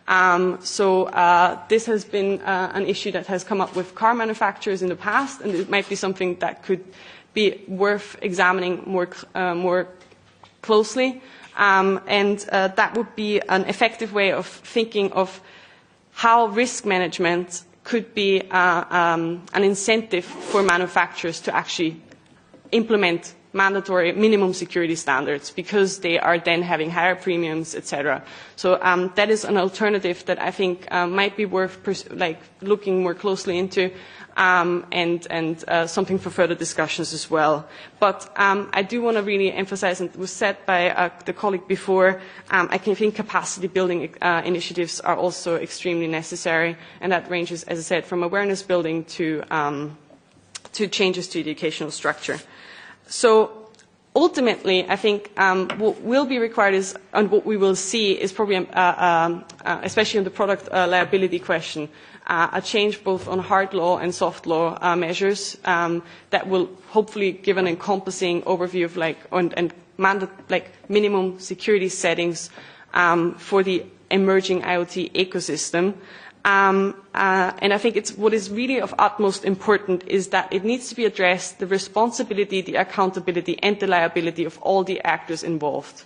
This has been an issue that has come up with car manufacturers in the past, and it might be something that could be worth examining more closely. That would be an effective way of thinking of how risk management could be an incentive for manufacturers to actually implement mandatory minimum security standards, because they are then having higher premiums, etc. So that is an alternative that I think might be worth looking more closely into, and something for further discussions as well. But I do want to really emphasize, and it was said by the colleague before, I think capacity building initiatives are also extremely necessary, and that ranges, as I said, from awareness building to changes to educational structure. So ultimately, I think what will be required is, and what we will see is probably, especially on the product liability question, a change both on hard law and soft law measures that will hopefully give an encompassing overview of minimum security settings for the emerging IoT ecosystem. And I think what is really of utmost importance is that it needs to be addressed, the responsibility, the accountability, and the liability of all the actors involved.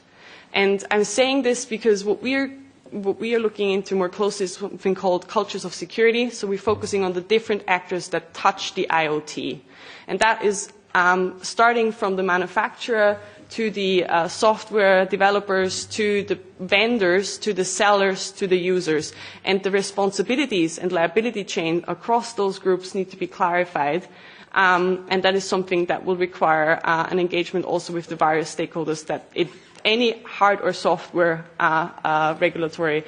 And I'm saying this because what we are looking into more closely is something called cultures of security. So we're focusing on the different actors that touch the IoT. And that is starting from the manufacturer to the software developers, to the vendors, to the sellers, to the users. And the responsibilities and liability chain across those groups need to be clarified. And that is something that will require an engagement also with the various stakeholders that any hard or software regulatory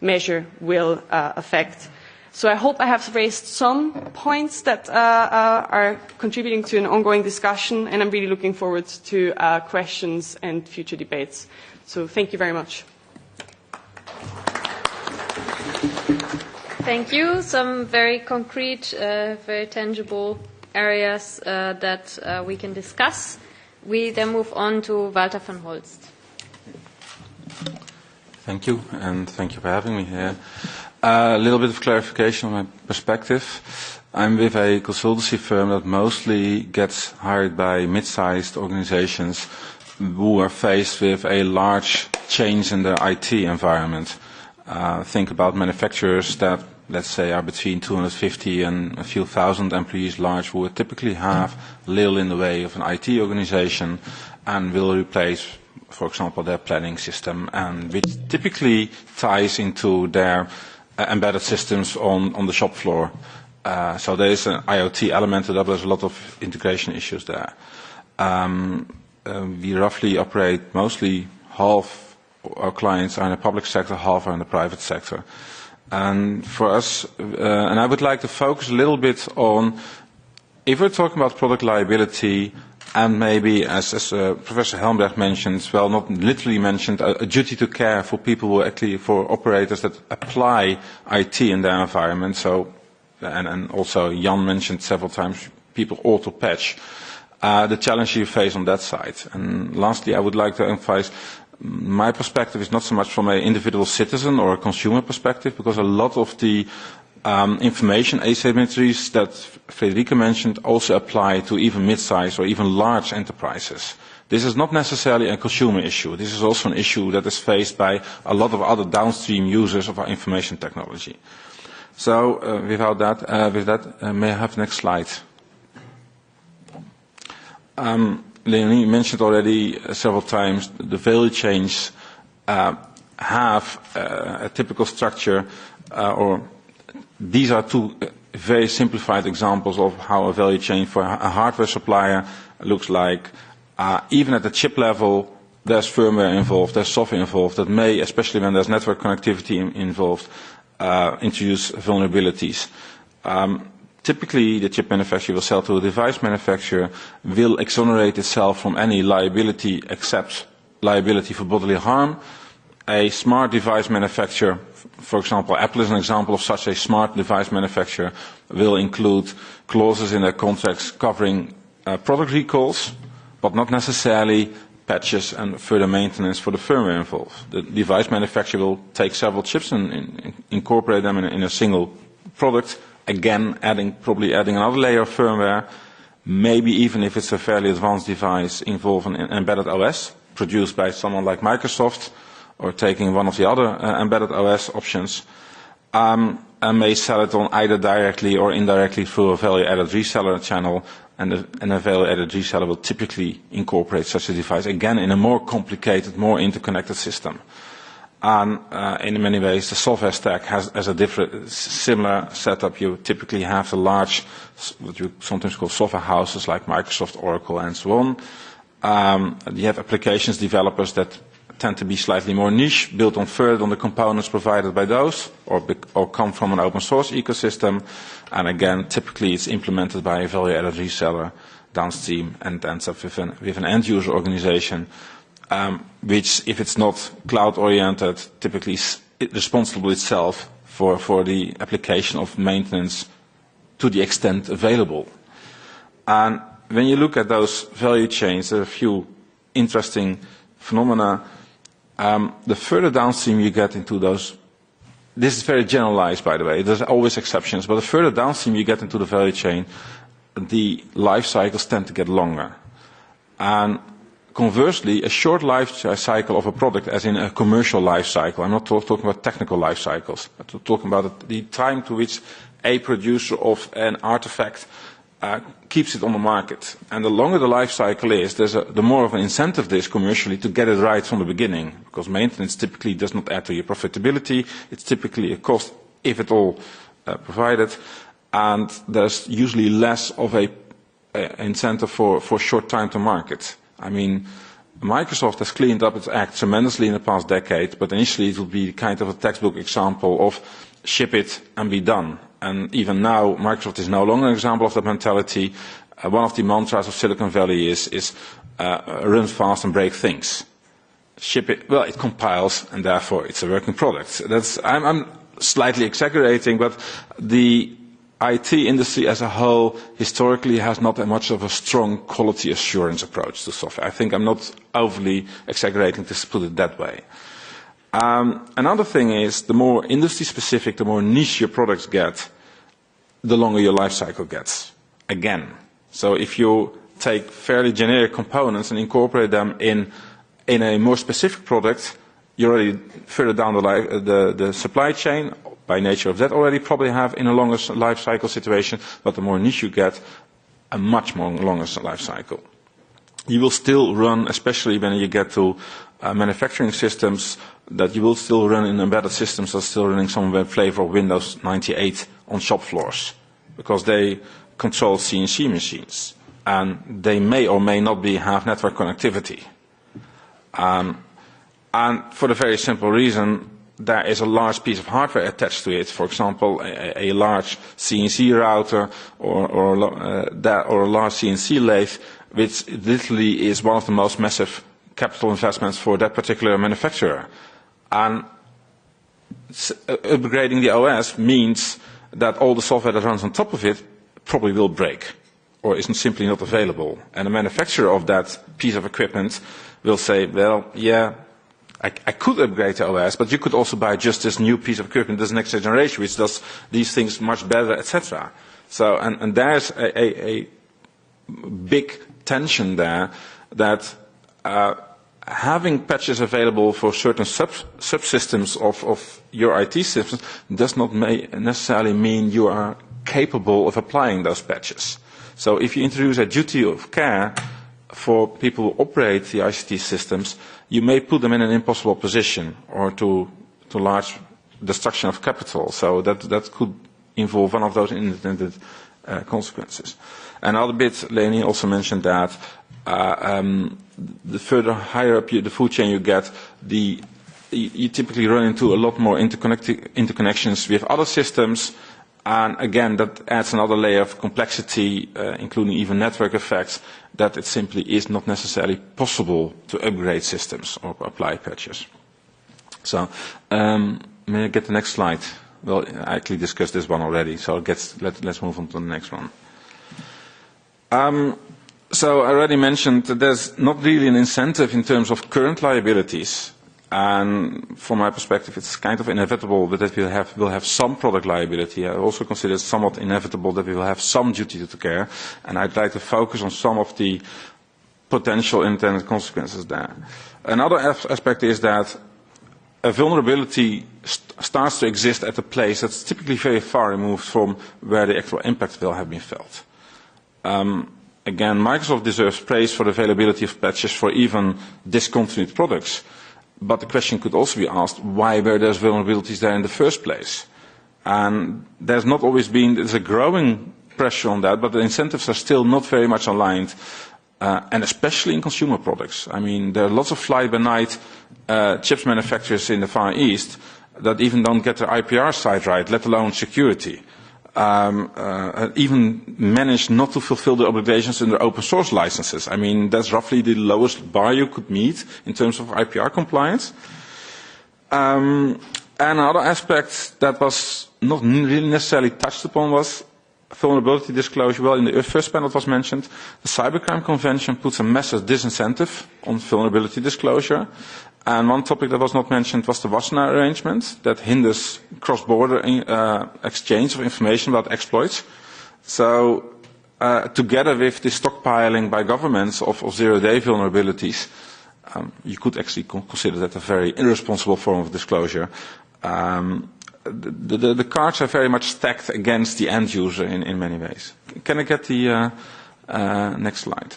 measure will affect. So I hope I have raised some points that are contributing to an ongoing discussion, and I'm really looking forward to questions and future debates. So thank you very much. Thank you. Some very concrete, very tangible areas that we can discuss. We then move on to Walter van Holst. Thank you, and thank you for having me here. A little bit of clarification on my perspective. I'm with a consultancy firm that mostly gets hired by mid-sized organizations who are faced with a large change in their IT environment. Think about manufacturers that, let's say, are between 250 and a few thousand employees large, who would typically have little in the way of an IT organization and will replace, for example, their planning system, and which typically ties into their embedded systems on the shop floor. So there is an IoT element to that, but there's a lot of integration issues there. We roughly operate mostly half our clients are in the public sector, half are in the private sector. And for us, and I would like to focus a little bit on, if we're talking about product liability, and maybe, as Professor Helmbrecht mentioned, well, not literally mentioned, a duty to care for people who actually, for operators that apply IT in their environment. So, and also Jan mentioned several times, people auto-patch. The challenge you face on that side. And lastly, I would like to emphasize, my perspective is not so much from an individual citizen or a consumer perspective, because a lot of the information asymmetries that Frederike mentioned also apply to even mid-sized or even large enterprises. This is not necessarily a consumer issue. This is also an issue that is faced by a lot of other downstream users of our information technology. So with that, may I have the next slide? Leonie mentioned already several times the value chains have a typical structure or these are two very simplified examples of how a value chain for a hardware supplier looks like. Even at the chip level, there's firmware involved, there's software involved that may, especially when there's network connectivity involved, introduce vulnerabilities. Typically, the chip manufacturer will sell to a device manufacturer, will exonerate itself from any liability except liability for bodily harm. A smart device manufacturer, for example, Apple is an example of such a smart device manufacturer, will include clauses in their contracts covering product recalls, but not necessarily patches and further maintenance for the firmware involved. The device manufacturer will take several chips and incorporate them in a single product, again probably adding another layer of firmware, maybe even if it's a fairly advanced device involving an embedded OS produced by someone like Microsoft, or taking one of the other embedded OS options, and may sell it on either directly or indirectly through a value-added reseller channel, and a value-added reseller will typically incorporate such a device, again, in a more complicated, more interconnected system. And in many ways, the software stack has a different, similar setup. You typically have the large, what you sometimes call software houses like Microsoft, Oracle, and so on. You have applications developers that tend to be slightly more niche, built on further on the components provided by those, or come from an open source ecosystem. And again, typically it's implemented by a value-added reseller downstream and ends up with an end-user organization, which, if it's not cloud-oriented, typically is responsible itself for the application of maintenance to the extent available. And when you look at those value chains, there are a few interesting phenomena. The further downstream you get into those, this is very generalized, by the way, there's always exceptions, but the further downstream you get into the value chain, the life cycles tend to get longer. And conversely, a short life cycle of a product, as in a commercial life cycle. I'm not talking about technical life cycles. I'm talking about the time to which a producer of an artifact keeps it on the market. And the longer the life cycle is, the more of an incentive there is commercially to get it right from the beginning, because maintenance typically does not add to your profitability. It's typically a cost, if at all, provided, and there's usually less of a incentive for short time to market. I mean, Microsoft has cleaned up its act tremendously in the past decade, but initially it would be kind of a textbook example of ship it and be done. And even now, Microsoft is no longer an example of that mentality. One of the mantras of Silicon Valley is run fast and break things. Ship it, well, it compiles, and therefore it's a working product. I'm slightly exaggerating, but the IT industry as a whole historically has not that much of a strong quality assurance approach to software. I think I'm not overly exaggerating to put it that way. Another thing is, the more industry specific, the more niche your products get, the longer your life cycle gets. Again. So if you take fairly generic components and incorporate them in a more specific product, you're already further down the supply chain. By nature of that already probably have in a longer life cycle situation, but the more niche you get, a much more longer life cycle. You will still run, especially when you get to manufacturing systems, that you will still run in embedded systems that are still running some flavor of Windows 98 on shop floors, because they control CNC machines, and they may or may not have network connectivity. And for the very simple reason, there is a large piece of hardware attached to it. For example, a large CNC router or a large CNC lathe, which literally is one of the most massive capital investments for that particular manufacturer. And upgrading the OS means that all the software that runs on top of it probably will break or is simply not available. And the manufacturer of that piece of equipment will say, well, yeah, I could upgrade the OS, but you could also buy just this new piece of equipment, this next generation, which does these things much better, etc. So, and there's a big tension there that having patches available for certain subsystems of your IT systems does not necessarily mean you are capable of applying those patches. So if you introduce a duty of care for people who operate the ICT systems, you may put them in an impossible position or to large destruction of capital. So that could involve one of those unintended consequences. Another bit, Leni also mentioned that the further higher up the food chain you get, you typically run into a lot more interconnections with other systems. And again, that adds another layer of complexity, including even network effects, that it simply is not necessarily possible to upgrade systems or apply patches. So, may I get the next slide? Well, I actually discussed this one already, so let's move on to the next one. So I already mentioned that there's not really an incentive in terms of current liabilities. And from my perspective, it's kind of inevitable that we'll have some product liability. I also consider it somewhat inevitable that we will have some duty to care. And I'd like to focus on some of the potential intended consequences there. Another aspect is that a vulnerability starts to exist at a place that's typically very far removed from where the actual impact will have been felt. Again, Microsoft deserves praise for the availability of patches for even discontinued products. But the question could also be asked, why were those vulnerabilities there in the first place? And there's a growing pressure on that, but the incentives are still not very much aligned, and especially in consumer products. I mean, there are lots of fly-by-night chips manufacturers in the Far East that even don't get their IPR side right, let alone security. Even manage not to fulfill the obligations under open source licenses. I mean, that's roughly the lowest bar you could meet in terms of IPR compliance. And another aspect that was not really necessarily touched upon was vulnerability disclosure. Well, in the first panel it was mentioned, the Cybercrime Convention puts a massive disincentive on vulnerability disclosure. And one topic that was not mentioned was the Wassenaar arrangement that hinders cross-border exchange of information about exploits. So together with the stockpiling by governments of zero-day vulnerabilities, you could actually consider that a very irresponsible form of disclosure. The cards are very much stacked against the end user in many ways. Can I get the next slide?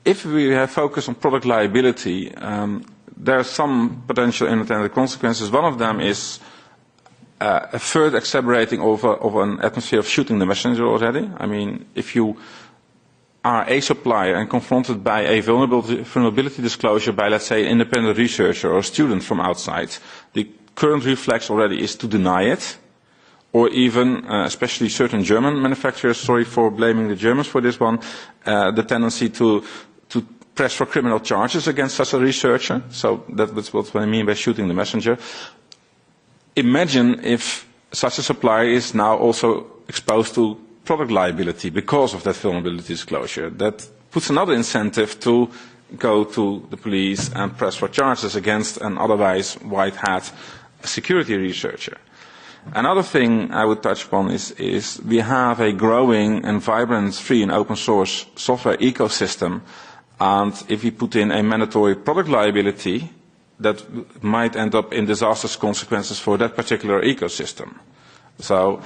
If we have focus on product liability, there are some potential unintended consequences. One of them is a further exacerbating of an atmosphere of shooting the messenger already. I mean, if you are a supplier and confronted by a vulnerability disclosure by, let's say, an independent researcher or a student from outside, the current reflex already is to deny it, or even, especially certain German manufacturers, sorry for blaming the Germans for this one, the tendency to press for criminal charges against such a researcher. So that's what I mean by shooting the messenger. Imagine if such a supplier is now also exposed to product liability because of that vulnerability disclosure. That puts another incentive to go to the police and press for charges against an otherwise white-hat security researcher. Another thing I would touch upon is we have a growing and vibrant free and open source software ecosystem, and if we put in a mandatory product liability, that might end up in disastrous consequences for that particular ecosystem. So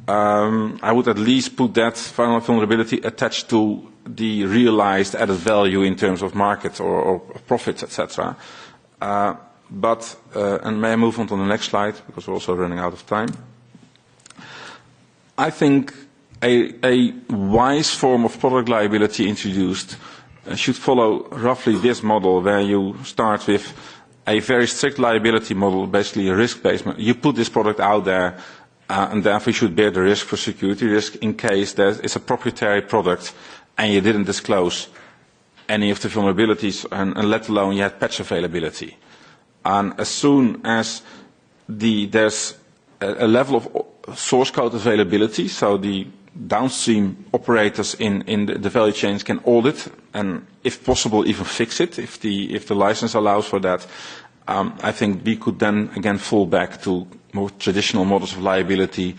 I would at least put that vulnerability attached to the realized added value in terms of market or profits, etc. And may I move on to the next slide, because we're also running out of time. I think a wise form of product liability introduced should follow roughly this model, where you start with a very strict liability model, basically a risk-based. You put this product out there, and therefore you should bear the risk for security risk in case there is a proprietary product and you didn't disclose any of the vulnerabilities, and let alone you had patch availability. And as soon as there's a level of source code availability, so the downstream operators in the value chains can audit and, if possible, even fix it if the license allows for that. I think we could then again fall back to more traditional models of liability,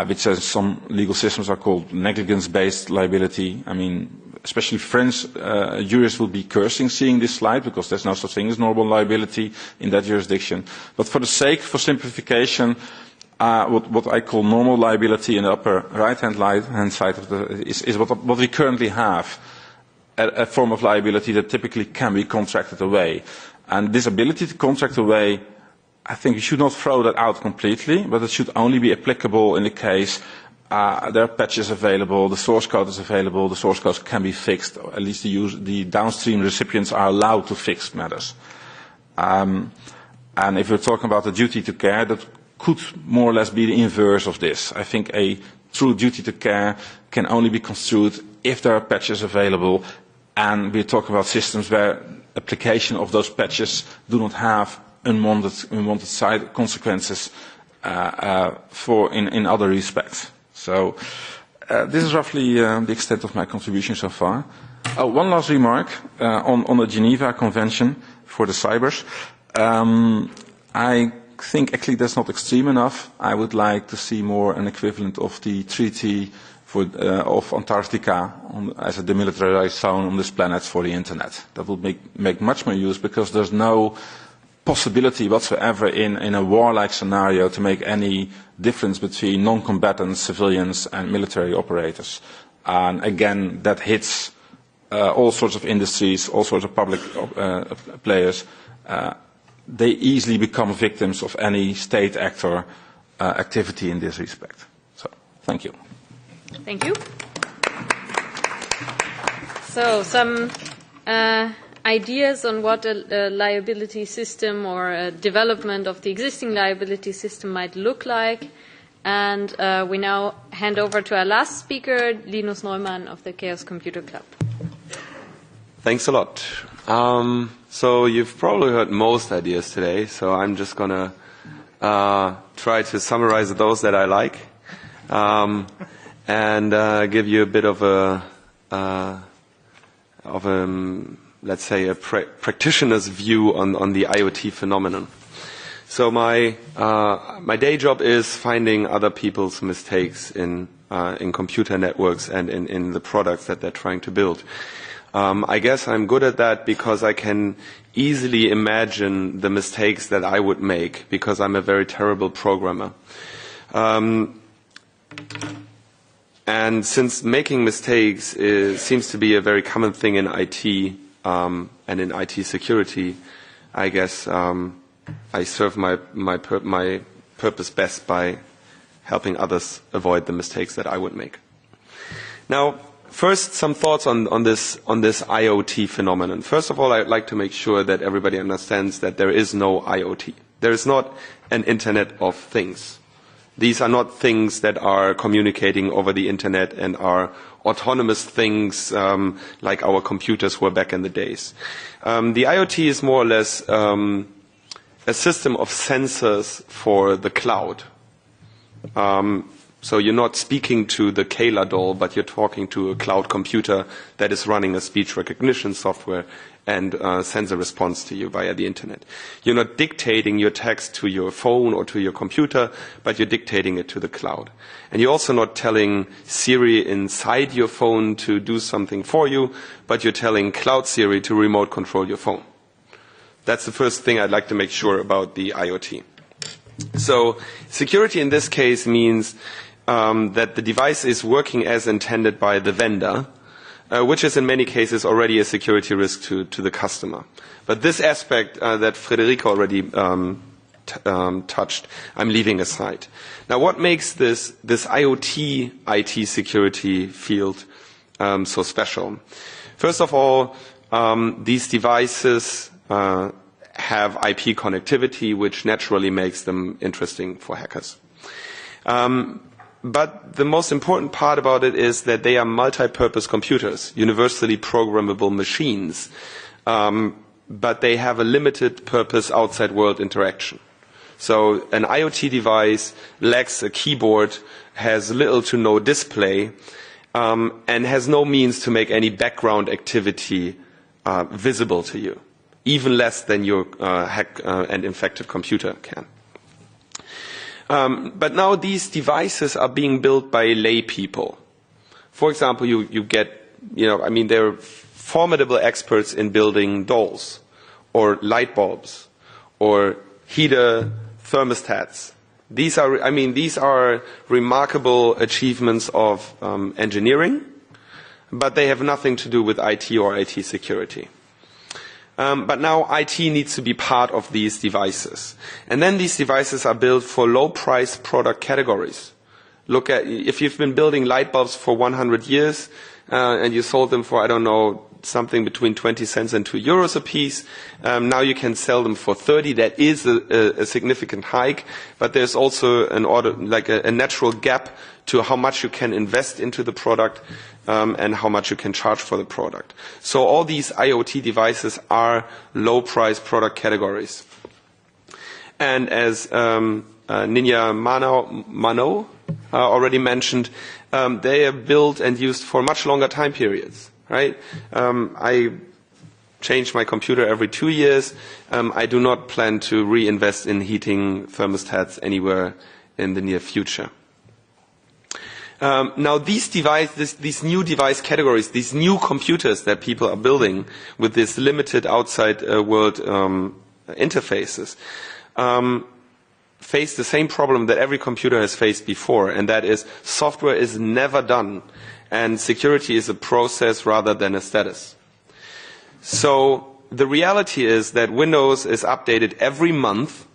which as some legal systems are called negligence-based liability. I mean, especially French jurists will be cursing seeing this slide, because there's no such thing as normal liability in that jurisdiction. But for the sake, for simplification, what I call normal liability in the upper right-hand side of is what we currently have, a form of liability that typically can be contracted away. And this ability to contract away, I think we should not throw that out completely, but it should only be applicable in the case there are patches available, the source code is available, the source code can be fixed, or at least the downstream recipients are allowed to fix matters. And if we're talking about the duty to care, that could more or less be the inverse of this. I think a true duty to care can only be construed if there are patches available, and we're talking about systems where application of those patches do not have unwanted side consequences in other respects. So this is roughly the extent of my contribution so far. One last remark on the Geneva Convention for the cybers. I think actually that's not extreme enough. I would like to see more an equivalent of the treaty of Antarctica as a demilitarized zone on this planet for the internet. That would make much more use, because there's no possibility whatsoever in a warlike scenario to make any difference between non-combatant civilians and military operators. And again, that hits all sorts of industries, all sorts of public players. They easily become victims of any state actor activity in this respect. So, thank you. Thank you. So, some ideas on what a liability system or a development of the existing liability system might look like. And we now hand over to our last speaker, Linus Neumann of the Chaos Computer Club. Thanks a lot. So you've probably heard most ideas today, so I'm just going to try to summarize those that I like and give you a bit of a let's say, a practitioner's view on the IoT phenomenon. So my day job is finding other people's mistakes in computer networks and in the products that they're trying to build. I guess I'm good at that because I can easily imagine the mistakes that I would make because I'm a very terrible programmer. And since making mistakes seems to be a very common thing in IT and in IT security, I guess I serve my purpose best by helping others avoid the mistakes that I would make. Now, first, some thoughts on this IoT phenomenon. First of all, I'd like to make sure that everybody understands that there is no IoT. There is not an Internet of Things. These are not things that are communicating over the Internet and are autonomous things like our computers were back in the days. The IoT is more or less a system of sensors for the cloud. So you're not speaking to the Kayla doll, but you're talking to a cloud computer that is running a speech recognition software and sends a response to you via the Internet. You're not dictating your text to your phone or to your computer, but you're dictating it to the cloud. And you're also not telling Siri inside your phone to do something for you, but you're telling Cloud Siri to remote control your phone. That's the first thing I'd like to make sure about the IoT. So security in this case means that the device is working as intended by the vendor, which is in many cases already a security risk to the customer. But this aspect that Frederike already touched, I'm leaving aside. Now, what makes this IoT IT security field so special? First of all, these devices have IP connectivity, which naturally makes them interesting for hackers. But the most important part about it is that they are multi-purpose computers, universally programmable machines, but they have a limited purpose outside world interaction. So an IoT device lacks a keyboard, has little to no display, and has no means to make any background activity visible to you, even less than your hacked and infected computer can. But now these devices are being built by lay people. For example, you get, they're formidable experts in building dolls, or light bulbs, or heater thermostats. These are remarkable achievements of engineering, but they have nothing to do with IT or IT security. But now IT needs to be part of these devices. And then these devices are built for low-price product categories. Look at, if you've been building light bulbs for 100 years, and you sold them for, something between 20 cents and €2 a piece, now you can sell them for 30. That is a significant hike, but there's also a natural gap to how much you can invest into the product and how much you can charge for the product. So all these IoT devices are low-price product categories. And as Ninja Marnau already mentioned, they are built and used for much longer time periods. Right? I change my computer every 2 years. I do not plan to reinvest in heating thermostats anywhere in the near future. Now these new device categories, these new computers that people are building with this limited outside world interfaces, face the same problem that every computer has faced before, and that is software is never done. And security is a process rather than a status. So the reality is that Windows is updated every month,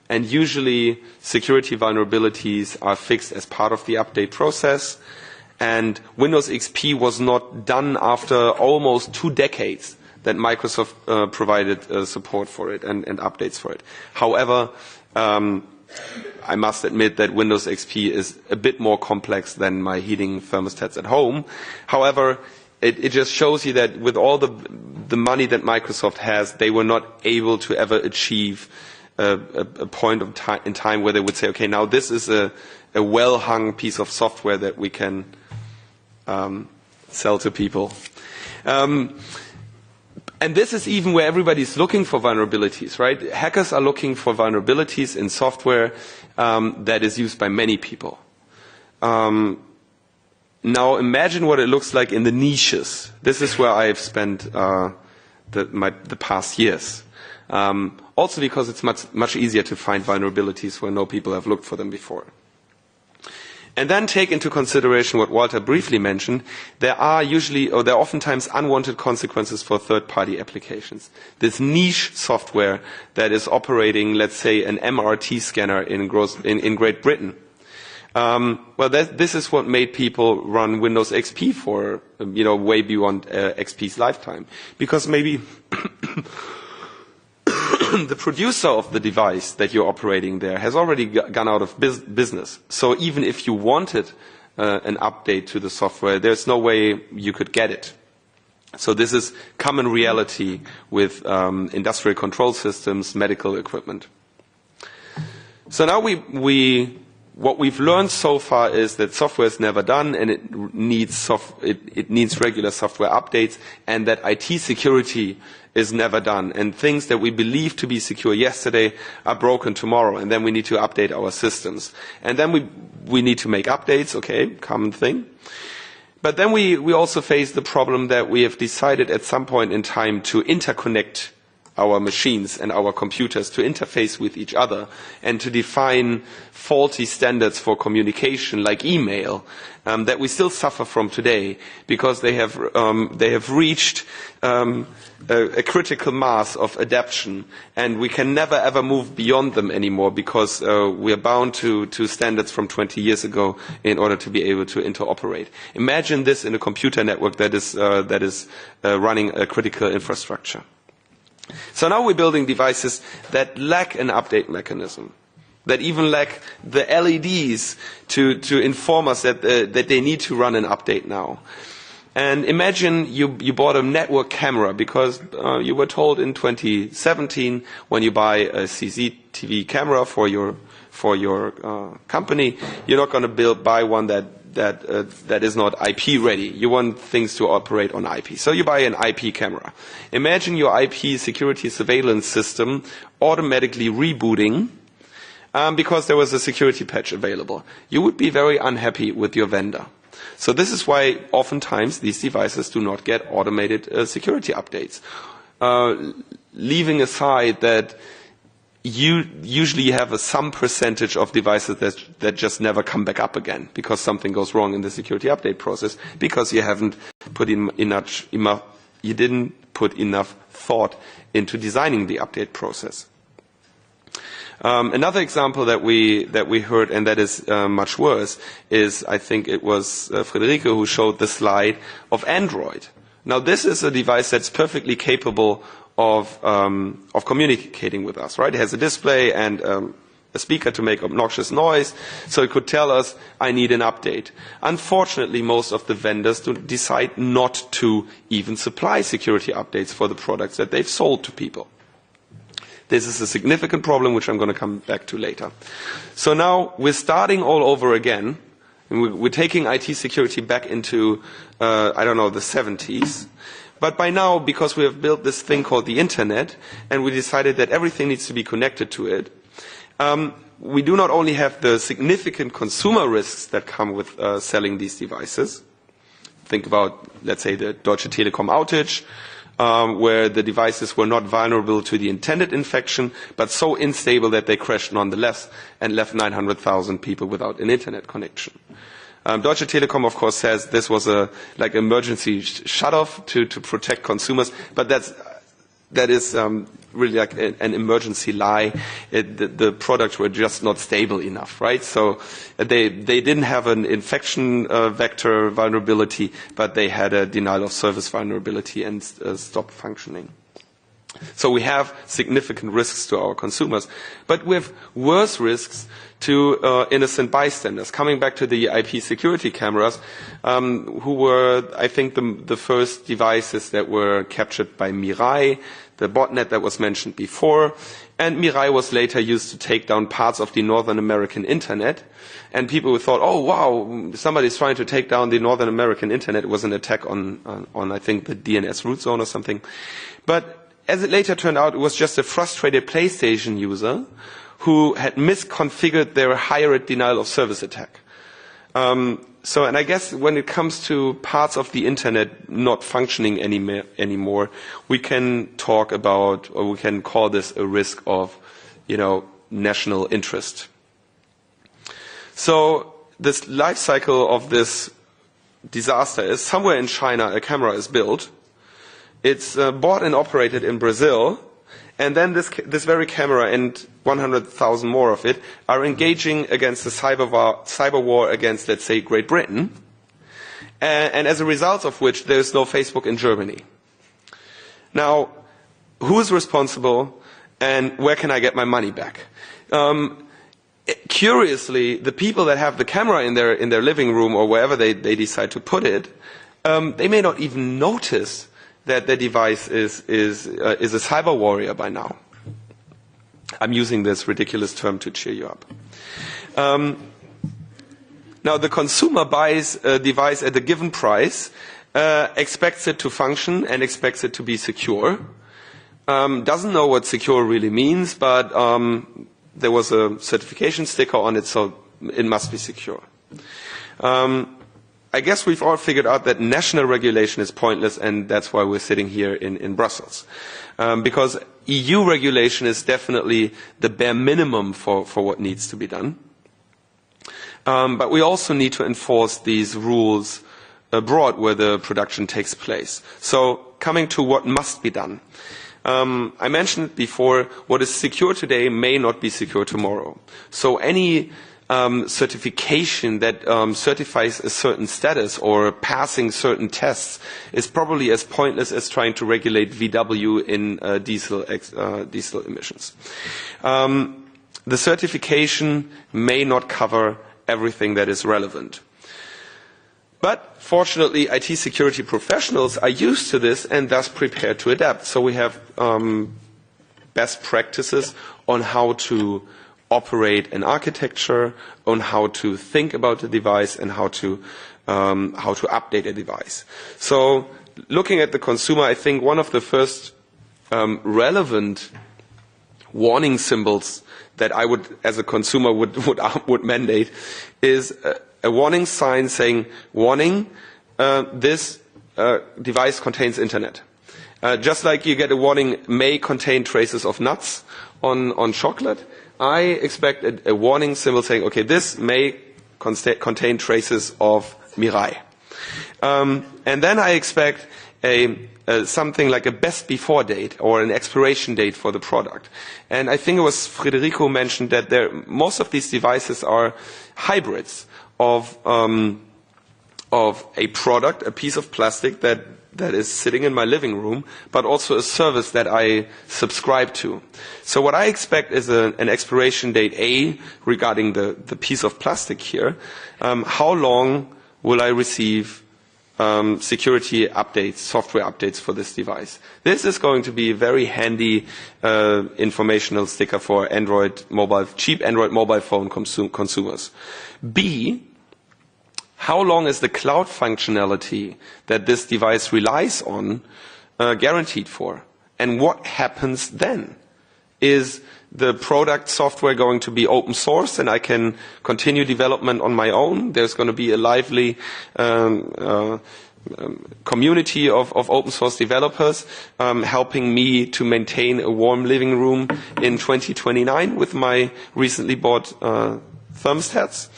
and usually security vulnerabilities are fixed as part of the update process. And Windows XP was not done after almost 2 decades that Microsoft provided support for it and updates for it. However, I must admit that Windows XP is a bit more complex than my heating thermostats at home. However, it just shows you that with all the money that Microsoft has, they were not able to ever achieve a point in time where they would say, okay, now this is a well-hung piece of software that we can sell to people. And this is even where everybody's looking for vulnerabilities, right? Hackers are looking for vulnerabilities in software that is used by many people. Now imagine what it looks like in the niches. This is where I've spent the past years. Also because it's much easier to find vulnerabilities where no people have looked for them before. And then take into consideration what Walter briefly mentioned. There are oftentimes unwanted consequences for third-party applications. This niche software that is operating, let's say, an MRT scanner in Great Britain. This is what made people run Windows XP for, way beyond XP's lifetime. Because maybe the producer of the device that you're operating there has already gone out of business. So even if you wanted an update to the software, there's no way you could get it. So this is common reality with industrial control systems, medical equipment. So now what we've learned so far is that software is never done, and it needs regular software updates, and that IT security is never done. And things that we believe to be secure yesterday are broken tomorrow, and then we need to update our systems. And then we need to make updates, okay, common thing. But then we also face the problem that we have decided at some point in time to interconnect our machines and our computers, to interface with each other and to define faulty standards for communication like email that we still suffer from today because they have reached a critical mass of adaptation, and we can never ever move beyond them anymore because we are bound to standards from 20 years ago in order to be able to interoperate. Imagine this in a computer network that is running a critical infrastructure. So now we're building devices that lack an update mechanism, that even lack the LEDs to inform us that they need to run an update now. And imagine you bought a network camera because you were told in 2017 when you buy a CCTV camera for your company, you're not going to buy one that is not IP ready. You want things to operate on IP. So you buy an IP camera. Imagine your IP security surveillance system automatically rebooting because there was a security patch available. You would be very unhappy with your vendor. So this is why oftentimes these devices do not get automated security updates. Leaving aside that you usually have some percentage of devices that just never come back up again because something goes wrong in the security update process because you didn't put enough thought into designing the update process. Another example that we heard, and that is much worse, is I think it was Frederike who showed the slide of Android. Now this is a device that's perfectly capable of communicating with us, right? It has a display and a speaker to make obnoxious noise, so it could tell us, I need an update. Unfortunately, most of the vendors decide not to even supply security updates for the products that they've sold to people. This is a significant problem, which I'm going to come back to later. So now we're starting all over again, and we're taking IT security back into, the 70s. But by now, because we have built this thing called the Internet, and we decided that everything needs to be connected to it, we do not only have the significant consumer risks that come with selling these devices. Think about, let's say, the Deutsche Telekom outage, where the devices were not vulnerable to the intended infection, but so unstable that they crashed nonetheless and left 900,000 people without an Internet connection. Deutsche Telekom, of course, says this was like emergency shut-off to protect consumers, but that is really like an emergency lie. The products were just not stable enough, right? So they didn't have an infection vector vulnerability, but they had a denial of service vulnerability and stopped functioning. So we have significant risks to our consumers, but we have worse risks to innocent bystanders. Coming back to the IP security cameras, who were, I think, the first devices that were captured by Mirai, the botnet that was mentioned before, and Mirai was later used to take down parts of the Northern American internet. And people thought, oh wow, somebody's trying to take down the Northern American internet. It was an attack on I think, the DNS root zone or something. But as it later turned out, it was just a frustrated PlayStation user who had misconfigured their higher denial of service attack. And I guess when it comes to parts of the internet not functioning anymore, we can talk about, or we can call this a risk of, national interest. So this life cycle of this disaster is somewhere in China a camera is built. It's bought and operated in Brazil. And then this very camera and 100,000 more of it are engaging against the cyber war against, let's say, Great Britain. And as a result of which, there is no Facebook in Germany. Now, who is responsible and where can I get my money back? Curiously, the people that have the camera in their living room or wherever they decide to put it, they may not even notice that their device is a cyber warrior by now. I'm using this ridiculous term to cheer you up. Now, the consumer buys a device at a given price, expects it to function and expects it to be secure. Doesn't know what secure really means, but there was a certification sticker on it, so it must be secure. I guess we've all figured out that national regulation is pointless, and that's why we're sitting here in Brussels. Because EU regulation is definitely the bare minimum for what needs to be done. But we also need to enforce these rules abroad where the production takes place. So coming to what must be done. I mentioned before, what is secure today may not be secure tomorrow. So any certification that certifies a certain status or passing certain tests is probably as pointless as trying to regulate VW in diesel emissions. The certification may not cover everything that is relevant. But fortunately, IT security professionals are used to this and thus prepared to adapt. So we have best practices on how to operate an architecture, on how to think about the device, and how to update a device. So looking at the consumer, I think one of the first relevant warning symbols that I would, as a consumer, would mandate is a warning sign saying, warning, this device contains internet. Just like you get a warning, may contain traces of nuts on chocolate, I expect a warning symbol saying, okay, this may contain traces of Mirai. And then I expect something like a best before date or an expiration date for the product. And I think it was Frederike who mentioned that most of these devices are hybrids of a product, a piece of plastic that is sitting in my living room, but also a service that I subscribe to. So what I expect is an expiration date A regarding the piece of plastic here. How long will I receive security updates, software updates for this device? This is going to be a very handy informational sticker for cheap Android mobile phone consumers. B, how long is the cloud functionality that this device relies on guaranteed for? And what happens then? Is the product software going to be open source and I can continue development on my own? There's going to be a lively community of open source developers helping me to maintain a warm living room in 2029 with my recently bought thermostats.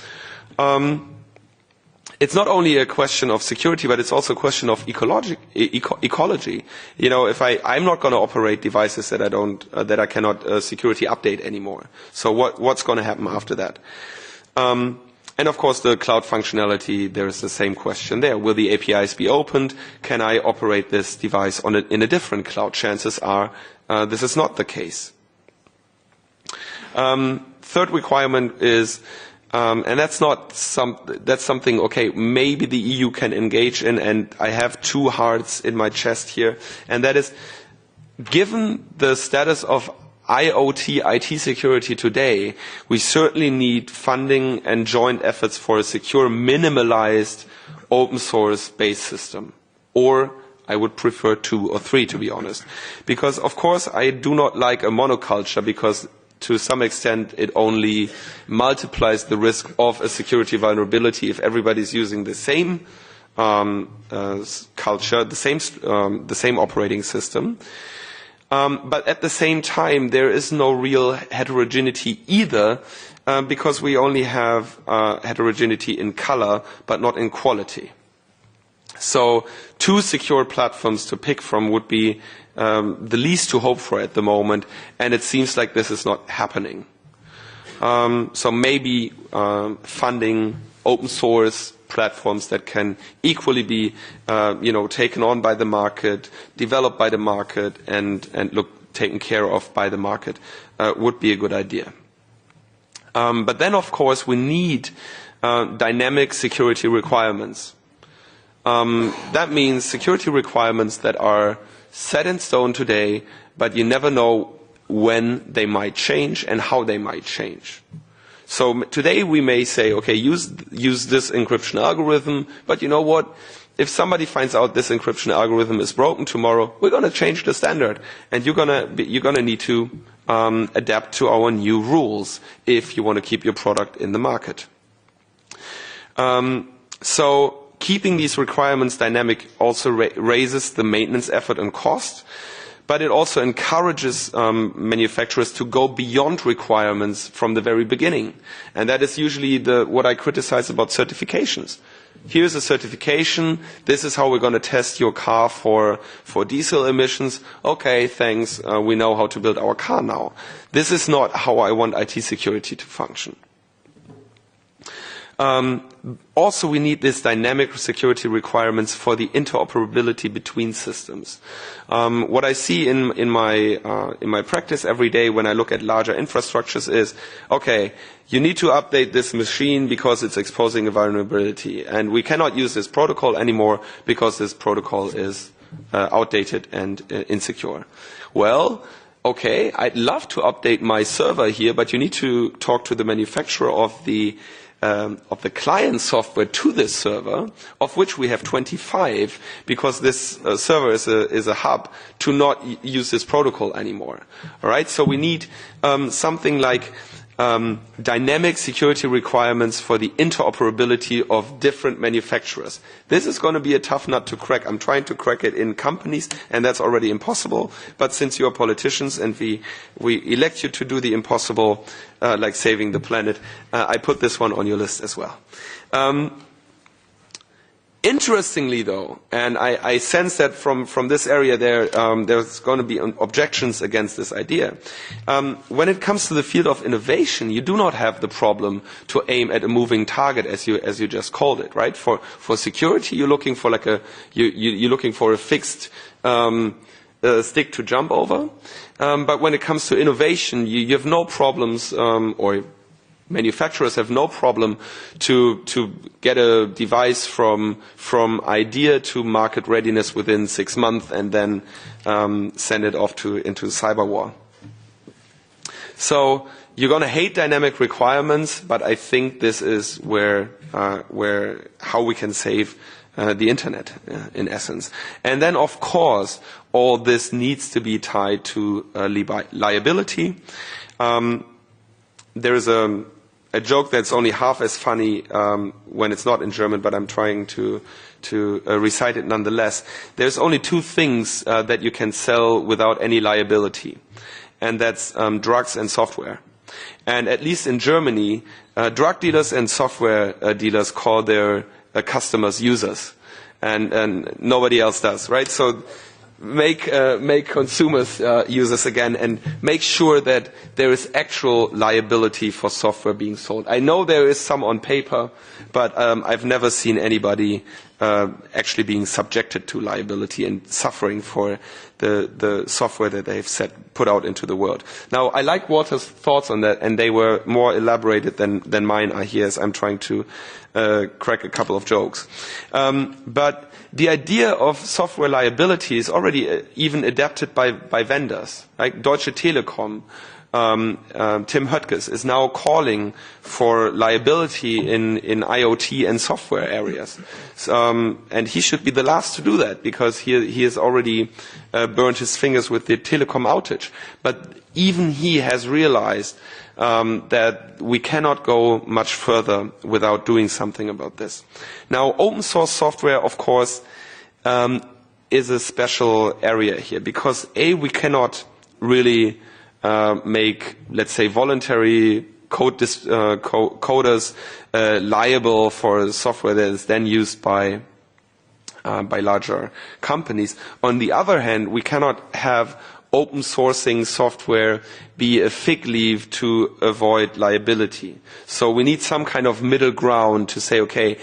It's not only a question of security, but it's also a question of ecology. If I'm not going to operate devices that I cannot security update anymore. So what's going to happen after that? And of course, the cloud functionality, there is the same question there. Will the APIs be opened? Can I operate this device in a different cloud? Chances are this is not the case. Third requirement is, and that's something, okay, maybe the EU can engage in, and I have two hearts in my chest here, and that is, given the status of IoT, IT security today, we certainly need funding and joint efforts for a secure, minimalized, open source based system. Or I would prefer 2 or 3, to be honest. Because, of course, I do not like a monoculture, because to some extent it only multiplies the risk of a security vulnerability if everybody's using the same culture, the same operating system. But at the same time, there is no real heterogeneity either, because we only have heterogeneity in color, but not in quality. So 2 secure platforms to pick from would be the least to hope for at the moment, and it seems like this is not happening. So maybe funding open source platforms that can equally be taken on by the market, developed by the market, and taken care of by the market would be a good idea. But then, of course, we need dynamic security requirements. That means security requirements that are set in stone today, but you never know when they might change and how they might change. So today we may say, okay, use this encryption algorithm, but you know what? If somebody finds out this encryption algorithm is broken tomorrow, we're going to change the standard, and you're going to need to adapt to our new rules if you want to keep your product in the market. So keeping these requirements dynamic also raises the maintenance effort and cost, but it also encourages manufacturers to go beyond requirements from the very beginning. And that is usually what I criticize about certifications. Here's a certification. This is how we're going to test your car for diesel emissions. Okay, thanks. We know how to build our car now. This is not how I want IT security to function. Also, we need these dynamic security requirements for the interoperability between systems. What I see in my practice every day when I look at larger infrastructures is, okay, you need to update this machine because it's exposing a vulnerability, and we cannot use this protocol anymore because this protocol is outdated and insecure. Well, okay, I'd love to update my server here, but you need to talk to the manufacturer of the client software to this server, of which we have 25, because this server is a hub, to not use this protocol anymore. All right, so we need something like dynamic security requirements for the interoperability of different manufacturers. This is going to be a tough nut to crack. I'm trying to crack it in companies, and that's already impossible. But since you're politicians and we elect you to do the impossible, like saving the planet, I put this one on your list as well. Interestingly, though, and I sense that from this area there's going to be objections against this idea. When it comes to the field of innovation, you do not have the problem to aim at a moving target, as you just called it, right? For security, you're looking for you're looking for a fixed stick to jump over. But when it comes to innovation, you have no problems, or manufacturers have no problem to get a device from idea to market readiness within 6 months and then send it off into cyber war. So you're going to hate dynamic requirements, but I think this is how we can save the internet, in essence. And then, of course, all this needs to be tied to liability. There is a joke that's only half as funny when it's not in German, but I'm trying to recite it nonetheless. There's only 2 things that you can sell without any liability, and that's drugs and software. And at least in Germany, drug dealers and software dealers call their customers users, and nobody else does, right? So make consumers users again, and make sure that there is actual liability for software being sold. I know there is some on paper, but I've never seen anybody actually being subjected to liability and suffering for the software that they've put out into the world. Now, I like Walter's thoughts on that, and they were more elaborated than mine are here, as I'm trying to crack a couple of jokes. But the idea of software liability is already even adapted by vendors, like Deutsche Telekom. Tim Höttges is now calling for liability in IoT and software areas. And he should be the last to do that, because he has already burned his fingers with the telecom outage. But even he has realized that we cannot go much further without doing something about this. Now, open source software, of course, is a special area here, because we cannot really make, let's say, voluntary coders liable for software that is then used by larger companies. On the other hand, we cannot have open sourcing software be a fig leaf to avoid liability. So we need some kind of middle ground to say, okay,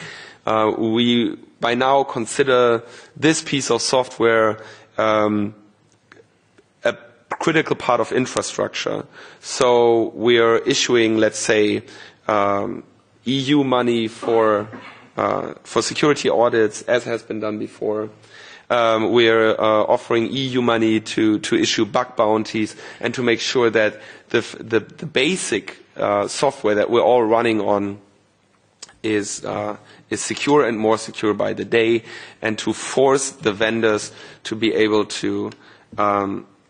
we by now consider this piece of software critical part of infrastructure. So we are issuing, let's say, EU money for security audits, as has been done before. We are offering EU money to issue bug bounties and to make sure that the basic software that we're all running on is secure and more secure by the day, and to force the vendors to be able to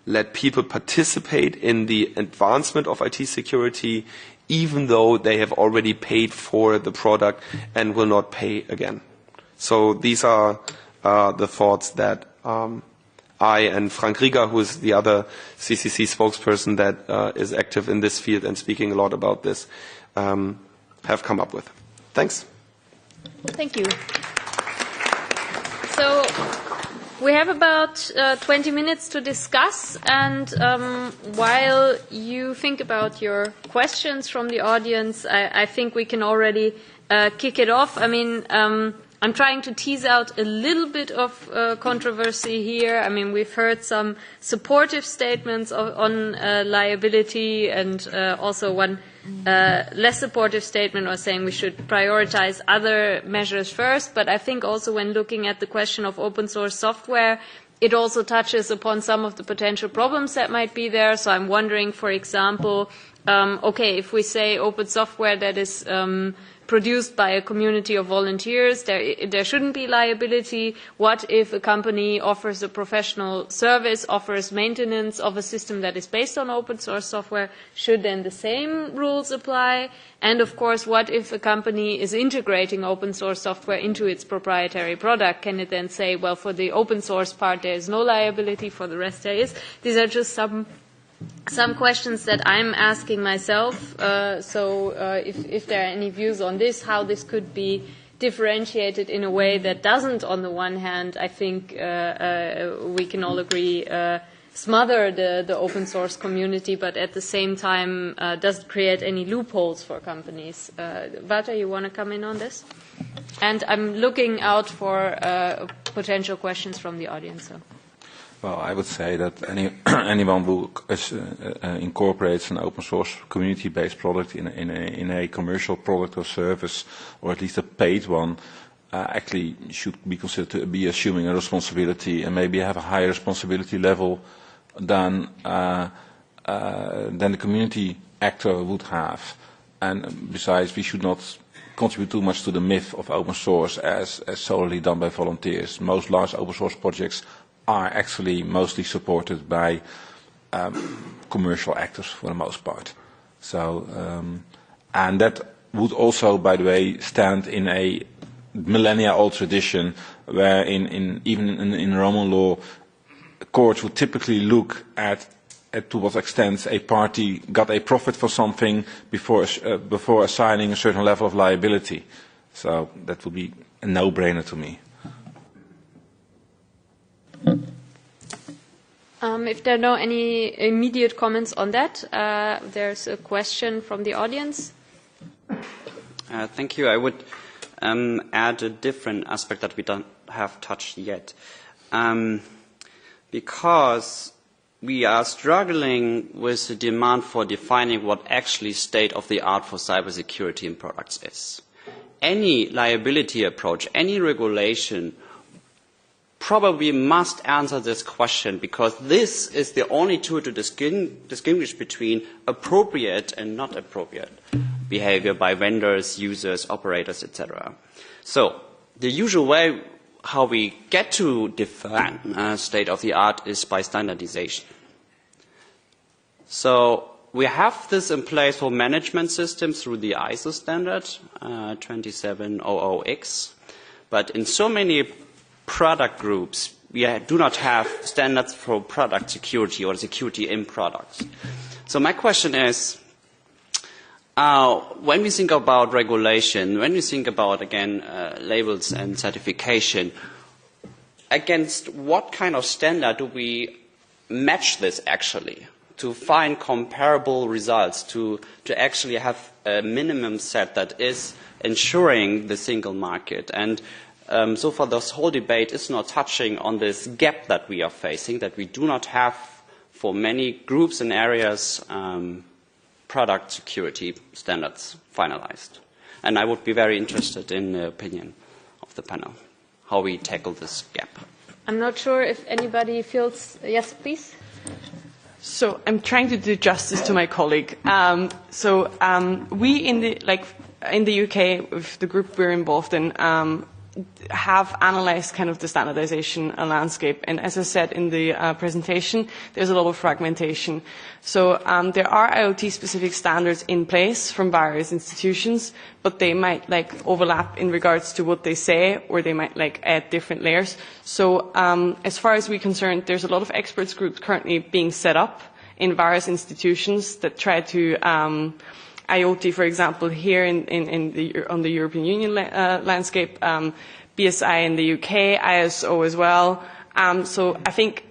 let people participate in the advancement of IT security, even though they have already paid for the product and will not pay again. So these are the thoughts that I and Frank Rieger, who is the other CCC spokesperson that is active in this field and speaking a lot about this, have come up with. Thanks. Thank you. So we have about 20 minutes to discuss, and while you think about your questions from the audience, I think we can already kick it off. I mean, I'm trying to tease out a little bit of controversy here. I mean, we've heard some supportive statements on liability, and also one less supportive statement was saying we should prioritize other measures first. But I think also when looking at the question of open source software, it also touches upon some of the potential problems that might be there. So I'm wondering, for example, okay, if we say open software that is produced by a community of volunteers, there shouldn't be liability. What if a company offers a professional service, offers maintenance of a system that is based on open source software? Should then the same rules apply? And of course, what if a company is integrating open source software into its proprietary product? Can it then say, well, for the open source part there is no liability, for the rest there is? These are just some questions that I'm asking myself. If there are any views on this, how this could be differentiated in a way that doesn't, on the one hand, I think we can all agree, smother the open source community, but at the same time doesn't create any loopholes for companies. Walter, you want to come in on this? And I'm looking out for potential questions from the audience. So. Well, I would say that anyone who incorporates an open source community-based product in a commercial product or service, or at least a paid one, actually should be considered to be assuming a responsibility and maybe have a higher responsibility level than the community actor would have. And besides, we should not contribute too much to the myth of open source as solely done by volunteers. Most large open source projects are actually mostly supported by commercial actors for the most part. So, and that would also, by the way, stand in a millennia-old tradition where even in Roman law, courts would typically look at to what extent a party got a profit for something before assigning a certain level of liability. So that would be a no-brainer to me. If there are no any immediate comments on that, there's a question from the audience. Thank you. I would add a different aspect that we don't have touched yet. Because we are struggling with the demand for defining what actually state-of-the-art for cybersecurity in products is. Any liability approach, any regulation probably must answer this question, because this is the only tool to distinguish between appropriate and not appropriate behavior by vendors, users, operators, etc. So the usual way how we get to define state-of-the-art is by standardization. So we have this in place for management systems through the ISO standard 27000X, but in so many product groups we do not have standards for product security or security in products. So my question is, when we think about regulation, when we think about, again, labels and certification, against what kind of standard do we match this actually to find comparable results, to actually have a minimum set that is ensuring the single market? And so far this whole debate is not touching on this gap that we are facing, that we do not have for many groups and areas product security standards finalized. And I would be very interested in the opinion of the panel, how we tackle this gap. I'm not sure if anybody feels... Yes, please. So I'm trying to do justice to my colleague. We in the UK, with the group we're involved in, have analysed kind of the standardisation landscape, and as I said in the presentation, there's a lot of fragmentation. So there are IoT-specific standards in place from various institutions, but they might overlap in regards to what they say, or they might add different layers. So as far as we're concerned, there's a lot of experts groups currently being set up in various institutions that try to IoT, for example, here on the European Union landscape, BSI in the UK, ISO as well. So I think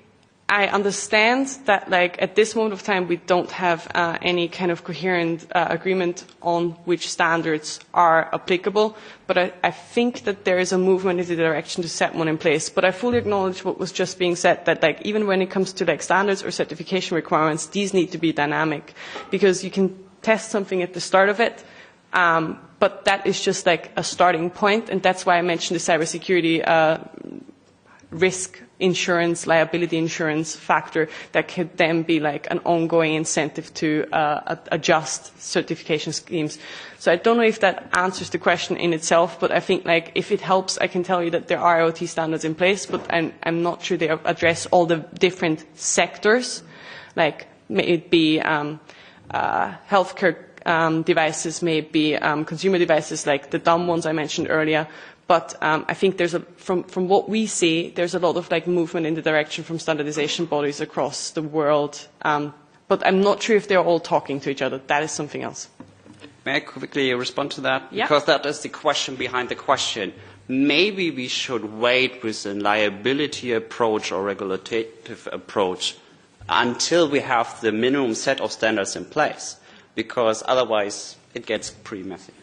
I understand that at this moment of time we don't have any kind of coherent agreement on which standards are applicable, but I think that there is a movement in the direction to set one in place. But I fully acknowledge what was just being said, that even when it comes to standards or certification requirements, these need to be dynamic, because you can test something at the start of it, but that is just a starting point, and that's why I mentioned the cybersecurity risk insurance, liability insurance factor that could then be an ongoing incentive to adjust certification schemes. So I don't know if that answers the question in itself, but I think if it helps, I can tell you that there are IoT standards in place, but I'm not sure they address all the different sectors, may it be healthcare devices, may it be consumer devices like the dumb ones I mentioned earlier. But I think from what we see, there's a lot of movement in the direction from standardization bodies across the world. But I'm not sure if they're all talking to each other. That is something else. May I quickly respond to that? Yeah. Because that is the question behind the question. Maybe we should wait with a liability approach or regulative approach until we have the minimum set of standards in place, because otherwise it gets pretty messy.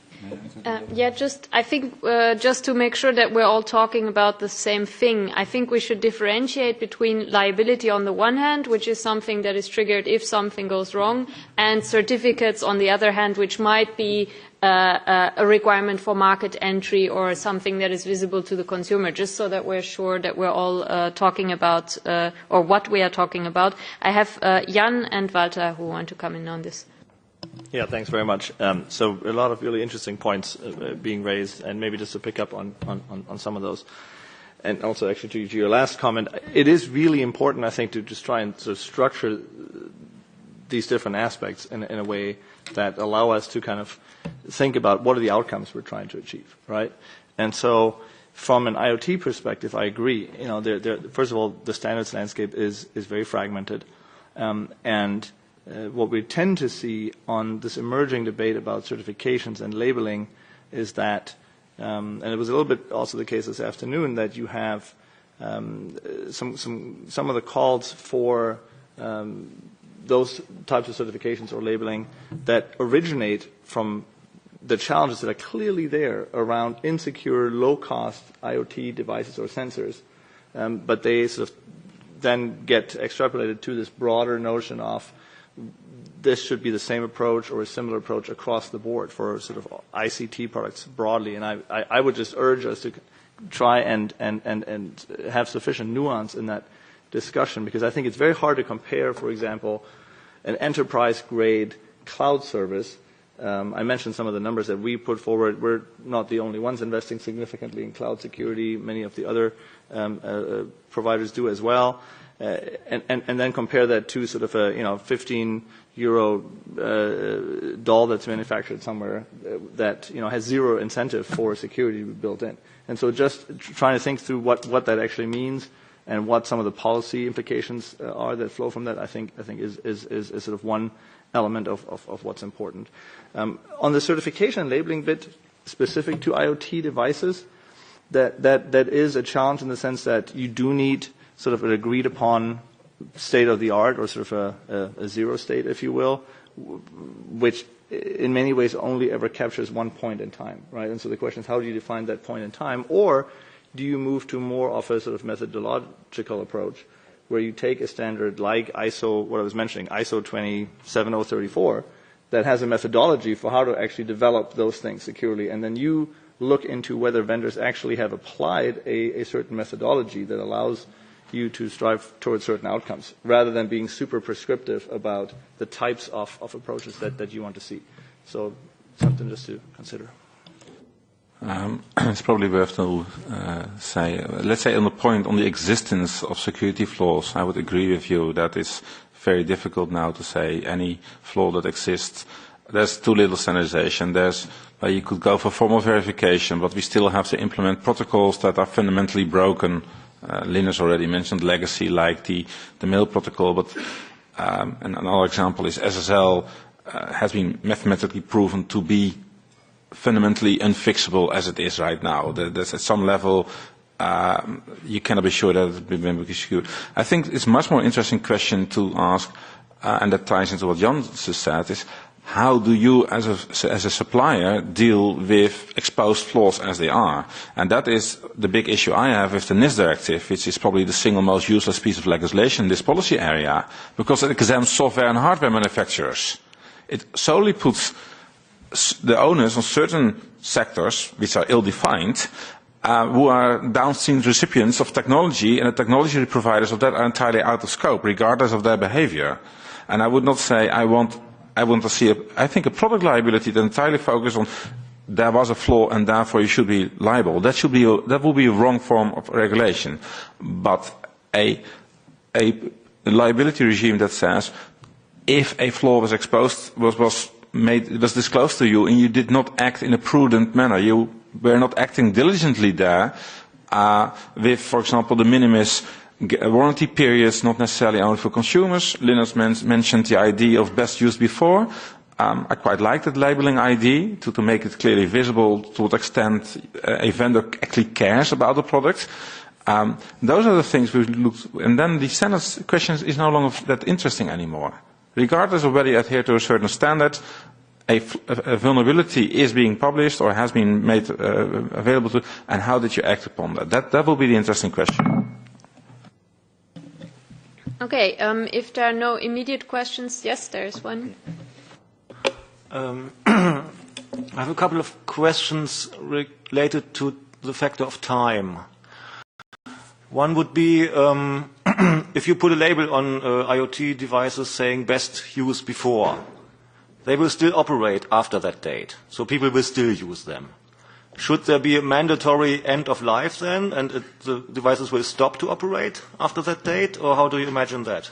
I think just to make sure that we're all talking about the same thing, I think we should differentiate between liability on the one hand, which is something that is triggered if something goes wrong, and certificates on the other hand, which might be a requirement for market entry or something that is visible to the consumer, just so that we're sure that we're all talking about or what we are talking about. I have Jan and Walter who want to come in on this. Yeah, thanks very much. So a lot of really interesting points being raised, and maybe just to pick up on some of those. And also actually to your last comment, it is really important, I think, to just try and sort of structure these different aspects in a way that allow us to kind of think about what are the outcomes we're trying to achieve, right? And so from an IoT perspective, I agree. First of all, the standards landscape is very fragmented, and what we tend to see on this emerging debate about certifications and labeling is that, and it was a little bit also the case this afternoon, that you have some of the calls for those types of certifications or labeling that originate from the challenges that are clearly there around insecure, low-cost IoT devices or sensors, but they sort of then get extrapolated to this broader notion of this should be the same approach or a similar approach across the board for sort of ICT products broadly. And I would just urge us to try and have sufficient nuance in that discussion, because I think it's very hard to compare, for example, an enterprise-grade cloud service. I mentioned some of the numbers that we put forward. We're not the only ones investing significantly in cloud security. Many of the other providers do as well. And then compare that to sort of a €15 doll that's manufactured somewhere that has zero incentive for security to be built in. And so just trying to think through what that actually means and what some of the policy implications are that flow from that, I think is sort of one element of what's important. On the certification and labeling bit specific to IoT devices, that is a challenge in the sense that you do need sort of an agreed upon state of the art or sort of a zero state, if you will, which in many ways only ever captures one point in time, right? And so the question is, how do you define that point in time? Or do you move to more of a sort of methodological approach where you take a standard like ISO, what I was mentioning, ISO 27034, that has a methodology for how to actually develop those things securely, and then you look into whether vendors actually have applied a certain methodology that allows you to strive towards certain outcomes, rather than being super prescriptive about the types of approaches that you want to see. So something just to consider. It's probably worth to say, let's say on the point on the existence of security flaws, I would agree with you that it's very difficult now to say any flaw that exists. There's too little standardization. You could go for formal verification, but we still have to implement protocols that are fundamentally broken. Linus already mentioned legacy, like the mail protocol, but and another example is SSL has been mathematically proven to be fundamentally unfixable as it is right now. There's at some level you cannot be sure that it will be secure. I think it's a much more interesting question to ask, and that ties into what Jan just said, is how do you as a supplier deal with exposed flaws as they are? And that is the big issue I have with the NIST directive, which is probably the single most useless piece of legislation in this policy area, because it exempts software and hardware manufacturers. It solely puts the onus on certain sectors, which are ill-defined, who are downstream recipients of technology, and the technology providers of that are entirely out of scope, regardless of their behavior. And I would not say I want to see I think a product liability that entirely focuses on there was a flaw and therefore you should be liable. That would be a wrong form of regulation. But a liability regime that says if a flaw was exposed, was disclosed to you and you did not act in a prudent manner, you were not acting diligently there, with, for example, the minimis warranty periods, not necessarily only for consumers. Linus mentioned the idea of best use before. I quite like that labeling ID to make it clearly visible to what extent a vendor actually cares about the product. Those are the things we looked, and then the standard question is no longer that interesting anymore. Regardless of whether you adhere to a certain standard, a vulnerability is being published or has been made available to, and how did you act upon that? That will be the interesting question. Okay, if there are no immediate questions, yes, there is one. I have a couple of questions related to the factor of time. One would be if you put a label on IoT devices saying best use before, they will still operate after that date, so people will still use them. Should there be a mandatory end of life then, and the devices will stop to operate after that date, or how do you imagine that?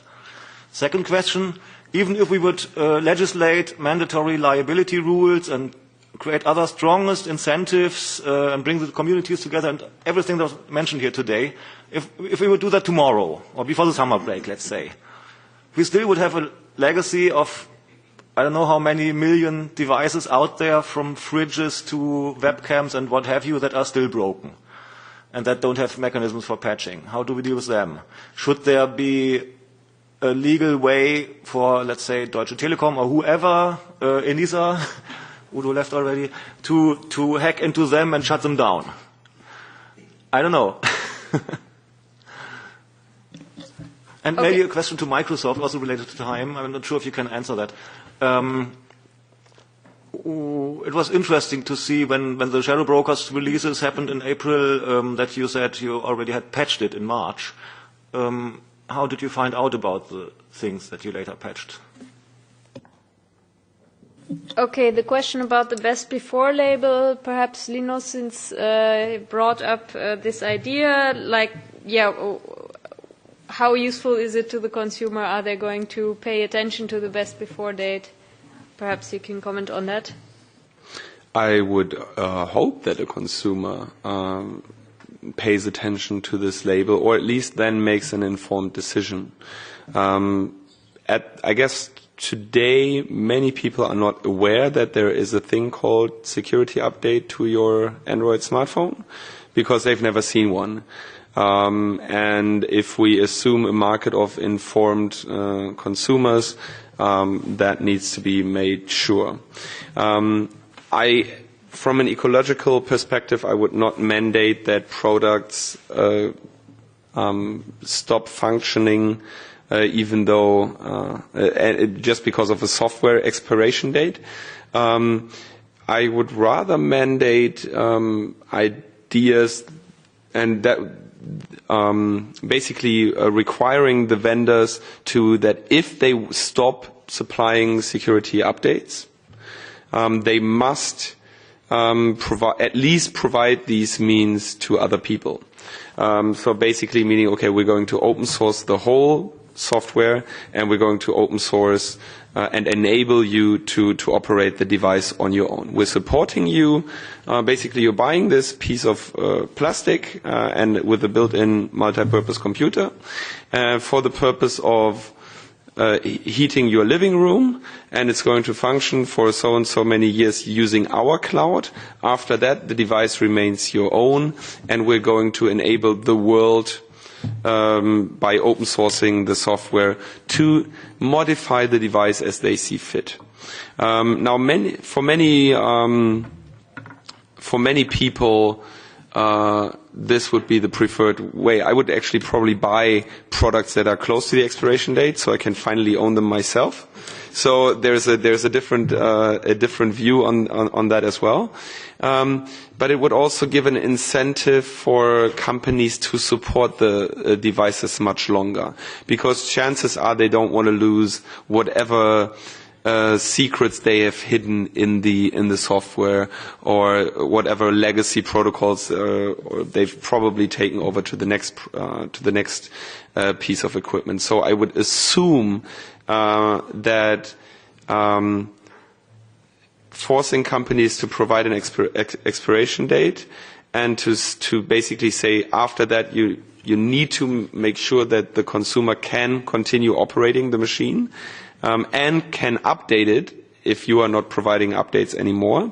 Second question, even if we would legislate mandatory liability rules and create other strongest incentives and bring the communities together and everything that was mentioned here today, if we would do that tomorrow, or before the summer break, let's say, we still would have a legacy of I don't know how many million devices out there, from fridges to webcams and what have you, that are still broken and that don't have mechanisms for patching. How do we deal with them? Should there be a legal way for, let's say, Deutsche Telekom or whoever, ENISA, Udo left already, to hack into them and shut them down? I don't know. And maybe a question to Microsoft, also related to time. I'm not sure if you can answer that. It was interesting to see when the shadow brokers releases happened in April, that you said you already had patched it in March. How did you find out about the things that you later patched? Okay, the question about the best before label, perhaps Lino, since brought up this idea, like, how useful is it to the consumer? Are they going to pay attention to the best before date? Perhaps you can comment on that. I would hope that a consumer pays attention to this label, or at least then makes an informed decision. I guess today many people are not aware that there is a thing called security update to your Android smartphone, because they've never seen one. And if we assume a market of informed consumers, that needs to be made sure. From an ecological perspective, I would not mandate that products stop functioning, even though just because of a software expiration date. I would rather mandate ideas and that basically requiring the vendors that if they stop supplying security updates, they must at least provide these means to other people. So basically meaning, okay, we're going to open source the whole software and we're going to open source and enable you to operate the device on your own. We're supporting you. Basically, you're buying this piece of plastic and with a built-in multi-purpose computer for the purpose of heating your living room, and it's going to function for so and so many years using our cloud. After that, the device remains your own, and we're going to enable the world by open sourcing the software to modify the device as they see fit. Now, for many people, this would be the preferred way. I would actually probably buy products that are close to the expiration date, so I can finally own them myself. So there's a different view on that as well. But it would also give an incentive for companies to support the devices much longer, because chances are they don't want to lose whatever secrets they have hidden in the software, or whatever legacy protocols they've probably taken over to the next piece of equipment. So I would assume that forcing companies to provide an expiration date and to basically say after that you need to make sure that the consumer can continue operating the machine and can update it if you are not providing updates anymore,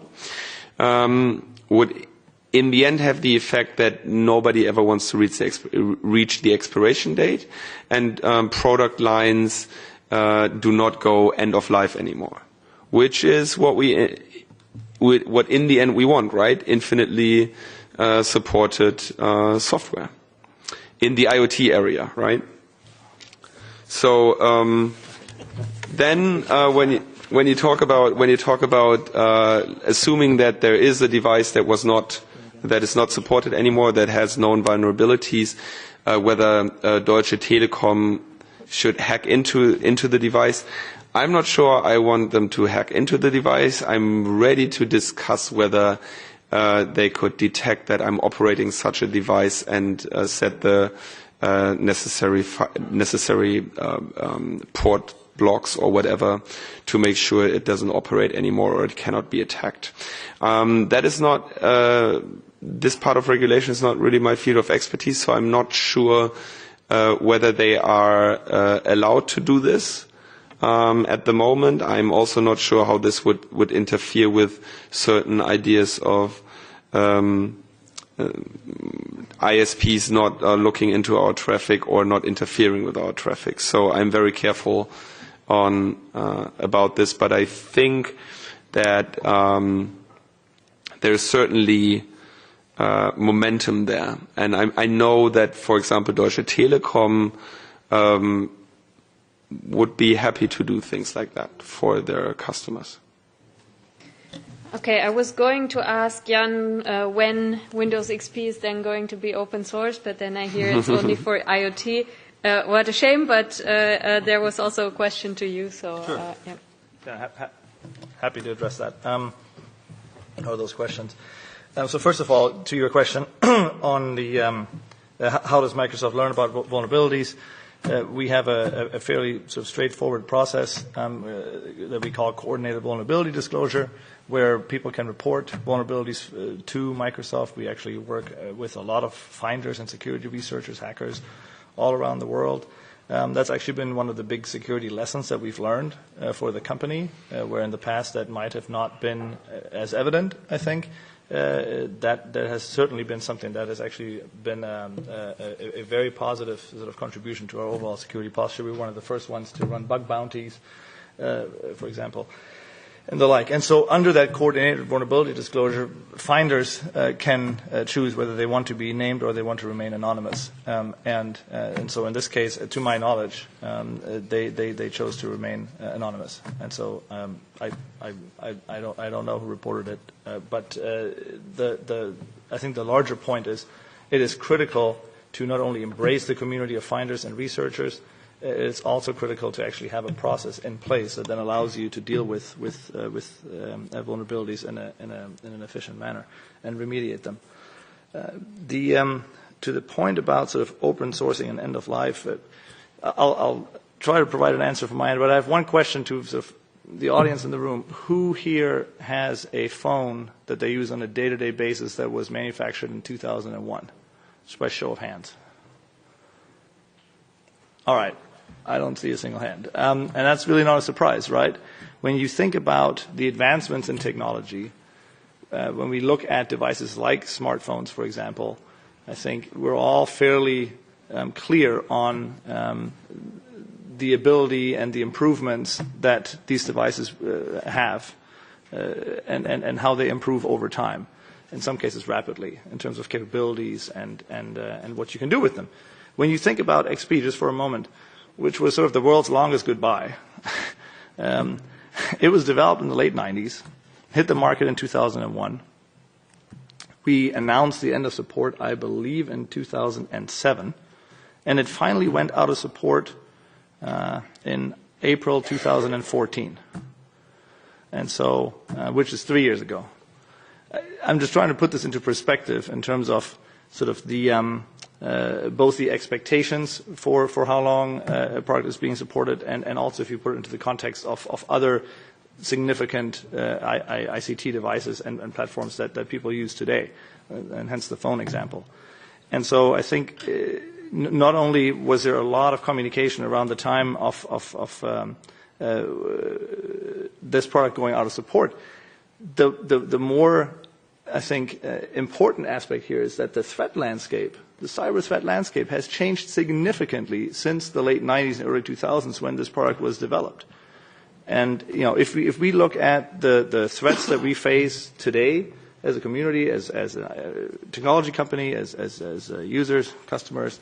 would in the end have the effect that nobody ever wants to reach the expiration date, and product lines do not go end of life anymore, which is what in the end we want, right? Infinitely supported software in the IoT area, right? So then when you talk about assuming that there is a device that is not supported anymore, that has known vulnerabilities, whether Deutsche Telekom should hack into the device, I'm not sure I want them to hack into the device. I'm ready to discuss whether they could detect that I'm operating such a device and set the necessary port blocks or whatever to make sure it doesn't operate anymore or it cannot be attacked. That is not, this part of regulation is not really my field of expertise, so I'm not sure whether they are allowed to do this at the moment. I'm also not sure how this would interfere with certain ideas of ISPs not looking into our traffic or not interfering with our traffic. So I'm very careful about this, but I think that there's certainly momentum there. And I know that, for example, Deutsche Telekom would be happy to do things like that for their customers. Okay, I was going to ask Jan when Windows XP is then going to be open source, but then I hear it's only for IoT. What a shame, but there was also a question to you. So, sure. Yeah. Happy to address that. All those questions. So first of all, to your question on the how does Microsoft learn about vulnerabilities? We have a fairly sort of straightforward process that we call coordinated vulnerability disclosure, where people can report vulnerabilities to Microsoft. We actually work with a lot of finders and security researchers, hackers, all around the world. That's actually been one of the big security lessons that we've learned for the company, where in the past that might have not been as evident, I think. That has certainly been something that has actually been a very positive sort of contribution to our overall security posture. We were one of the first ones to run bug bounties, for example, and the like. And so under that coordinated vulnerability disclosure, finders can choose whether they want to be named or they want to remain anonymous. And so in this case, to my knowledge, they chose to remain anonymous. And so I don't know who reported it, but I think the larger point is it is critical to not only embrace the community of finders and researchers. It's also critical to actually have a process in place that then allows you to deal with vulnerabilities in an efficient manner and remediate them. To the point about sort of open sourcing and end of life, I'll try to provide an answer from my end, but I have one question to sort of the audience in the room. Who here has a phone that they use on a day-to-day basis that was manufactured in 2001? Just by show of hands. All right. I don't see a single hand. And that's really not a surprise, right? When you think about the advancements in technology, when we look at devices like smartphones, for example, I think we're all fairly clear on the ability and the improvements that these devices have and how they improve over time, in some cases rapidly, in terms of capabilities and what you can do with them. When you think about XP, just for a moment, which was sort of the world's longest goodbye. It was developed in the late 90s, hit the market in 2001. We announced the end of support, I believe, in 2007, and it finally went out of support in April 2014, and so, which is 3 years ago. I'm just trying to put this into perspective in terms of sort of the both the expectations for how long a product is being supported and also if you put it into the context of other significant ICT devices and platforms that people use today, and hence the phone example. And so I think not only was there a lot of communication around the time of this product going out of support, the more, I think, important aspect here is that the threat landscape, the cyber threat landscape, has changed significantly since the late 90s and early 2000s when this product was developed. And if we look at the threats that we face today as a community, as a technology company, as users, customers,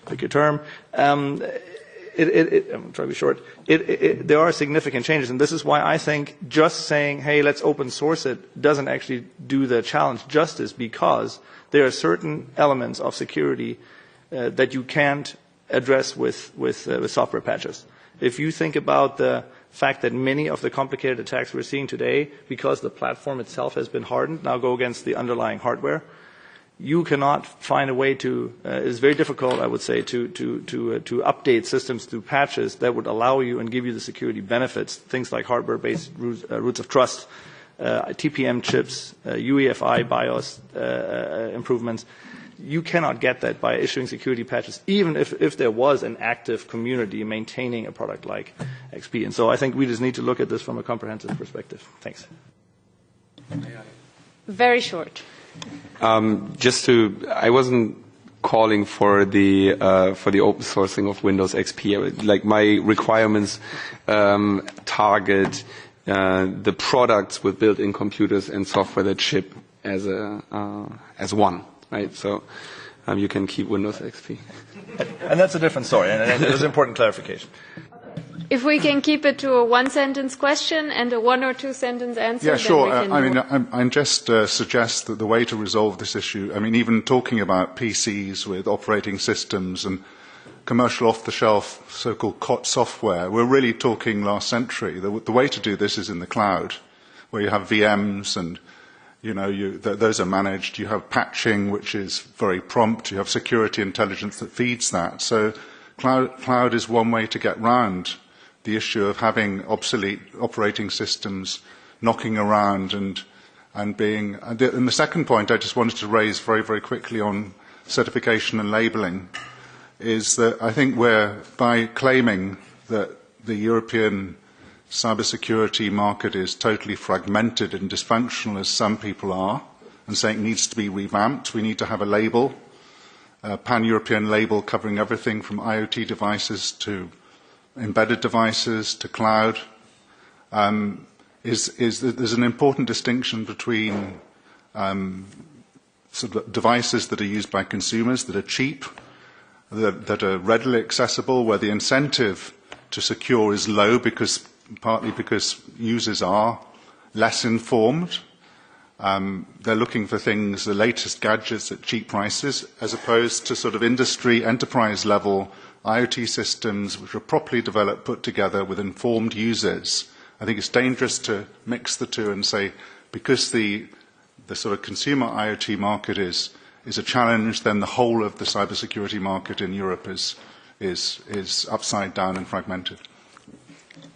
pick your term, I'm trying to be short. There are significant changes, and this is why I think just saying, "Hey, let's open source it," doesn't actually do the challenge justice, because there are certain elements of security that you can't address with software patches. If you think about the fact that many of the complicated attacks we're seeing today, because the platform itself has been hardened, now go against the underlying hardware, you cannot find a way to, it's very difficult, I would say, to update systems through patches that would allow you and give you the security benefits, things like hardware-based roots of trust, TPM chips, UEFI BIOS improvements. You cannot get that by issuing security patches, even if there was an active community maintaining a product like XP. And so I think we just need to look at this from a comprehensive perspective. Thanks. Very short. I wasn't calling for the open sourcing of Windows XP. Like, my requirements target the products with built-in computers and software that ship as one, right? So you can keep Windows XP. And that's a different story, and it was an important clarification. If we can keep it to a one-sentence question and a one- or two-sentence answer, yeah, sure. then we can I just suggest that the way to resolve this issue, I mean, even talking about PCs with operating systems and commercial off-the-shelf so-called COT software, we're really talking last century. The way to do this is in the cloud, where you have VMs and those are managed. You have patching, which is very prompt. You have security intelligence that feeds that. So cloud is one way to get round the issue of having obsolete operating systems knocking around and being. And the second point I just wanted to raise very, very quickly on certification and labelling is that I think by claiming that the European cybersecurity market is totally fragmented and dysfunctional, as some people are, and saying it needs to be revamped, we need to have a label, a pan-European label covering everything from IoT devices to embedded devices to cloud. There's an important distinction between sort of devices that are used by consumers that are cheap, that are readily accessible, where the incentive to secure is low partly because users are less informed. They're looking for things, the latest gadgets at cheap prices, as opposed to sort of industry, enterprise level IoT systems which are properly developed, put together with informed users. I think it's dangerous to mix the two and say, because the sort of consumer IoT market is a challenge, then the whole of the cybersecurity market in Europe is upside down and fragmented.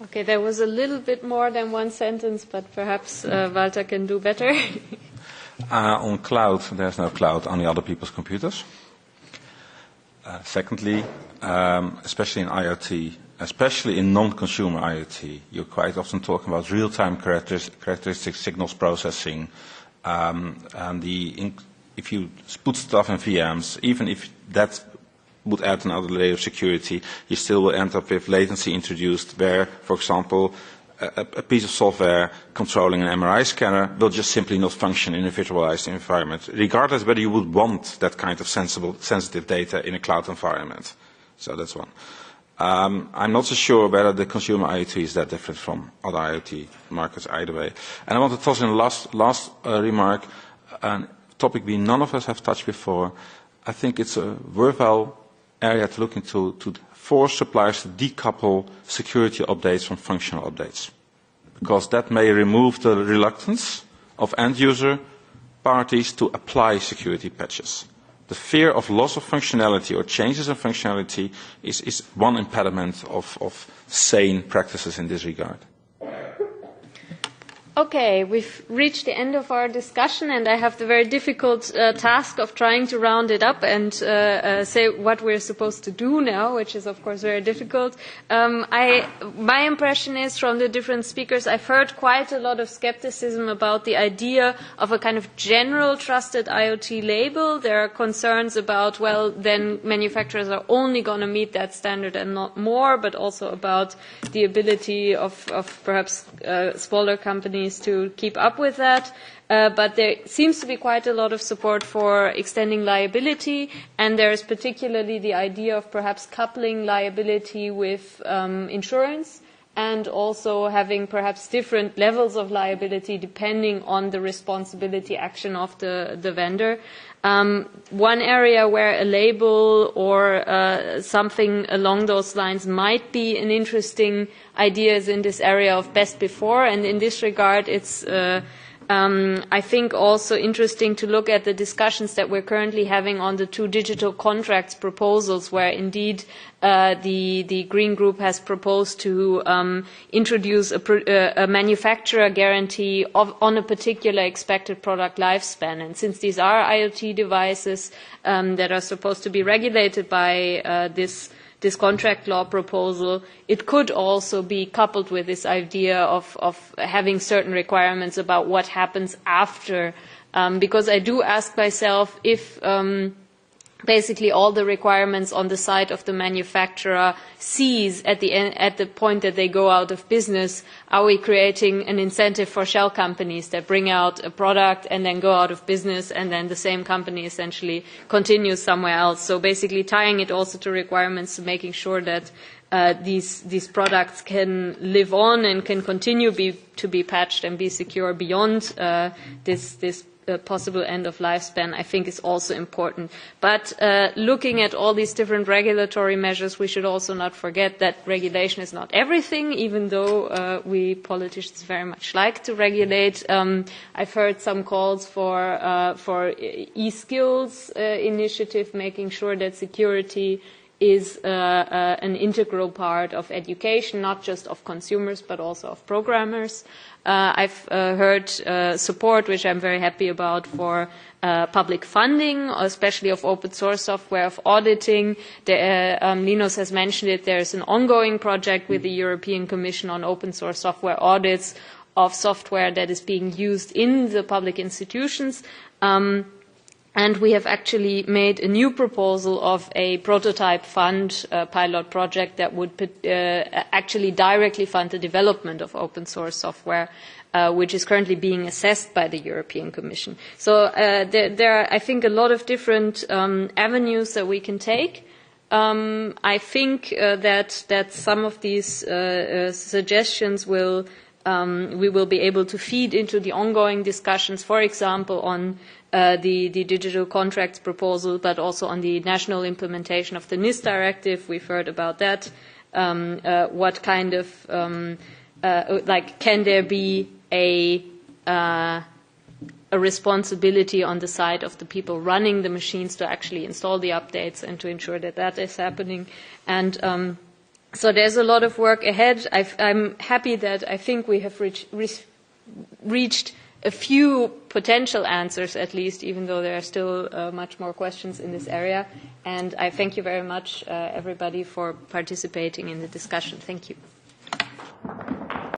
Okay, there was a little bit more than one sentence, but perhaps Walter can do better. On cloud, there's no cloud, only other people's computers. Secondly, especially in IoT, especially in non-consumer IoT, you're quite often talking about real-time characteristic signals processing. If you put stuff in VMs, even if that would add another layer of security, you still will end up with latency introduced where, for example, a piece of software controlling an MRI scanner will just simply not function in a virtualized environment, regardless whether you would want that kind of sensitive data in a cloud environment. So that's one. I'm not so sure whether the consumer IoT is that different from other IoT markets either way. And I want to toss in a last remark, a topic we none of us have touched before. I think it's a worthwhile area to look into to force suppliers to decouple security updates from functional updates, because that may remove the reluctance of end-user parties to apply security patches. The fear of loss of functionality or changes in functionality is one impediment of sane practices in this regard. Okay, we've reached the end of our discussion, and I have the very difficult task of trying to round it up and say what we're supposed to do now, which is, of course, very difficult. My impression is from the different speakers, I've heard quite a lot of skepticism about the idea of a kind of general trusted IoT label. There are concerns about, well, then manufacturers are only going to meet that standard and not more, but also about the ability of perhaps smaller companies to keep up with that. But there seems to be quite a lot of support for extending liability, and there is particularly the idea of perhaps coupling liability with insurance, and also having perhaps different levels of liability depending on the responsibility action of the vendor. One area where a label or something along those lines might be an interesting idea is in this area of best before, and in this regard it's I think also interesting to look at the discussions that we're currently having on the two digital contracts proposals, where indeed the Green Group has proposed to introduce a manufacturer guarantee on a particular expected product lifespan. And since these are IoT devices that are supposed to be regulated by this contract law proposal, it could also be coupled with this idea of having certain requirements about what happens after. Because I do ask myself if basically all the requirements on the side of the manufacturer sees at the point that they go out of business. Are we creating an incentive for shell companies that bring out a product and then go out of business, and then the same company essentially continues somewhere else? So basically tying it also to requirements, to making sure that these products can live on and can continue to be patched and be secure beyond this possible end of lifespan, I think is also important. But looking at all these different regulatory measures, we should also not forget that regulation is not everything, even though we politicians very much like to regulate. I've heard some calls for e-skills initiative, making sure that security is an integral part of education, not just of consumers, but also of programmers. I've heard support, which I'm very happy about, for public funding, especially of open source software, of auditing. Linus has mentioned it. There's an ongoing project with the European Commission on open source software audits of software that is being used in the public institutions. And we have actually made a new proposal of a prototype fund pilot project that would actually directly fund the development of open source software, which is currently being assessed by the European Commission. So there are, I think, a lot of different avenues that we can take. I think that some of these suggestions we will be able to feed into the ongoing discussions, for example, on the digital contracts proposal, but also on the national implementation of the NIS directive. We've heard about that. What kind of, can there be a responsibility on the side of the people running the machines to actually install the updates and to ensure that that is happening? And so there's a lot of work ahead. I'm happy that I think we have reached a few potential answers, at least, even though there are still much more questions in this area. And I thank you very much, everybody, for participating in the discussion. Thank you.